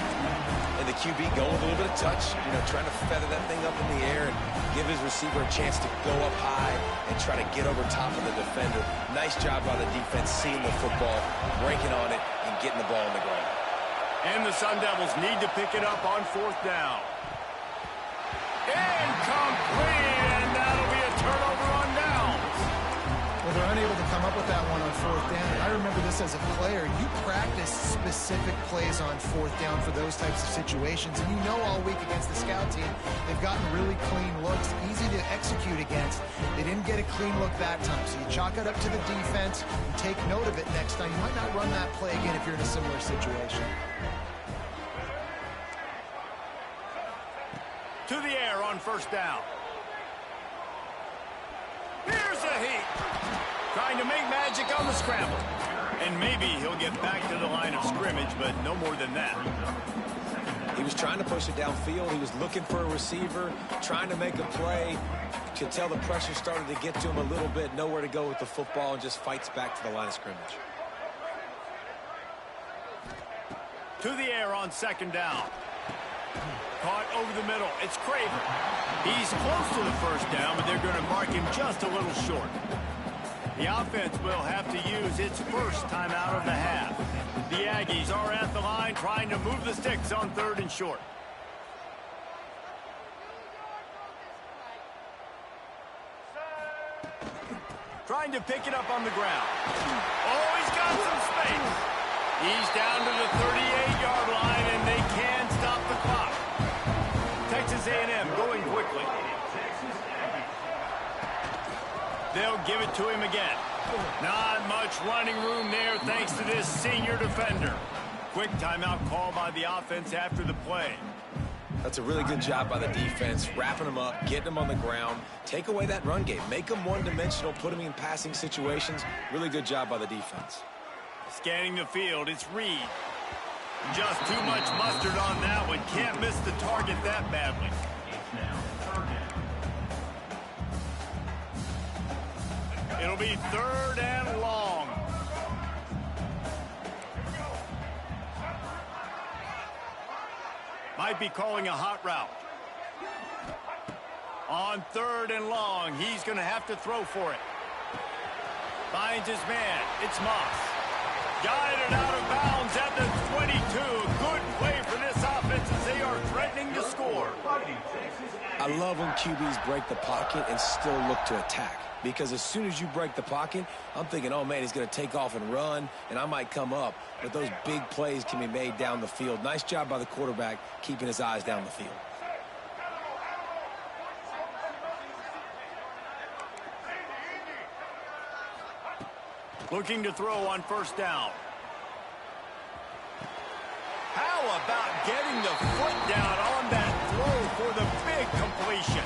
And the QB going with a little bit of touch, trying to feather that thing up in the air and give his receiver a chance to go up high and try to get over top of the defender. Nice job by the defense seeing the football, breaking on it, and getting the ball on the ground. And the Sun Devils need to pick it up on 4th down. Incomplete, and that'll be a turnover on downs. Well, they're unable to come up with that one on 4th down. And I remember this as a player. You practice specific plays on 4th down for those types of situations. And you know all week against the scout team, they've gotten really clean looks, easy to execute against. They didn't get a clean look that time. So you chalk it up to the defense and take note of it next time. You might not run that play again if you're in a similar situation. To the air on 1st down. Here's a heat. trying to make magic on the scramble. And maybe he'll get back to the line of scrimmage, but no more than that. He was trying to push it downfield. He was looking for a receiver, trying to make a play. Could tell the pressure started to get to him a little bit. Nowhere to go with the football, and just fights back to the line of scrimmage. To the air on second down. Caught over the middle. It's Craven. He's close to the first down, but they're going to mark him just a little short. The offense will have to use its first timeout of the half. The Aggies are at the line trying to move the sticks on 3rd and short. Trying to pick it up on the ground. Oh, he's got some space. He's down to the 38-yard line, and they can stop the clock. Texas A&M going quickly. They'll give it to him again. Not much running room there thanks to this senior defender. Quick timeout call by the offense after the play. That's a really good job by the defense, wrapping them up, getting them on the ground. Take away that run game. Make them one-dimensional, put them in passing situations. Really good job by the defense. Scanning the field, it's Reed. Just too much mustard on that one. Can't miss the target that badly. It'll be 3rd and long. Might be calling a hot route. On 3rd and long, he's going to have to throw for it. Finds his man. It's Moss. Guided out of bounds at the 22. Good play for this offense as they are threatening to score. I love when QBs break the pocket and still look to attack. Because as soon as you break the pocket, I'm thinking, oh, man, he's going to take off and run, and I might come up. But those big plays can be made down the field. Nice job by the quarterback keeping his eyes down the field. Looking to throw on 1st down. How about getting the foot down on that throw for the big completion?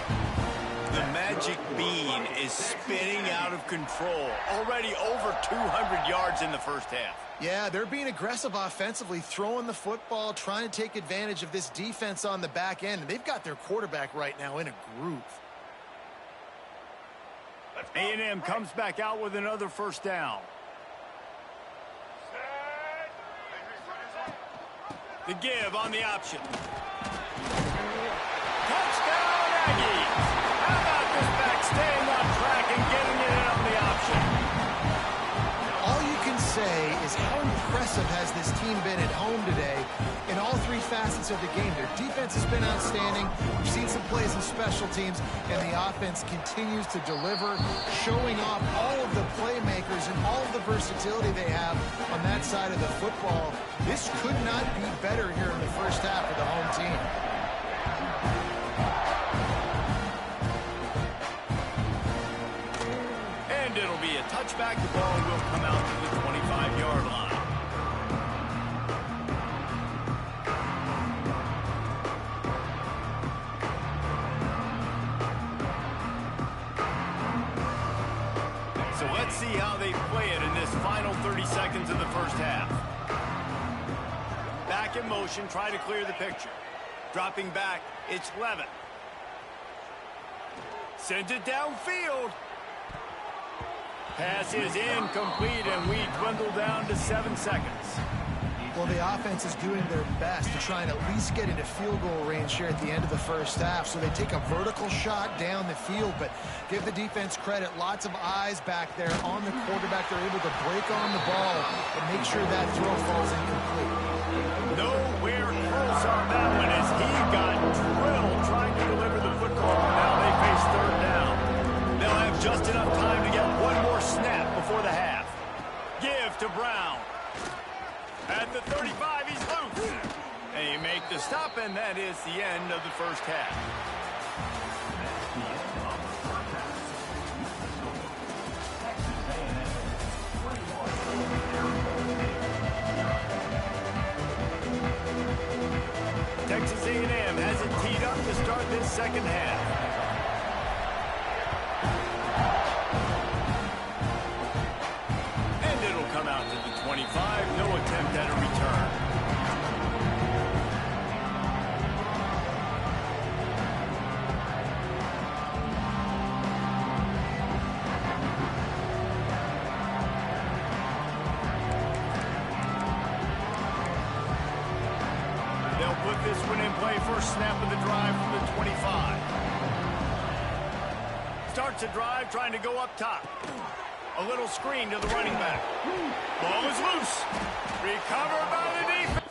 The magic bean is spinning out of control. Already over 200 yards in the first half. Yeah, they're being aggressive offensively, throwing the football, trying to take advantage of this defense on the back end. And they've got their quarterback right now in a groove. A&M comes back out with another 1st down. The give on the option. Touchdown, Aggies! How about this back staying on track and getting it in on the option? All you can say is how impressive has this team been at home today in all 3 facets of the game. Their defense has been outstanding. We've seen some plays in special teams, and the offense continues to deliver, showing off all of the playmakers and all of the versatility they have on that side of the football. This could not be better here in the first half for the home team. And it'll be a touchback. The ball will come out to the 25-yard line. So let's see how they play it in this final 30 seconds of the first half. Back in motion, try to clear the picture. Dropping back, it's Levin. Sends it downfield. Pass is incomplete, and we dwindle down to 7 seconds. Well, the offense is doing their best to try and at least get into field goal range here at the end of the first half. So they take a vertical shot down the field, but give the defense credit. Lots of eyes back there on the quarterback. They're able to break on the ball and make sure that throw falls incomplete. Nowhere close on that one as he got drilled trying to deliver the football. Now they face 3rd down. They'll have just enough time to get one more snap before the half. Give to Brown. At the 35, he's loose. And you make the stop, and that is the end of the first half. Texas A&M has it teed up to start this second half. first snap of the drive from the 25. Starts a drive trying to go up top. A little screen to the running back. Ball is loose. Recovered by the defense.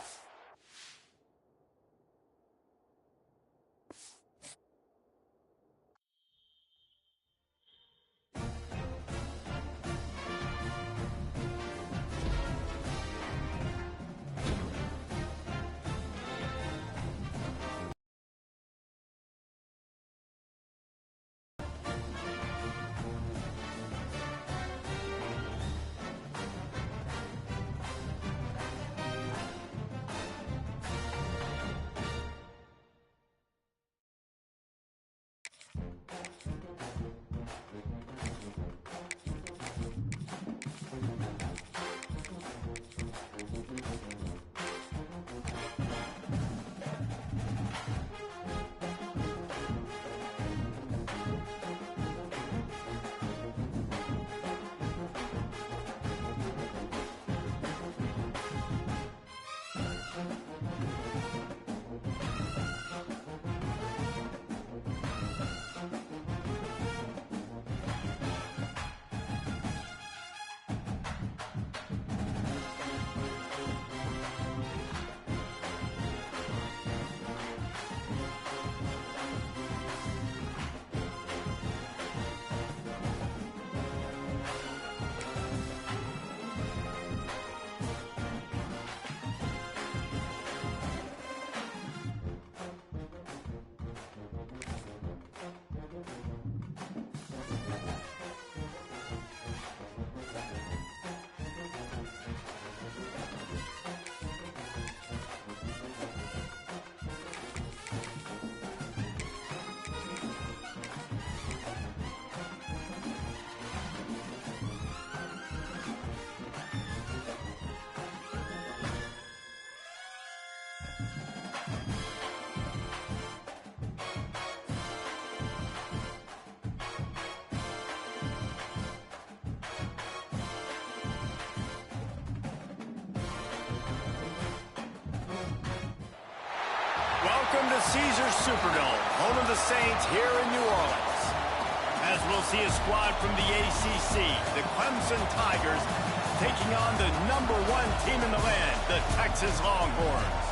Welcome to Caesars Superdome, home of the Saints here in New Orleans. As we'll see a squad from the ACC, the Clemson Tigers, taking on the #1 team in the land, the Texas Longhorns.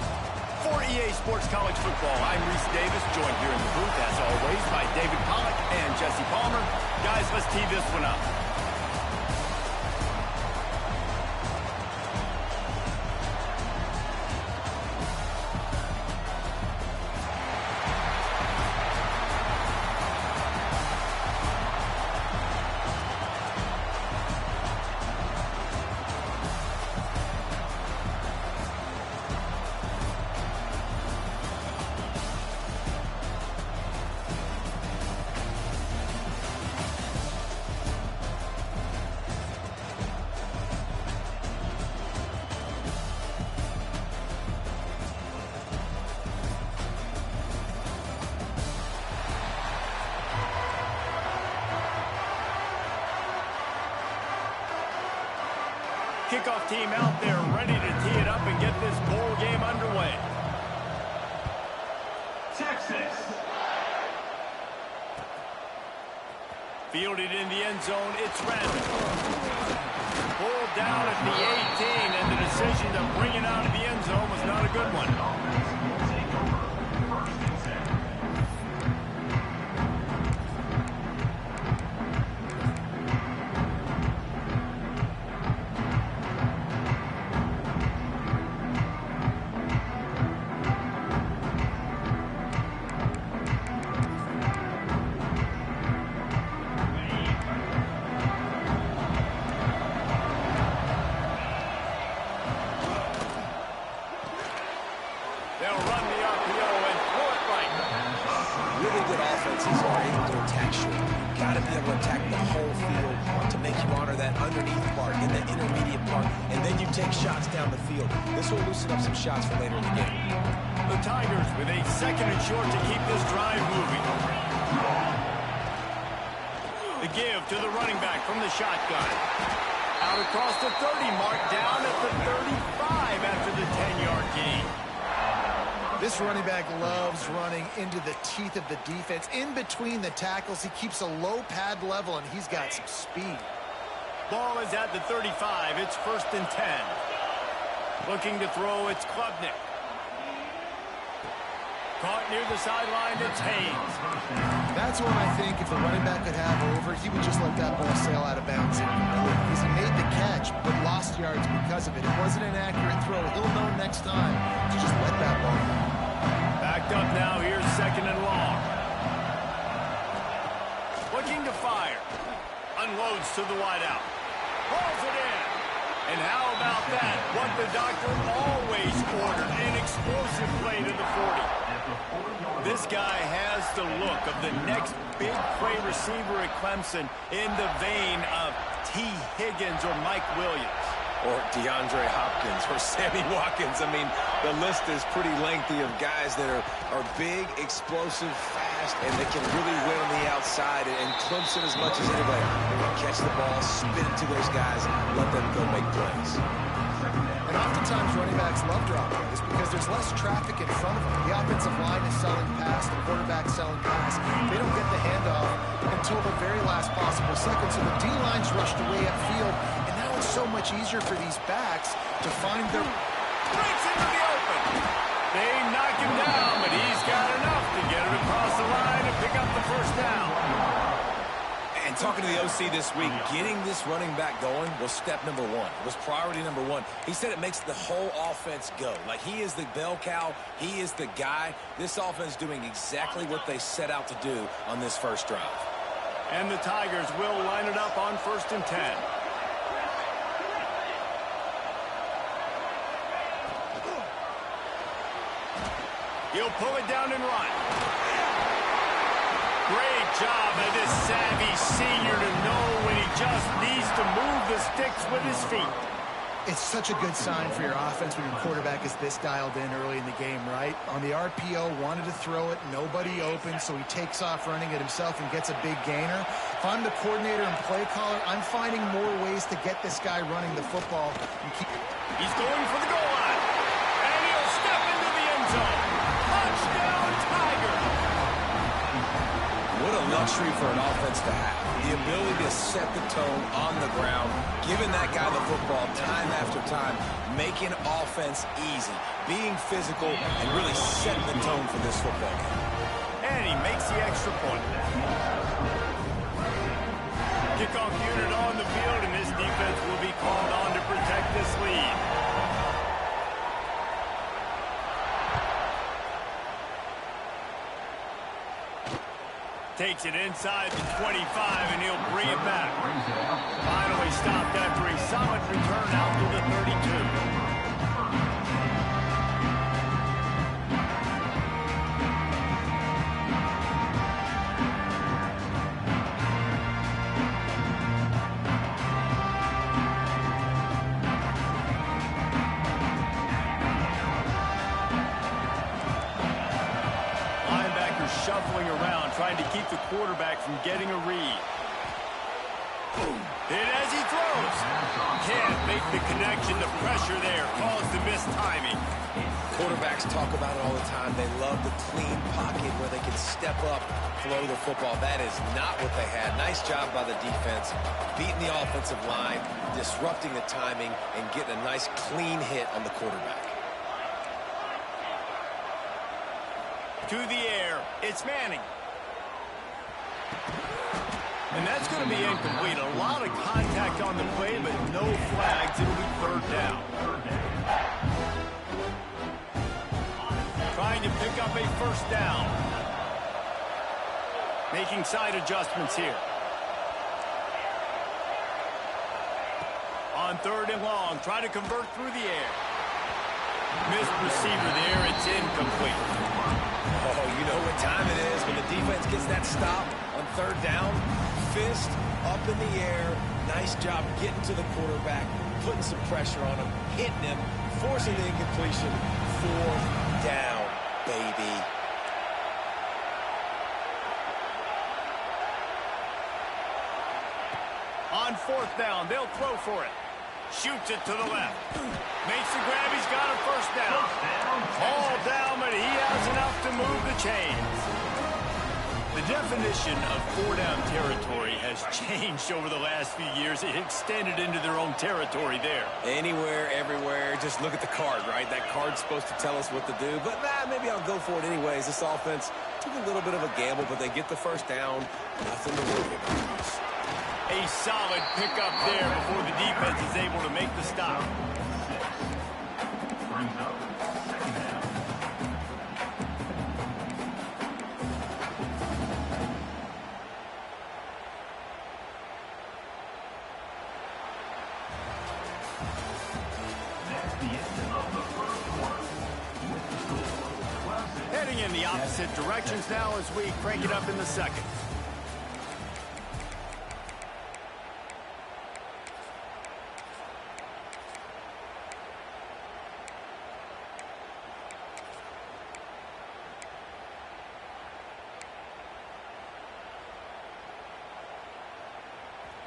For EA Sports College Football, I'm Reese Davis, joined here in the booth, as always, by David Pollack and Jesse Palmer. Guys, let's tee this one up. Kickoff team out there ready to tee it up and get this bowl game underway. Texas. Fielded in the end zone, it's Randall. Pulled down at the 18, and the decision to bring it out of the end zone was not a good one. Shots for later in the game. The Tigers with a second and short to keep this drive moving. The give to the running back from the shotgun. Out across the 30 mark, down at the 35 after the 10-yard gain. This running back loves running into the teeth of the defense. In between the tackles, he keeps a low pad level, and he's got some speed. Ball is at the 35. It's 1st and 10. Looking to throw, it's Klubnik. Caught near the sideline, it's Haynes. That's one I think if the running back could have over, he would just let that ball sail out of bounds. Because he made the catch, but lost yards because of it. It wasn't an accurate throw. He'll know next time to just let that ball go. Backed up now, here's 2nd and long. Looking to fire. Unloads to the wideout. Pulls it in. And how about that? What the doctor always ordered, an explosive play to the 40. This guy has the look of the next big play receiver at Clemson in the vein of T. Higgins or Mike Williams. Or DeAndre Hopkins or Sammy Watkins. I mean, the list is pretty lengthy of guys that are big, explosive, fast, and they can really win on the outside. And Clemson, as much as anybody, they're going to catch the ball, spin it to those guys, let them go make plays. And oftentimes running backs love drop plays because there's less traffic in front of them. The offensive line is selling pass, the quarterback's selling pass. They don't get the handoff until the very last possible second. So the D-line's rushed away upfield, and now it's so much easier for these backs to find their... Breaks into the open. They knock him down, but he's got enough to get it across the line and pick up the 1st down. And talking to the OC this week, getting this running back going was step number 1. It was priority number 1. He said it makes the whole offense go. Like, he is the bell cow. He is the guy. This offense doing exactly what they set out to do on this first drive. And the Tigers will line it up on 1st and 10. He'll pull it down and run. Great job by this savvy senior to know when he just needs to move the sticks with his feet. It's such a good sign for your offense when your quarterback is this dialed in early in the game, right? On the RPO, wanted to throw it, nobody open, so he takes off running it himself and gets a big gainer. If I'm the coordinator and play caller, I'm finding more ways to get this guy running the football. And keep... He's going for the goal line. And he'll step into the end zone. Touchdown, Tiger! What a luxury for an offense to have. The ability to set the tone on the ground, giving that guy the football time after time, making offense easy, being physical, and really setting the tone for this football game. And he makes the extra point. Kickoff unit on the field, and this defense will be called on to protect this lead. Takes it inside the 25, and he'll bring it back. Finally stopped after a solid return out to the 32. Shuffling around, trying to keep the quarterback from getting a read. And as he throws, can't make the connection. The pressure there caused the missed timing. Quarterbacks talk about it all the time. They love the clean pocket where they can step up, throw the football. That is not what they had. Nice job by the defense, beating the offensive line, disrupting the timing, and getting a nice clean hit on the quarterback. To the air, it's Manning. And that's going to be incomplete. A lot of contact on the play, but no flags. It'll be 3rd down. Trying to pick up a 1st down. Making side adjustments here. On 3rd and long, trying to convert through the air. Missed receiver there, it's incomplete. Oh, you know what time it is when the defense gets that stop on 3rd down. Fist up in the air. Nice job getting to the quarterback, putting some pressure on him, hitting him, forcing the incompletion. 4th down, baby. On 4th down, they'll throw for it. Shoots it to the left. Makes the grab. He's got a first down. All down, but he has enough to move the chains. The definition of four-down territory has changed over the last few years. It extended into their own territory there. Anywhere, everywhere. Just look at the card, right? That card's supposed to tell us what to do. But, maybe I'll go for it anyways. This offense took a little bit of a gamble, but they get the first down. Nothing to worry about. A solid pickup there before the defense is able to make the stop. Brings up second down. That's the end of the first quarter. With the score, Clemson. Heading in the opposite directions now as we crank it up in the second.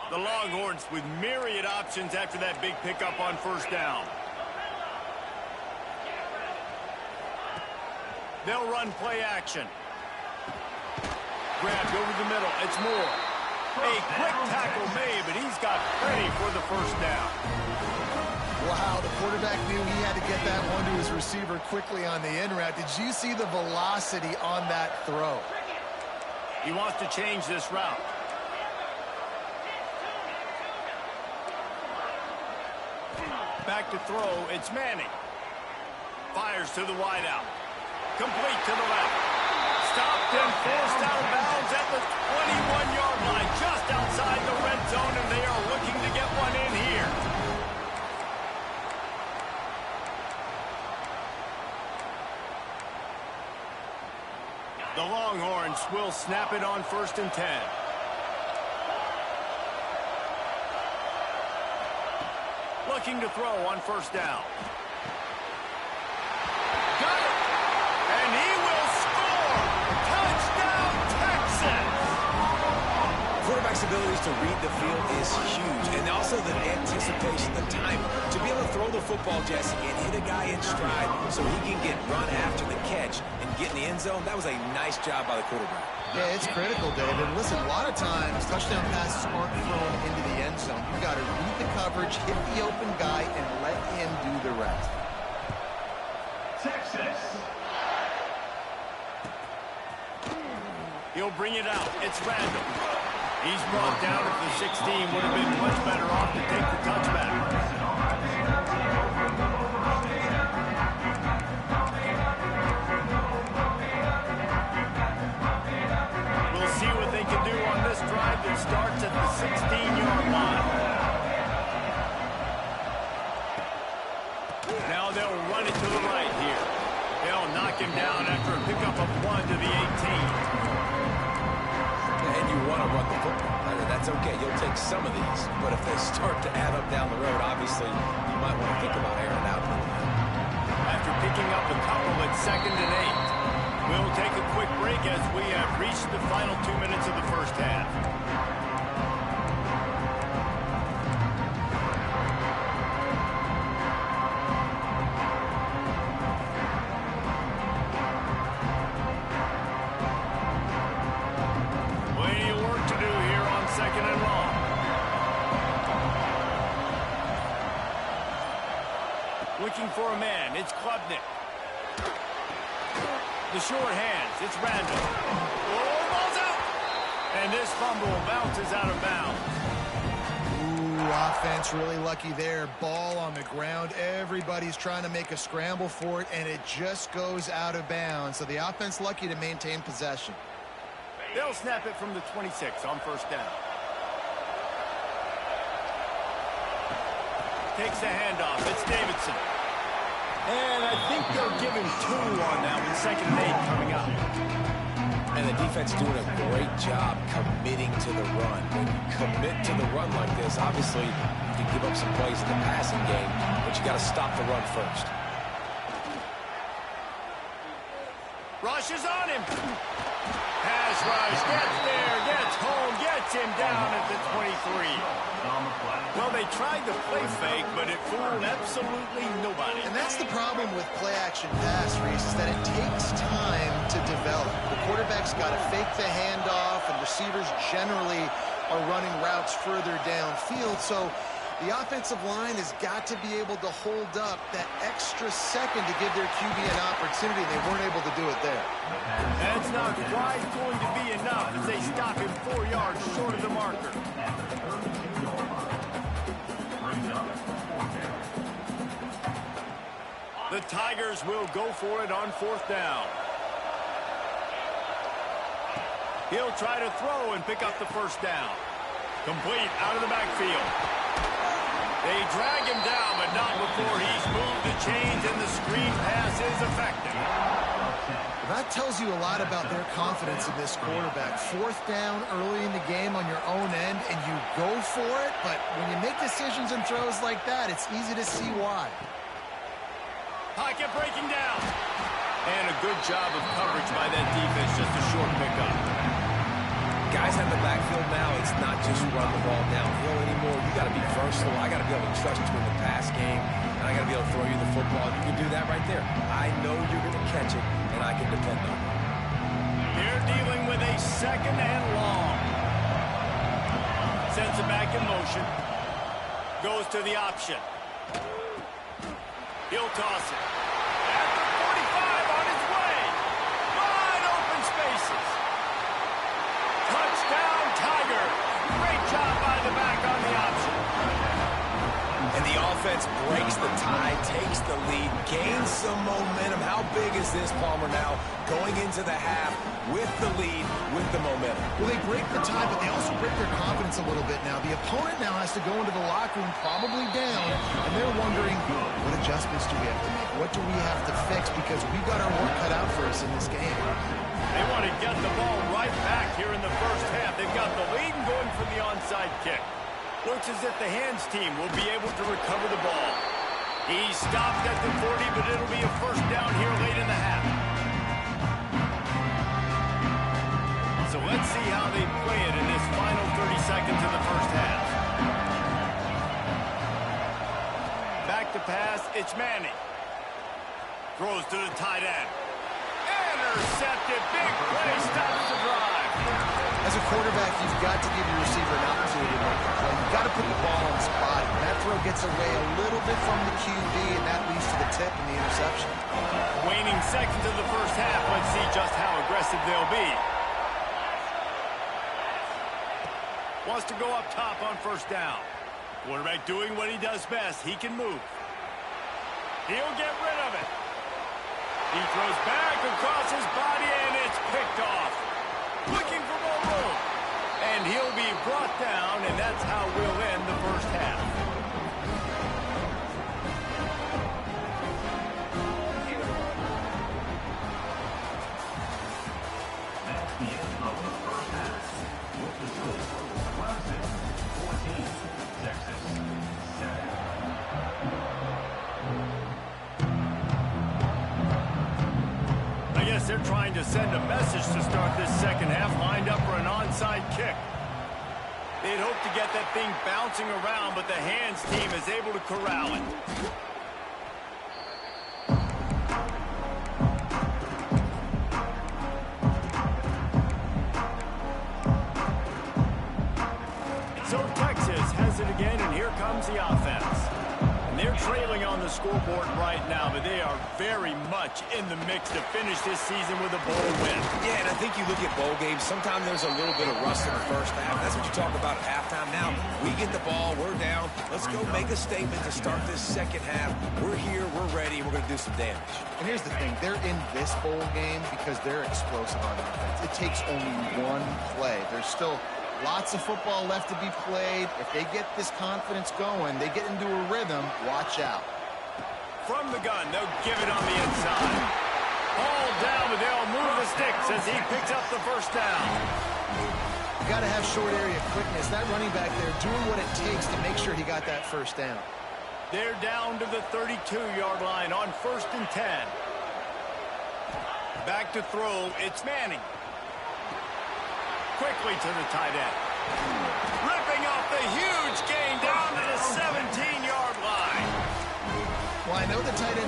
The Longhorns with myriad options after that big pickup on first down. They'll run play action. Grabbed over the middle. It's Moore. A quick tackle made, but he's got plenty for the first down. Wow, the quarterback knew he had to get that one to his receiver quickly on the in route. Did you see the velocity on that throw? He wants to change this route. Back to throw, it's Manning. Fires to the wideout. Complete to the left. Stopped and forced out of bounds at the 21-yard line, just outside the red zone, and they are looking to get one in here. The Longhorns will snap it on 1st and 10. Looking to throw on first down. Got it! And he will score! Touchdown, Texas! Quarterback's abilities to read the field is huge, and also the anticipation, the time to be able to throw the football, Jesse, and hit a guy in stride so he can get run after the catch and get in the end zone. That was a nice job by the quarterback. Yeah, it's critical, David. Listen, a lot of times touchdown passes aren't thrown into the end zone. You've got to read the coverage, hit the open guy, and let him do the rest. Texas. He'll bring it out. It's Randall. He's brought down at the 16. Would have been much better off to take the touchback. We'll see what they can do on this drive that starts at the 16-yard line. Now they'll run it to the right here. They'll knock him down after a pickup of 1 to the 18. And you want to run the football. That's okay. You'll take some of these. But if they start to add up down the road, obviously, you might want to think about airing it out. After picking up a couple at 2nd and 8, we'll take a quick break as we have reached the final 2 minutes of the first half. Looking for a man, it's Klubnik. The short hands, it's Randall. Oh, ball's out! And this fumble bounces out of bounds. Ooh, offense really lucky there. Ball on the ground. Everybody's trying to make a scramble for it, and it just goes out of bounds. So the offense lucky to maintain possession. They'll snap it from the 26 on first down. Takes the handoff. It's Davidson. And I think they'll give him 2 on that with 2nd and 8 coming up. And the defense doing a great job committing to the run. When you commit to the run like this, obviously you can give up some plays in the passing game, but you got to stop the run first. Rush is on him. Pass rush, gets there, gets home, gets him down at the 23. Well, they tried to play fake, but it fooled absolutely nobody. And that's the problem with play-action pass, Reese, is that it takes time to develop. The quarterback's got to fake the handoff, and receivers generally are running routes further downfield. So the offensive line has got to be able to hold up that extra second to give their QB an opportunity. They weren't able to do it there. That's not quite going to be enough as they stop him 4 yards short of the marker. The Tigers will go for it on 4th down. He'll try to throw and pick up the 1st down. Complete out of the backfield. They drag him down, but not before he's moved the chains and the screen pass is effective. That tells you a lot about their confidence in this quarterback. 4th down early in the game on your own end, and you go for it, but when you make decisions and throws like that, it's easy to see why. Pocket breaking down. And a good job of coverage by that defense, just a short pickup. Guys have the backfield now. It's not just run the ball downhill anymore. You got to be versatile. I got to be able to trust you in the pass game, and I got to be able to throw you the football. You can do that right there. I know you're going to catch it, and I can depend on it. They're dealing with a 2nd and long. Sends it back in motion. Goes to the option. He'll toss it. At the 45 on his way. Wide open spaces. Touchdown, Tiger. Great job by the back on the option. And the offense breaks the tie, takes the lead, gains some momentum. How big is this, Palmer, now going into the half with the lead, with the momentum? Well, they break the tie, but they also break their confidence a little bit now. The opponent now has to go into the locker room probably down, and they're wondering, what adjustments do we have to make? What do we have to fix? Because we've got our work cut out for us in this game. They want to get the ball right back here in the 1st half. They've got the lead and going for the onside kick. Looks as if the hands team will be able to recover the ball. He stopped at the 40, but it'll be a 1st down here late in the half. So let's see how they play it in this final 30 seconds of the 1st half. Back to pass, it's Manning. Throws to the tight end. Intercepted, big play, stops the drive. As a quarterback, you've got to give your receiver an opportunity to make the play. You've got to put the ball on the spot. And that throw gets away a little bit from the QB, and that leads to the tip and the interception. Waning seconds of the 1st half. Let's see just how aggressive they'll be. Wants to go up top on 1st down. Quarterback doing what he does best. He can move. He'll get rid of it. He throws back across his body, and it's picked off. Looking for more room. And he'll be brought down, and that's how we'll end the 1st half. That's the end of the 1st half. With the score, Clemson 14, Texas 7. I guess they're trying to send a message to start this 2nd half, lined up for an onside kick. They'd hope to get that thing bouncing around, but the hands team is able to corral it. So Texas has it again, and here comes the offense. And they're trailing on the scoreboard right now, but they are very much in the mix to finish this season with a bowl win. Yeah, and I think you look at bowl games, sometimes there's a little bit of rust in the 1st half. That's what you talk about at halftime. Now, we get the ball, we're down. Let's go make a statement to start this 2nd half. We're here, we're ready, we're going to do some damage. And here's the thing. They're in this bowl game because they're explosive on offense. It takes only one play. There's still lots of football left to be played. If they get this confidence going, they get into a rhythm, watch out. From the gun, they'll give it on the inside. All down, but they'll move the sticks as he picks up the 1st down. You got to have short area quickness. That running back there doing what it takes to make sure he got that 1st down. They're down to the 32-yard line on 1st and 10. Back to throw, it's Manning. Quickly to the tight end. Ripping off the huge gain down to the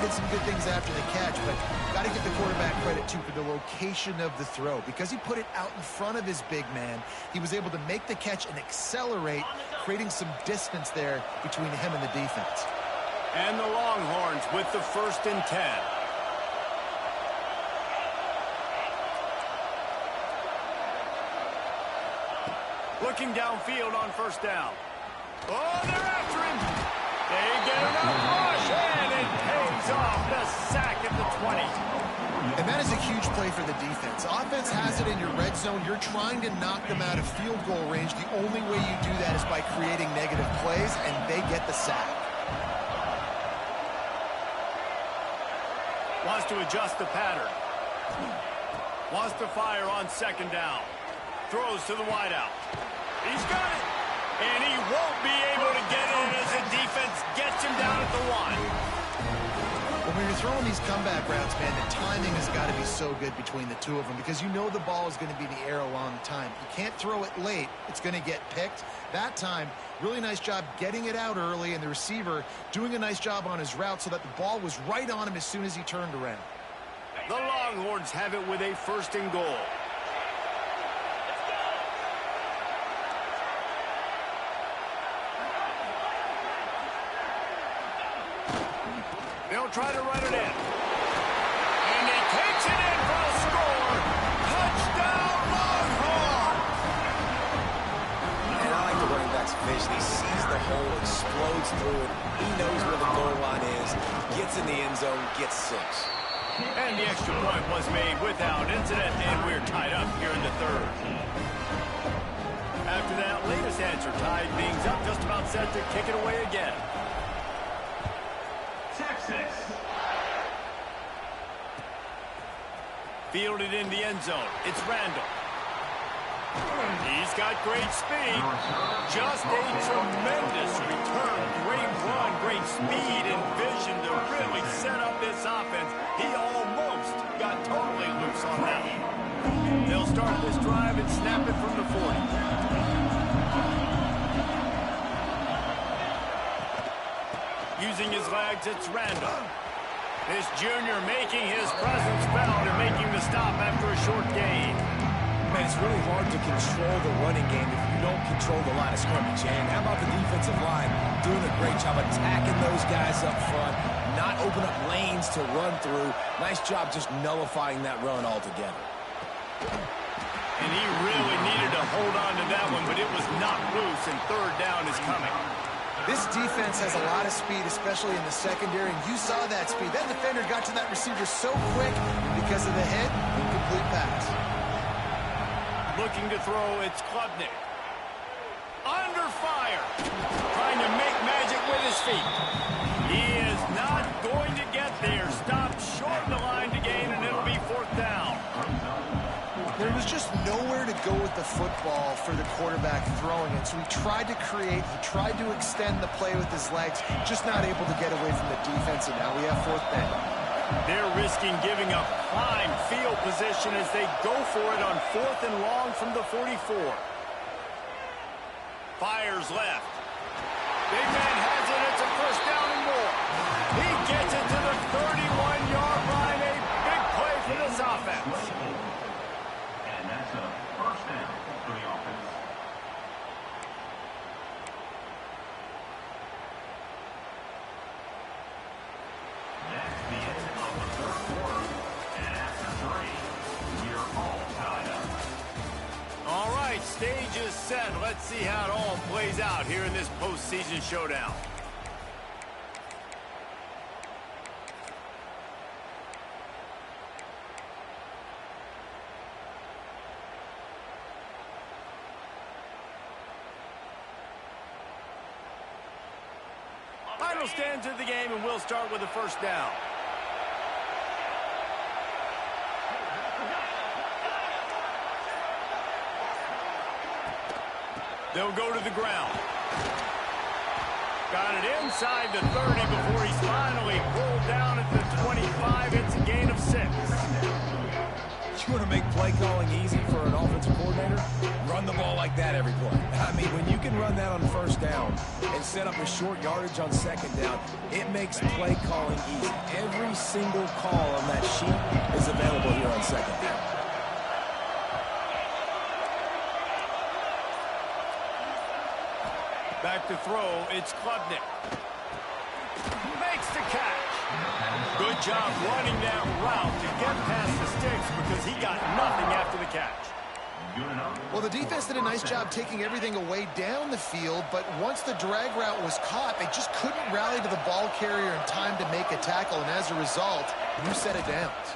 did some good things after the catch, but got to give the quarterback credit, too, for the location of the throw. Because he put it out in front of his big man, he was able to make the catch and accelerate, creating some distance there between him and the defense. And the Longhorns with the 1st and 10. Looking downfield on 1st down. Oh, they're after him. They get enough rush, and it pays off. The sack at the 20. And that is a huge play for the defense. Offense has it in your red zone. You're trying to knock them out of field goal range. The only way you do that is by creating negative plays, and they get the sack. Wants to adjust the pattern. Wants to fire on 2nd down. Throws to the wideout. He's got it. And he won't be able to get it as the defense gets him down at the 1. When you're throwing these comeback routes, man, the timing has got to be so good between the two of them because you know the ball is going to be in the air a long time. You can't throw it late. It's going to get picked. That time, really nice job getting it out early, and the receiver doing a nice job on his route so that the ball was right on him as soon as he turned around. The Longhorns have it with a 1st and goal. They'll try to run it in. And he takes it in for a score. Touchdown, Longhorn! And I like the running back's vision. He sees the hole, explodes through it. He knows where the goal line is, gets in the end zone, gets 6. And the extra point was made without incident, and we're tied up here in the 3rd. After that latest answer, tied things up, just about set to kick it away again. Texas. Fielded in the end zone. It's Randall. He's got great speed. Just a tremendous return. Great run, great speed and vision to really set up this offense. He almost got totally loose on that. They'll start this drive and snap it from the 40. Using his legs, it's Randall. This junior making his presence felt and making the stop after a short gain. Man, it's really hard to control the running game if you don't control the line of scrimmage. And how about the defensive line doing a great job attacking those guys up front, not open up lanes to run through. Nice job just nullifying that run altogether. And he really needed to hold on to that one, but it was not loose, and 3rd down is coming. This defense has a lot of speed, especially in the secondary, and you saw that speed. That defender got to that receiver so quick, and because of the hit, incomplete pass. Looking to throw, it's Klubnik. Under fire. Trying to make magic with his feet. He is not going to get there. Stopped short of the line to gain, and it'll be 4th down. There was just nowhere to go with the football for the quarterback throwing it, so he tried to create, he tried to extend the play with his legs, just not able to get away from the defense, and now we have 4th down. They're risking giving up prime field position as they go for it on 4th and long from the 44. Fires left. Big man has it. It's a 1st down and more. He gets it to the 31-yard line. A big play for this offense. And that's a 1st down for the offense. That's the end of the 3rd quarter. And after 3, we're all tied up. All right, stage is set. Let's see how it all plays out here in this postseason showdown. Final stands of the game, and we'll start with the 1st down. They'll go to the ground. Got it inside the 30 before he's finally pulled down at the 25. It's a gain of 6. You want to make play calling easy for an offensive coordinator? Run the ball like that every play. I mean, when you can run that on 1st down and set up a short yardage on second down, it makes play calling easy. Every single call on that sheet is available here on second down. Back to throw, it's Klubnik. Makes the catch. Good job running that route to get past the sticks because he got nothing after the catch. Well, the defense did a nice job taking everything away down the field, but once the drag route was caught, they just couldn't rally to the ball carrier in time to make a tackle, and as a result, new set of downs.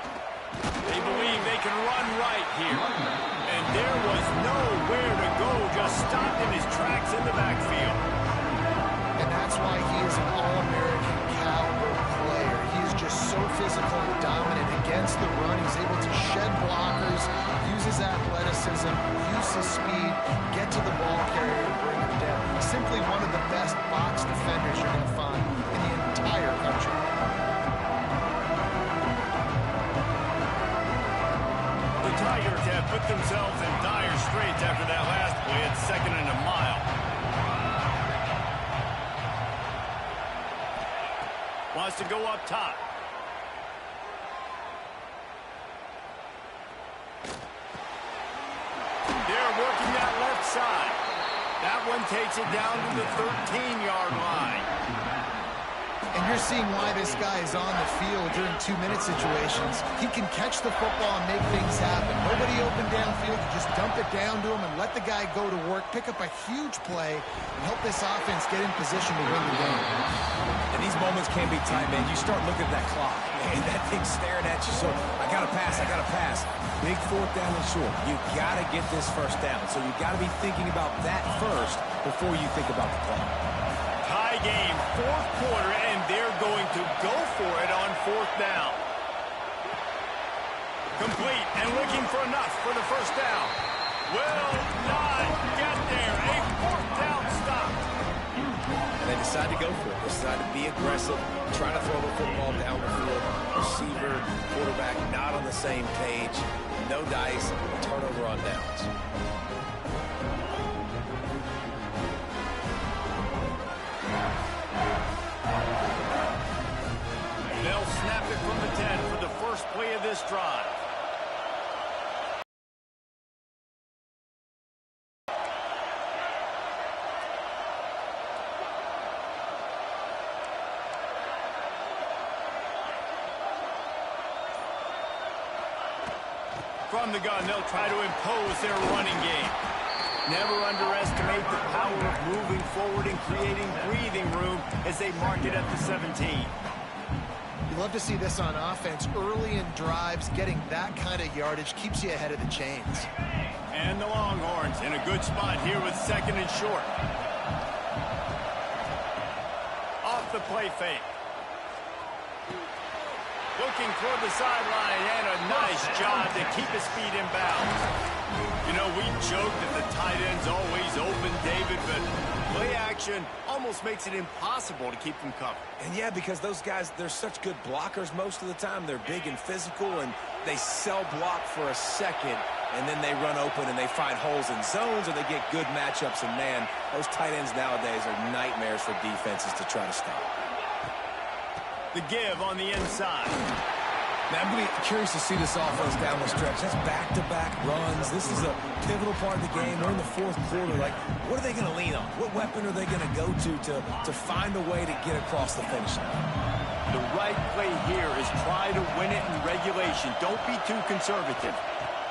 They believe they can run right here. And there was nowhere to go, just stopped in his tracks in the backfield. And that's why he is an All-American caliber player. He is just so physical and dominant against the run. He's able to shed blockers, use his athleticism, use his speed, get to the ball carrier and bring him down. He's simply one of the best box defenders you're going to find in the entire country. The Tigers have put themselves in dire straits after that last play at 2nd and a mile. Wants to go up top. They're working that left side. That one takes it down to the 13-yard line. And you're seeing why this guy is on the field during 2-minute situations. He can catch the football and make things happen. Nobody open downfield. You just dump it down to him and let the guy go to work, pick up a huge play, and help this offense get in position to win the game. And these moments can be tight, man. You start looking at that clock, and that thing's staring at you. So I got to pass, I got to pass. Big 4th down and short. You got to get this first down. So you got to be thinking about that first before you think about the clock. Tie game, 4th quarter, and they're going to go for it on 4th down. Complete and looking for enough for the first down. Will not get there. A 4th down stop. And they decide to go for it. They decide to be aggressive, try to throw the football down the field. Receiver, quarterback not on the same page. No dice, turnover on downs. They'll snap it from the 10 for the first play of this drive. From the gun, they'll try to impose their running game. Never underestimate the power of moving forward and creating breathing room as they mark it at the 17. You love to see this on offense. Early in drives, getting that kind of yardage keeps you ahead of the chains. And the Longhorns in a good spot here with 2nd and short. Off the play fake. Looking toward the sideline, and a nice job to keep his feet in bounds. You know, we joke that the tight end's always open, David, but play action almost makes it impossible to keep them covered. And yeah, because those guys, they're such good blockers most of the time. They're big and physical, and they sell block for a second, and then they run open and they find holes in zones, or they get good matchups. And man, those tight ends nowadays are nightmares for defenses to try to stop. The give on the inside. Now, I'm going to be curious to see this offense down the stretch. That's back-to-back runs. This is a pivotal part of the game. We're in the 4th quarter. Like, what are they going to lean on? What weapon are they going to go to find a way to get across the finish line? The right play here is try to win it in regulation. Don't be too conservative.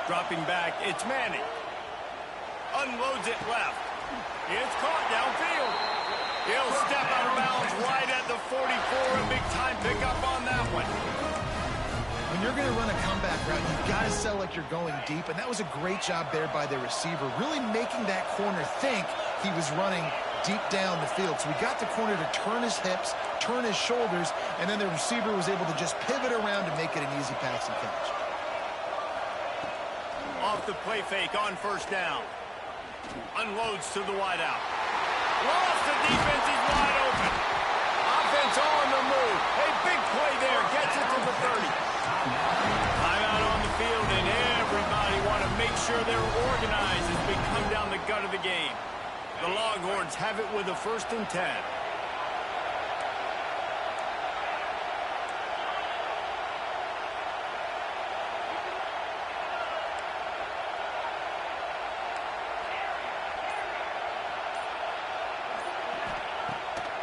Dropping back, it's Manning. Unloads it left. It's caught downfield. He'll step out of bounds right at the 44. A big-time pickup on that one. When you're going to run a comeback route, you've got to sell like you're going deep, and that was a great job there by the receiver, really making that corner think he was running deep down the field. So we got the corner to turn his hips, turn his shoulders, and then the receiver was able to just pivot around to make it an easy pass and catch. Off the play fake on 1st down. Unloads to the wideout. Lost the defense, he's wide open. Offense on the move. A big play there, gets it to the 30. Timeout on the field, and everybody want to make sure they're organized as we come down the gut of the game. The Longhorns have it with a 1st and 10.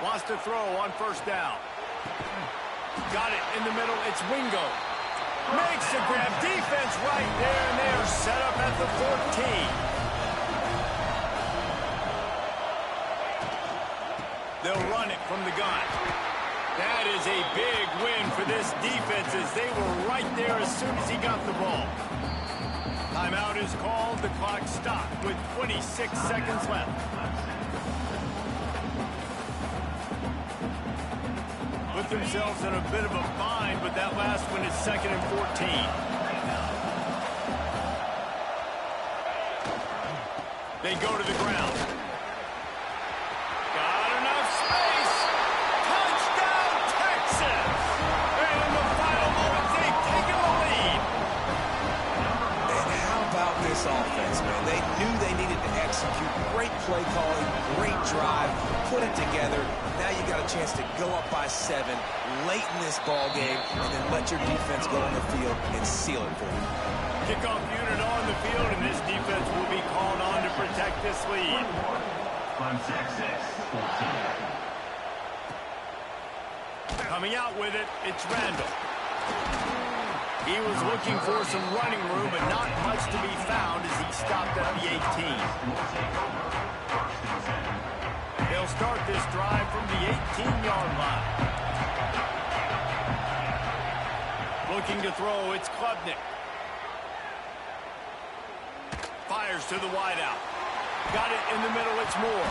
Wants to throw on 1st down. Got it in the middle. It's Wingo. Makes the grab. Defense right there, and they are set up at the 14. They'll run it from the gun. That is a big win for this defense as they were right there as soon as he got the ball. Timeout is called. The clock stopped with 26 seconds left. Put themselves in a bit of a bind, but that last one is 2nd and 14. They go to the ground. Got enough space. Touchdown, Texas! And in the final moments, they've taken the lead. And how about this offense, man? They knew they needed to execute. Great play calling, great drive, put it together. Now you got a chance to go up by 7 late in this ball game and then let your defense go on the field and seal it for you. Kickoff unit on the field, and this defense will be called on to protect this lead. Clemson 6-14. Coming out with it, it's Randall. He was looking for some running room, but not much to be found as he stopped at the 18. They'll start this drive from the 18-yard line. Looking to throw, it's Klubnik. Fires to the wideout. Got it in the middle, it's Moore.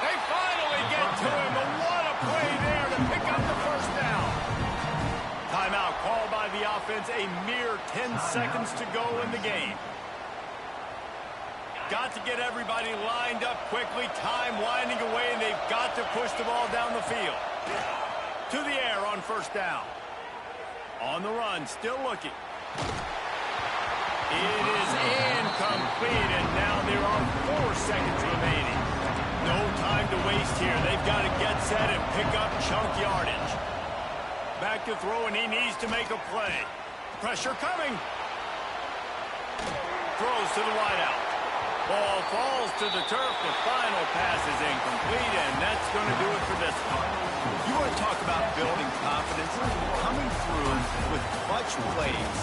They finally get to him, but what a play there to pick up the 1st down. Timeout called by the offense, a mere 10 seconds to go in the game. Got to get everybody lined up quickly, time winding away, and they've got to push the ball down the field. To the air on 1st down. On the run, still looking. It is incomplete, and now there are 4 seconds remaining. No time to waste here. They've got to get set and pick up chunk yardage. Back to throw, and he needs to make a play. Pressure coming. Throws to the wideout. Ball falls to the turf. The final pass is incomplete, and that's going to do it for this one. You want to talk about building confidence? Coming through with clutch plays,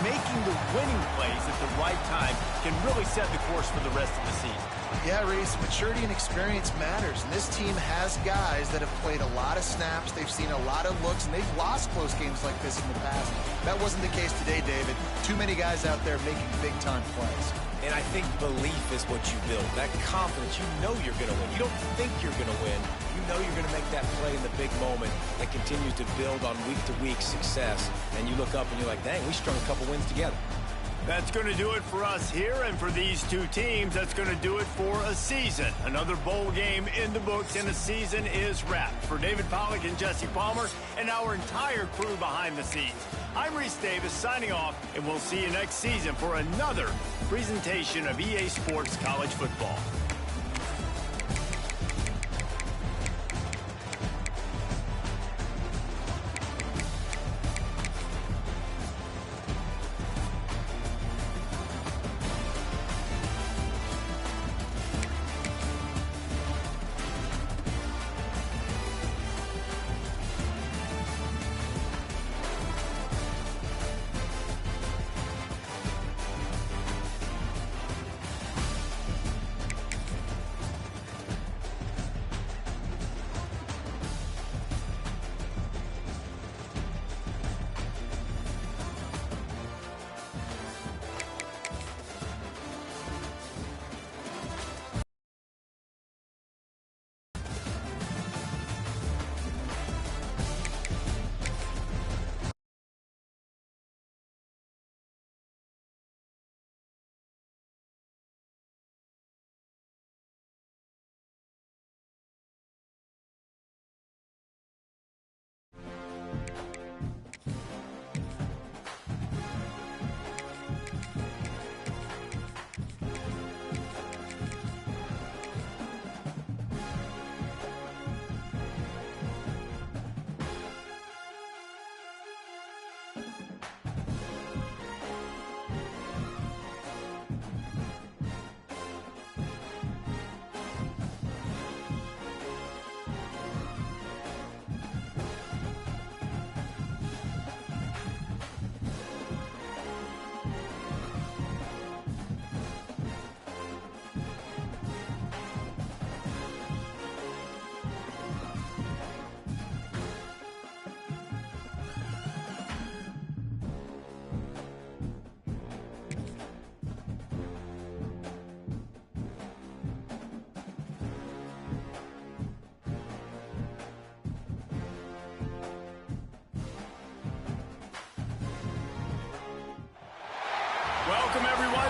making the winning plays at the right time can really set the course for the rest of the season. Yeah, Reese, maturity and experience matters. And this team has guys that have played a lot of snaps. They've seen a lot of looks, and they've lost close games like this in the past. That wasn't the case today, David. Too many guys out there making big-time plays. And I think belief is what you build. That confidence, you know you're going to win. You don't think you're going to win. You know you're going to make that play in the big moment that continues to build on week-to-week success. And you look up and you're like, dang, we strung a couple wins together. That's going to do it for us here, and for these two teams, that's going to do it for a season. Another bowl game in the books, and a season is wrapped. For David Pollack and Jesse Palmer and our entire crew behind the scenes, I'm Reese Davis signing off, and we'll see you next season for another presentation of EA Sports College Football.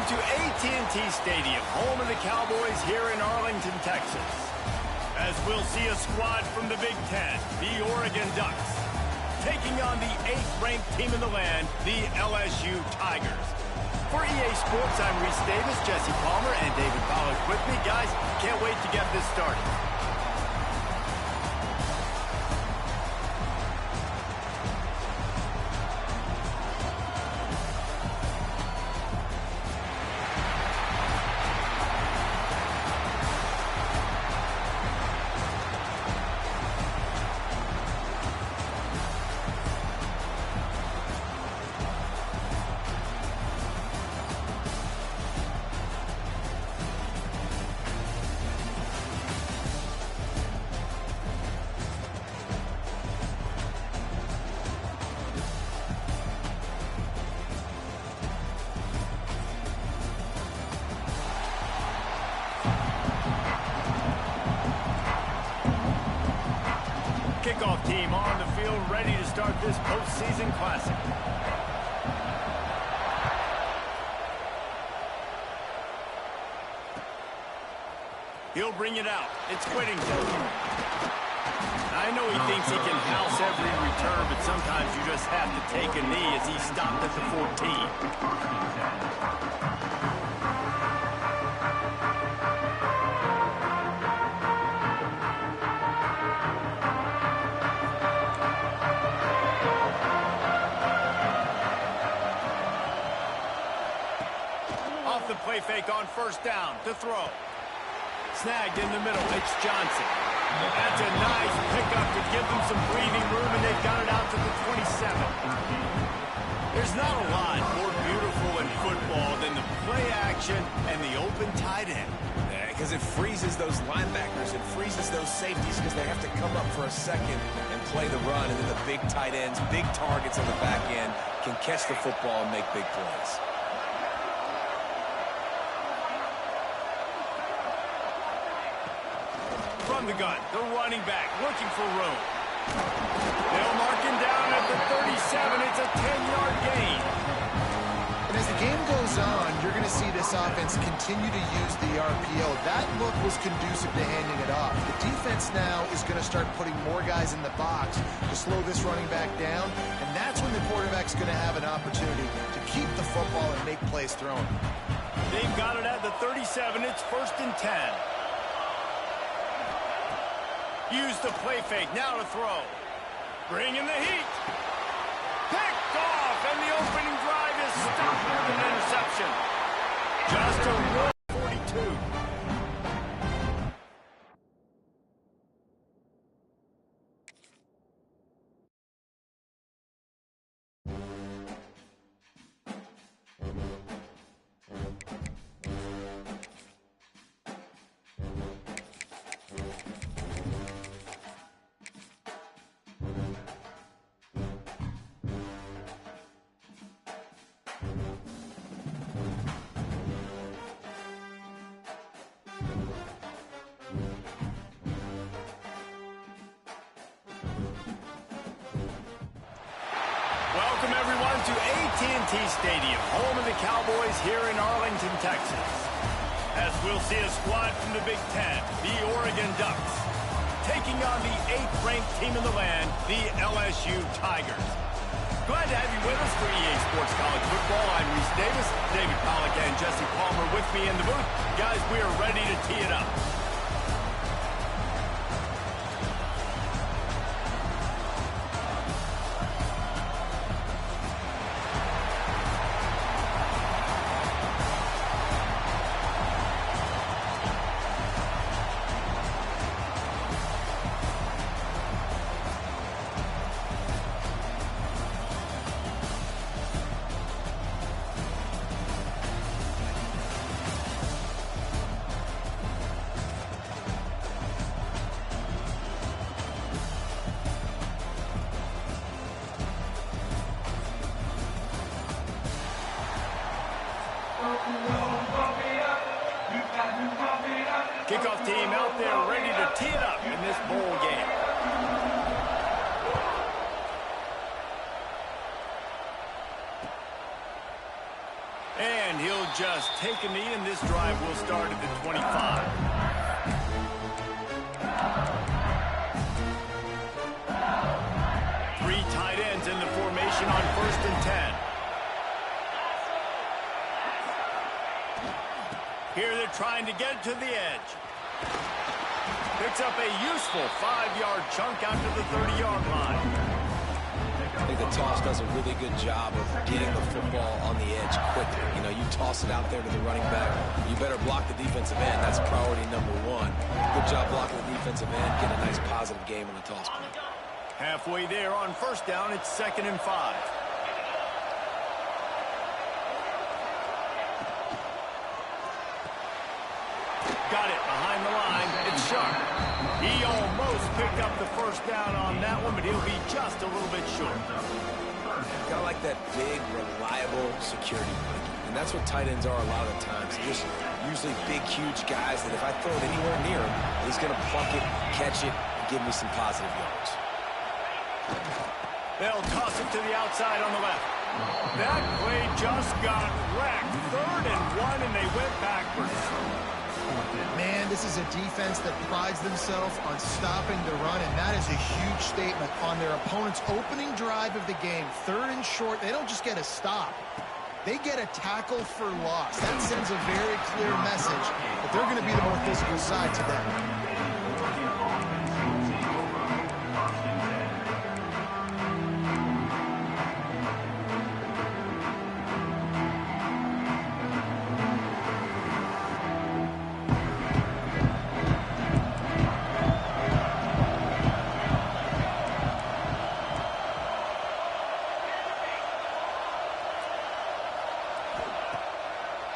everyone, to AT&T Stadium, home of the Cowboys here in Arlington, Texas. As we'll see a squad from the Big Ten, the Oregon Ducks, taking on the 8th-ranked team in the land, the LSU Tigers. For EA Sports, I'm Reese Davis, Jesse Palmer, and David Pollack with me. Guys, can't wait to get this started. Kickoff team on the field, ready to start this postseason classic. He'll bring it out. It's Whittington. I know he thinks he can house every return, but sometimes you just have to take a knee as he stopped at the 14. The play fake on first down to throw. Snagged in the middle. It's Johnson. That's a nice pickup to give them some breathing room, and they've got it out to the 27. There's not a lot more beautiful in football than the play action and the open tight end. Because it freezes those linebackers. It freezes those safeties because they have to come up for a second and play the run, and then the big tight ends, big targets on the back end can catch the football and make big plays. From the gun, the running back looking for room. They'll mark him down at the 37. It's a 10-yard gain. And as the game goes on, you're going to see this offense continue to use the RPO. That look was conducive to handing it off. The defense now is going to start putting more guys in the box to slow this running back down, and that's when the quarterback's going to have an opportunity to keep the football and make plays thrown. They've got it at the 37. It's 1st and 10. Use the play fake, now to throw. Bring in the heat. Picked off, and the opening drive is stopped with an interception. Just a 142. Welcome, everyone, to AT&T Stadium, home of the Cowboys here in Arlington, Texas. As we'll see a squad from the Big Ten, the Oregon Ducks, taking on the 8th-ranked team in the land, the LSU Tigers. Glad to have you with us for EA Sports College Football. I'm Reese Davis, David Pollack, and Jesse Palmer with me in the booth. Guys, we are ready to tee it up. Kickoff team out there ready to tee it up in this bowl game. And he'll just take a knee, and this drive will start at the 25. Three tight ends in the formation on 1st and 10. Here they're trying to get to the edge. Picks up a useful 5-yard chunk out to the 30-yard line. I think the toss does a really good job of getting the football on the edge quickly. You know, you toss it out there to the running back, you better block the defensive end. That's priority number one. Good job blocking the defensive end, get a nice positive game on the toss play. Halfway there on 1st down, it's 2nd and 5. Got it behind the line. It's Sharp. He almost picked up the 1st down on that one, but he'll be just a little bit short. Kind of like that big, reliable security blanket. And that's what tight ends are a lot of the times. They're just usually big, huge guys that if I throw it anywhere near him, he's going to plunk it, catch it, and give me some positive yards. They'll toss it to the outside on the left. That play just got wrecked. 3rd and 1, and they went backwards. Man, this is a defense that prides themselves on stopping the run, and that is a huge statement on their opponent's opening drive of the game. 3rd and short, they don't just get a stop. They get a tackle for loss. That sends a very clear message that they're going to be the more physical side to them.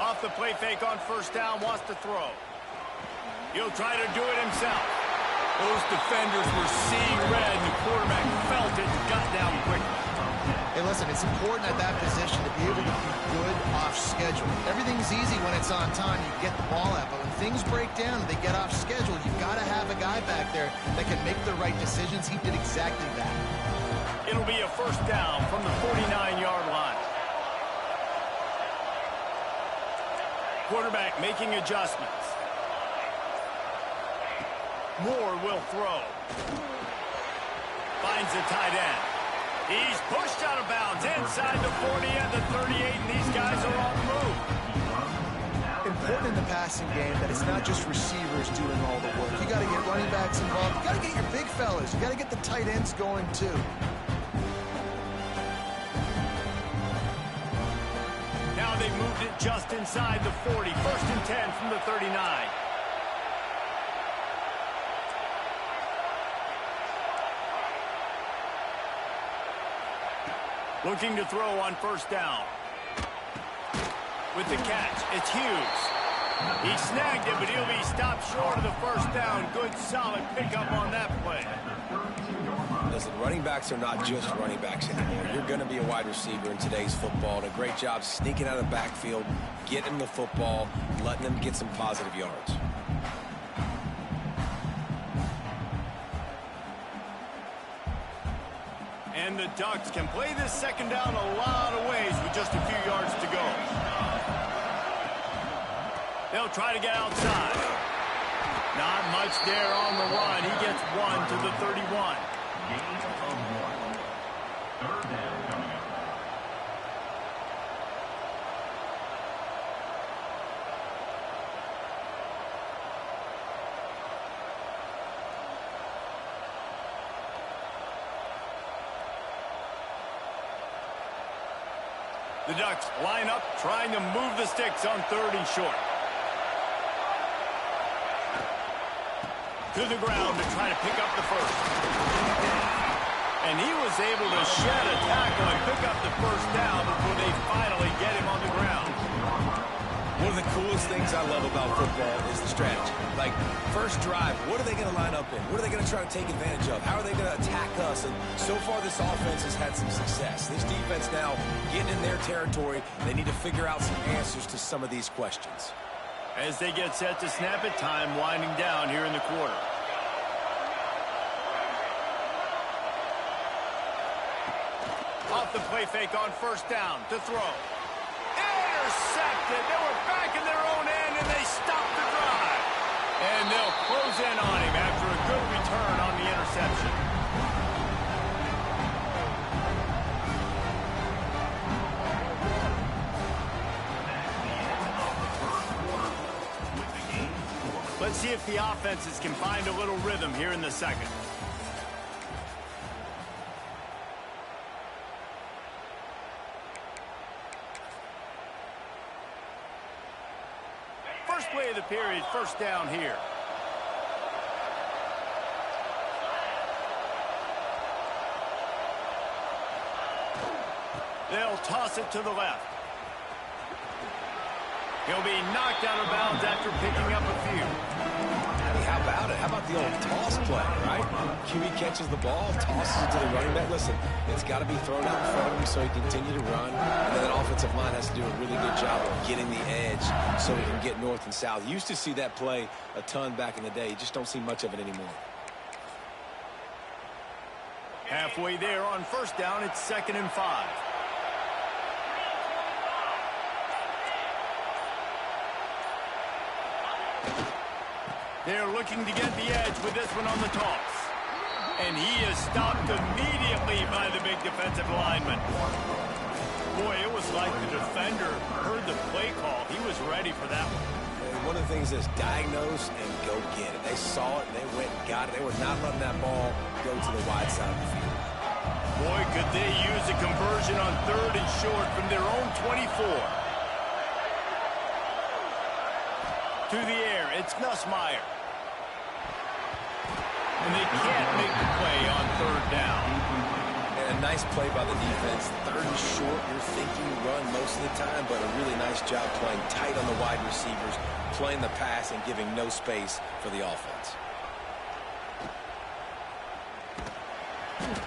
Off the play fake on 1st down, wants to throw. He'll try to do it himself. Those defenders were seeing red, and the quarterback felt it and got down quickly. Hey, listen, it's important at that position to be able to be good off schedule. Everything's easy when it's on time. You get the ball out, but when things break down and they get off schedule, you've got to have a guy back there that can make the right decisions. He did exactly that. It'll be a 1st down from the 49-yard line. Quarterback making adjustments. Moore will throw. Finds the tight end. He's pushed out of bounds inside the 40 and the 38, and these guys are on the move. Important in the passing game that it's not just receivers doing all the work. You got to get running backs involved. You got to get your big fellas. You got to get the tight ends going too. Now they moved it just inside the 40. 1st and 10 from the 39. Looking to throw on 1st down. With the catch, it's Hughes. He snagged it, but he'll be stopped short of the 1st down. Good, solid pickup on that play. Listen, running backs are not just running backs anymore. You're going to be a wide receiver in today's football. And a great job sneaking out of the backfield, getting the football, letting them get some positive yards. And the Ducks can play this 2nd down a lot of ways with just a few yards to go. They'll try to get outside. Not much there on the run. He gets 1 to the 31. Gain of 1. 3rd down coming up. The Ducks line up, trying to move the sticks on 3rd and short. To the ground to try to pick up the 1st. And he was able to shed a tackle and pick up the 1st down before they finally get him on the ground. One of the coolest things I love about football is the strategy. Like, first drive, what are they going to line up in? What are they going to try to take advantage of? How are they going to attack us? And so far, this offense has had some success. This defense now getting in their territory. They need to figure out some answers to some of these questions. As they get set to snap it, time winding down here in the quarter. Off the play fake on 1st down to throw. intercepted. They were back in their own end, and they stopped the drive. And they'll close in on him after a good return on the interception. Let's see if the offenses can find a little rhythm here in the second. First play of the period, first down here. They'll toss it to the left. He'll be knocked out of bounds after picking up a few. I mean, how about it? How about the old toss play, right? QB catches the ball, tosses it to the running back. Listen, it's got to be thrown out in front of him so he can continue to run. And then that offensive line has to do a really good job of getting the edge so he can get north and south. You used to see that play a ton back in the day. You just don't see much of it anymore. Halfway there on first down, it's 2nd and 5. They're looking to get the edge with this one on the toss. And he is stopped immediately by the big defensive lineman. Boy, it was like the defender heard the play call. He was ready for that one. And one of the things is diagnose and go get it. They saw it, and they went and got it. They were not letting that ball go to the wide side of the field. Boy, could they use a conversion on 3rd and short from their own 24. To the air, it's Nussmeier. And they can't make the play on 3rd down. And a nice play by the defense. 3rd and short, you're thinking run most of the time, but a really nice job playing tight on the wide receivers, playing the pass and giving no space for the offense.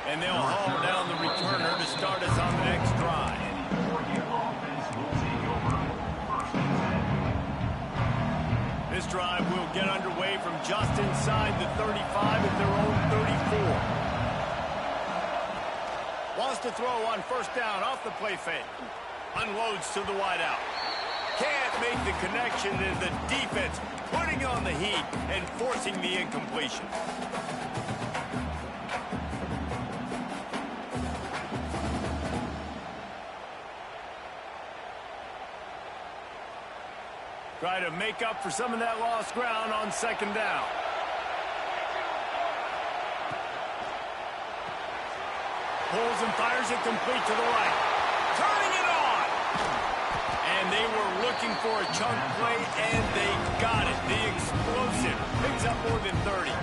And they'll haul down the returner to start us on the next drive. This drive will get underway from just inside the 35 at their own 34. Wants to throw on first down off the play fake. Unloads to the wideout. Can't make the connection, and the defense putting on the heat and forcing the incompletion. Try to make up for some of that lost ground on 2nd down. Pulls and fires it complete to the right. Turning it on! And they were looking for a chunk play, and they got it. The explosive picks up more than 30.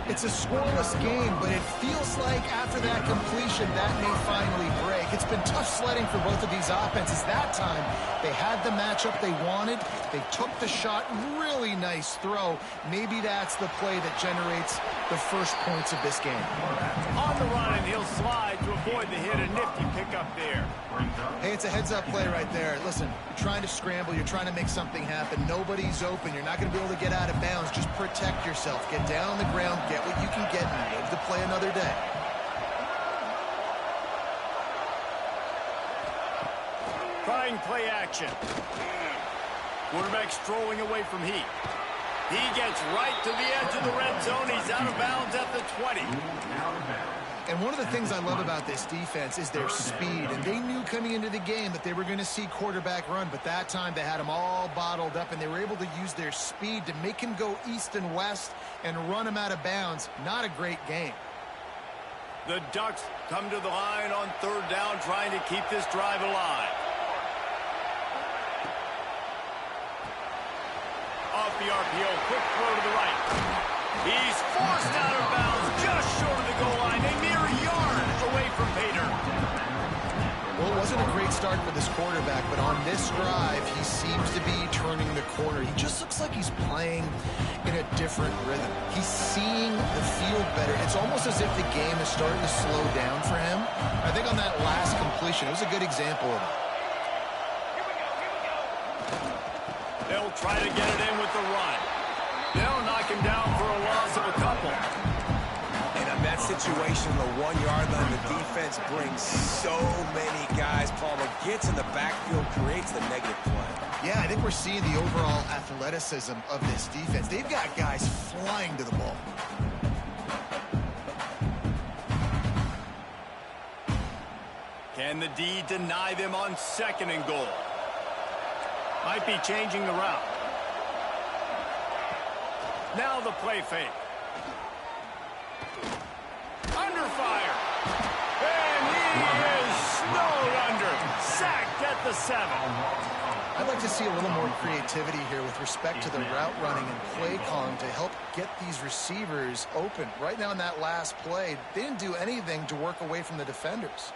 It's a scoreless game, but it feels like after that completion, that may finally break. It's been tough sledding for both of these offenses. That time, they had the matchup they wanted. They took the shot. Really nice throw. Maybe that's the play that generates the first points of this game. On the run, and he'll slide to avoid the hit. A nifty pickup there. Hey, it's a heads-up play right there. Listen, you're trying to scramble. You're trying to make something happen. Nobody's open. You're not going to be able to get out of bounds. Just protect yourself. Get down on the ground. Get what you can get and live to play another day. Trying play action. Quarterback strolling away from heat. He gets right to the edge of the red zone. He's out of bounds at the 20. And one of the things I love about this defense is their speed. And they knew coming into the game that they were going to see quarterback run. But that time they had him all bottled up, and they were able to use their speed to make him go east and west and run him out of bounds. Not a great game. The Ducks come to the line on 3rd down, trying to keep this drive alive. Off the RPO, quick throw to the right. He's forced out of bounds just short of the goal line, a mere yard away from Pater. Well, it wasn't a great start for this quarterback, but on this drive, he seems to be turning the corner. He just looks like he's playing in a different rhythm. He's seeing the field better. It's almost as if the game is starting to slow down for him. I think on that last completion, it was a good example of it. They'll try to get it in with the run. They'll knock him down for a loss of a couple. And on that situation on the 1-yard line. The defense brings so many guys. Palmer gets in the backfield, creates the negative play. Yeah, I think we're seeing the overall athleticism of this defense. They've got guys flying to the ball. Can the D deny them on 2nd and goal? Might be changing the route. Now the play fake. Under fire. And he is snowed under. Sacked at the 7. I'd like to see a little more creativity here with respect to the route running and play calling to help get these receivers open. Right now in that last play, they didn't do anything to work away from the defenders.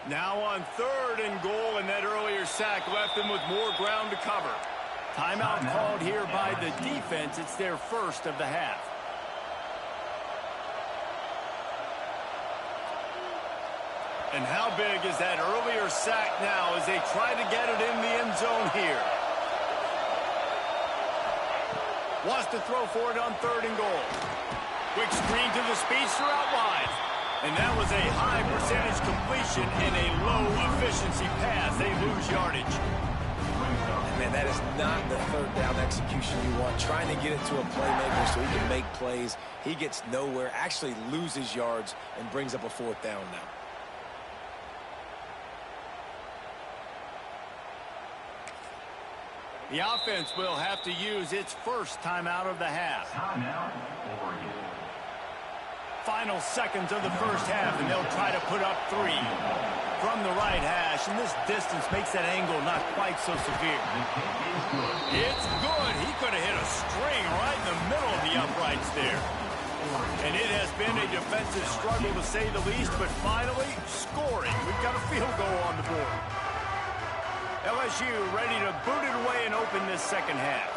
Now on 3rd and goal, and that earlier sack left them with more ground to cover. Timeout called here by the defense. It's their first of the half. And how big is that earlier sack now as they try to get it in the end zone here? Wants to throw for it on 3rd and goal. Quick screen to the speedster out wide. And that was a high percentage completion in a low efficiency pass. They lose yardage. Man, that is not the 3rd down execution you want. Trying to get it to a playmaker so he can make plays. He gets nowhere, actually loses yards, and brings up a 4th down now. The offense will have to use its first timeout of the half. Timeout, Oregon. Final seconds of the first half, and they'll try to put up 3 from the right hash, and this distance makes that angle not quite so severe. It's good. He could have hit a string right in the middle of the uprights there. And it has been a defensive struggle to say the least, but finally scoring. We've got a field goal on the board. LSU ready to boot it away and open this second half.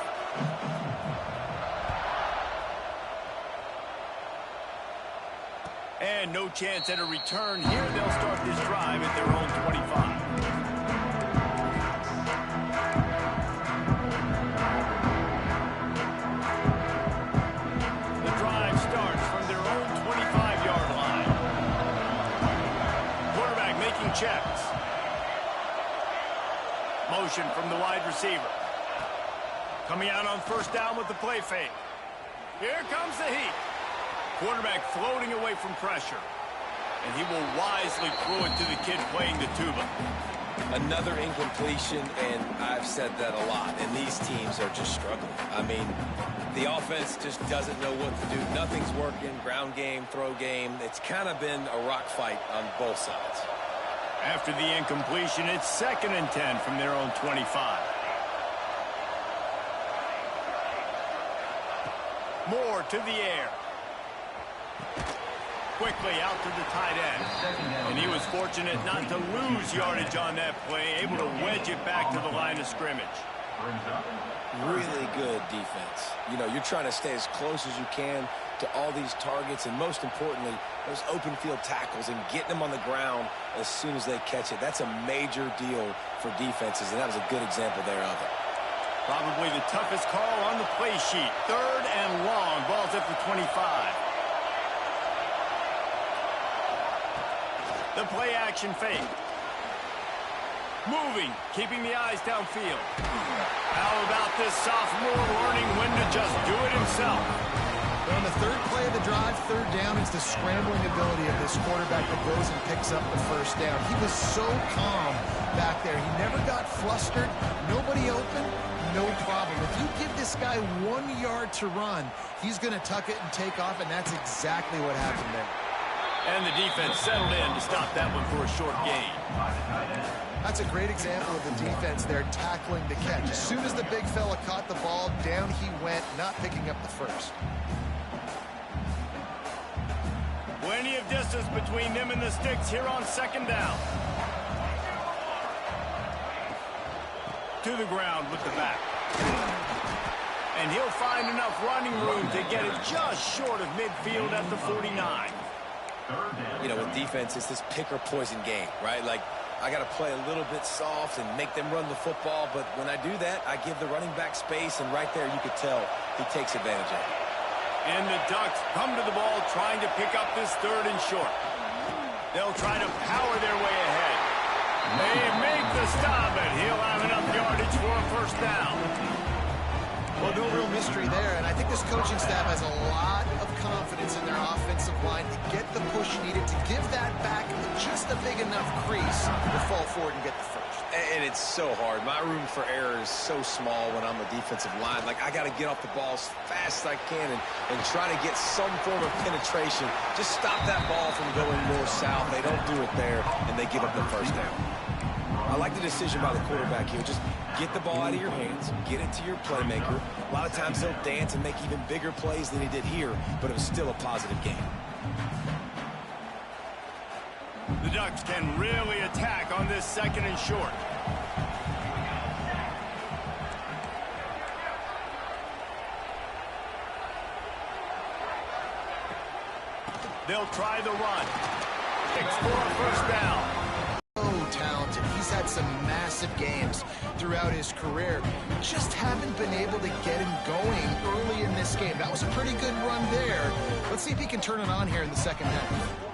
And no chance at a return here. They'll start this drive at their own 25. The drive starts from their own 25-yard line. Quarterback making checks. Motion from the wide receiver. Coming out on 1st down with the play fake. Here comes the heat. Quarterback floating away from pressure. And he will wisely throw it to the kid playing the tuba. Another incompletion, and I've said that a lot, and these teams are just struggling. I mean, the offense just doesn't know what to do. Nothing's working. Ground game, throw game. It's kind of been a rock fight on both sides. After the incompletion, it's 2nd and 10 from their own 25. Moore to the air. Quickly out to the tight end. And he was fortunate not to lose yardage on that play, able to wedge it back to the line of scrimmage. Really good defense. You know, you're trying to stay as close as you can to all these targets, and most importantly, those open field tackles and getting them on the ground as soon as they catch it. That's a major deal for defenses, and that was a good example there of it. Probably the toughest call on the play sheet. 3rd and long. Ball's at the 25. The play action fake. Moving, keeping the eyes downfield. How about this sophomore learning when to just do it himself? On the 3rd play of the drive, 3rd down, is the scrambling ability of this quarterback that goes and picks up the 1st down. He was so calm back there. He never got flustered. Nobody open, no problem. If you give this guy 1 yard to run, he's going to tuck it and take off, and that's exactly what happened there. And the defense settled in to stop that one for a short gain. That's a great example of the defense there tackling the catch. As soon as the big fella caught the ball, down he went, not picking up the 1st. Plenty of distance between them and the sticks here on 2nd down. To the ground with the back. And he'll find enough running room to get it just short of midfield at the 49. You know, with defense, it's this pick or poison game, right? Like, I got to play a little bit soft and make them run the football, but when I do that, I give the running back space, and right there you could tell he takes advantage of it. And the Ducks come to the ball trying to pick up this 3rd and short. They'll try to power their way ahead. They make the stop, and he'll have enough yardage for a 1st down. Well, no real mystery there, and I think this coaching staff has a lot of confidence in their offensive line to get the push needed to give that back just a big enough crease to fall forward and get the 1st. And it's so hard. My room for error is so small when I'm a defensive line. Like, I got to get off the ball as fast as I can and try to get some form of penetration. Just stop that ball from going north-south. They don't do it there, and they give up the 1st down. I like the decision by the quarterback here. Just get the ball out of your hands, get it to your playmaker. A lot of times they'll dance and make even bigger plays than he did here, but it was still a positive game. The Ducks can really attack on this 2nd and short. They'll try the run. For a 1st down. Talented. He's had some massive games throughout his career. Just haven't been able to get him going early in this game. That was a pretty good run there. Let's see if he can turn it on here in the 2nd half.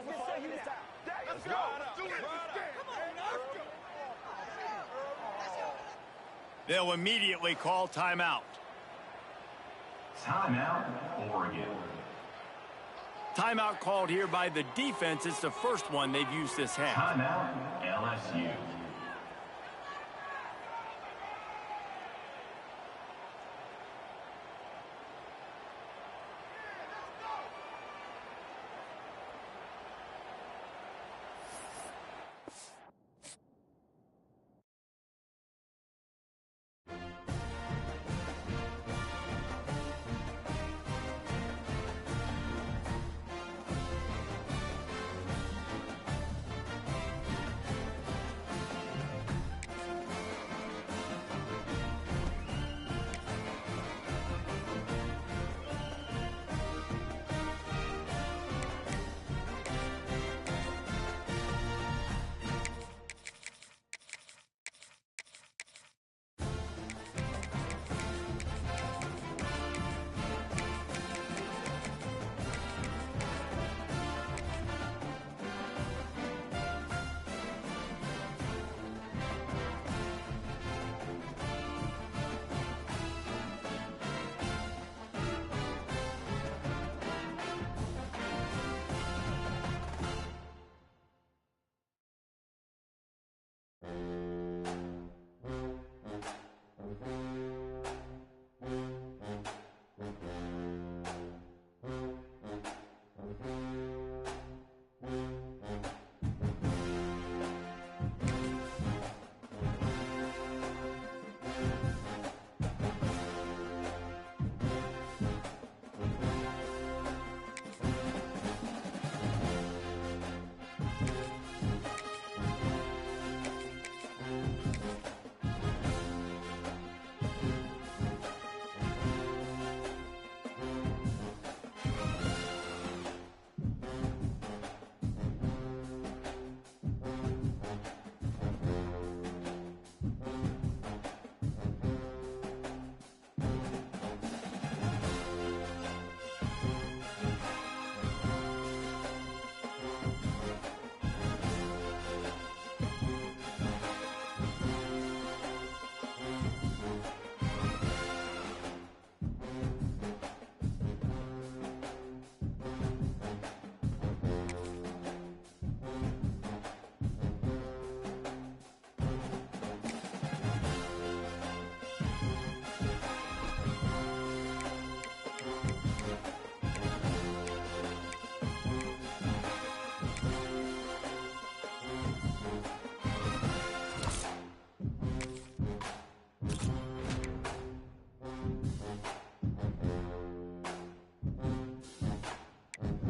Let's go. They'll immediately call timeout. Timeout, Oregon. Timeout called here by the defense. It's the first one they've used this half. Timeout, LSU.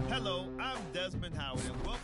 Hello, I'm Desmond Howard, and welcome.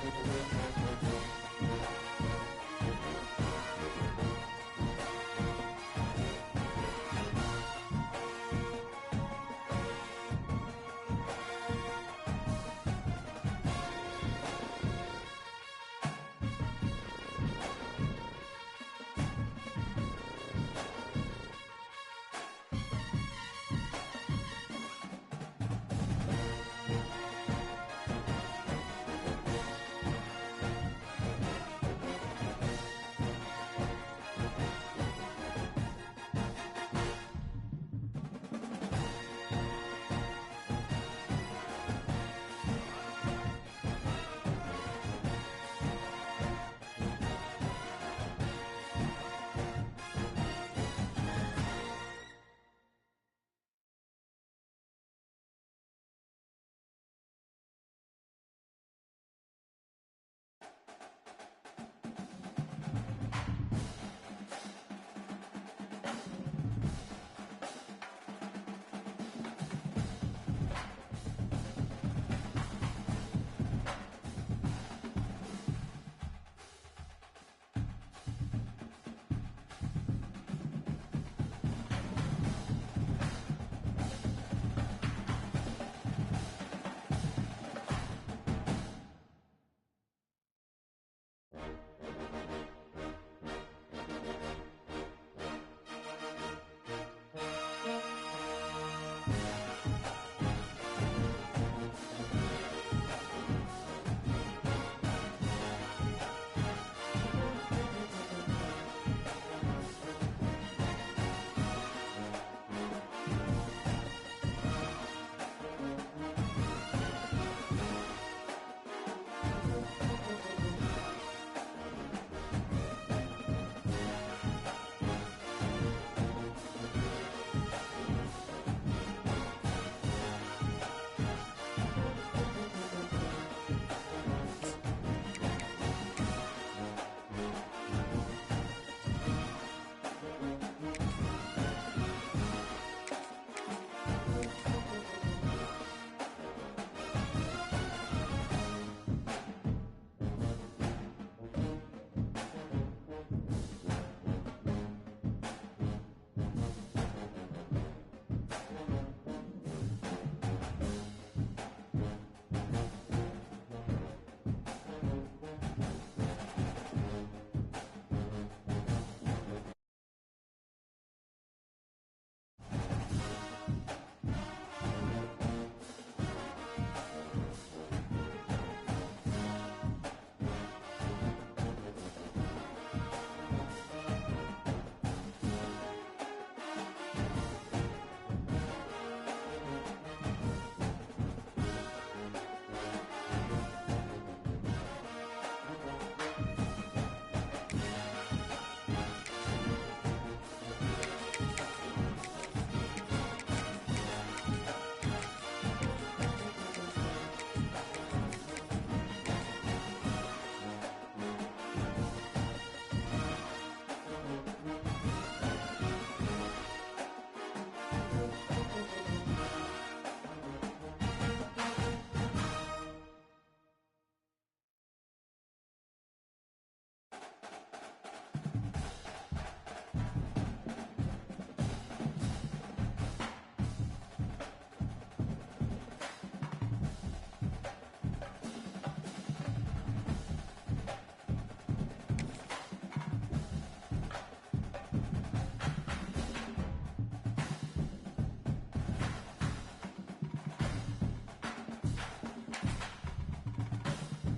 Bye.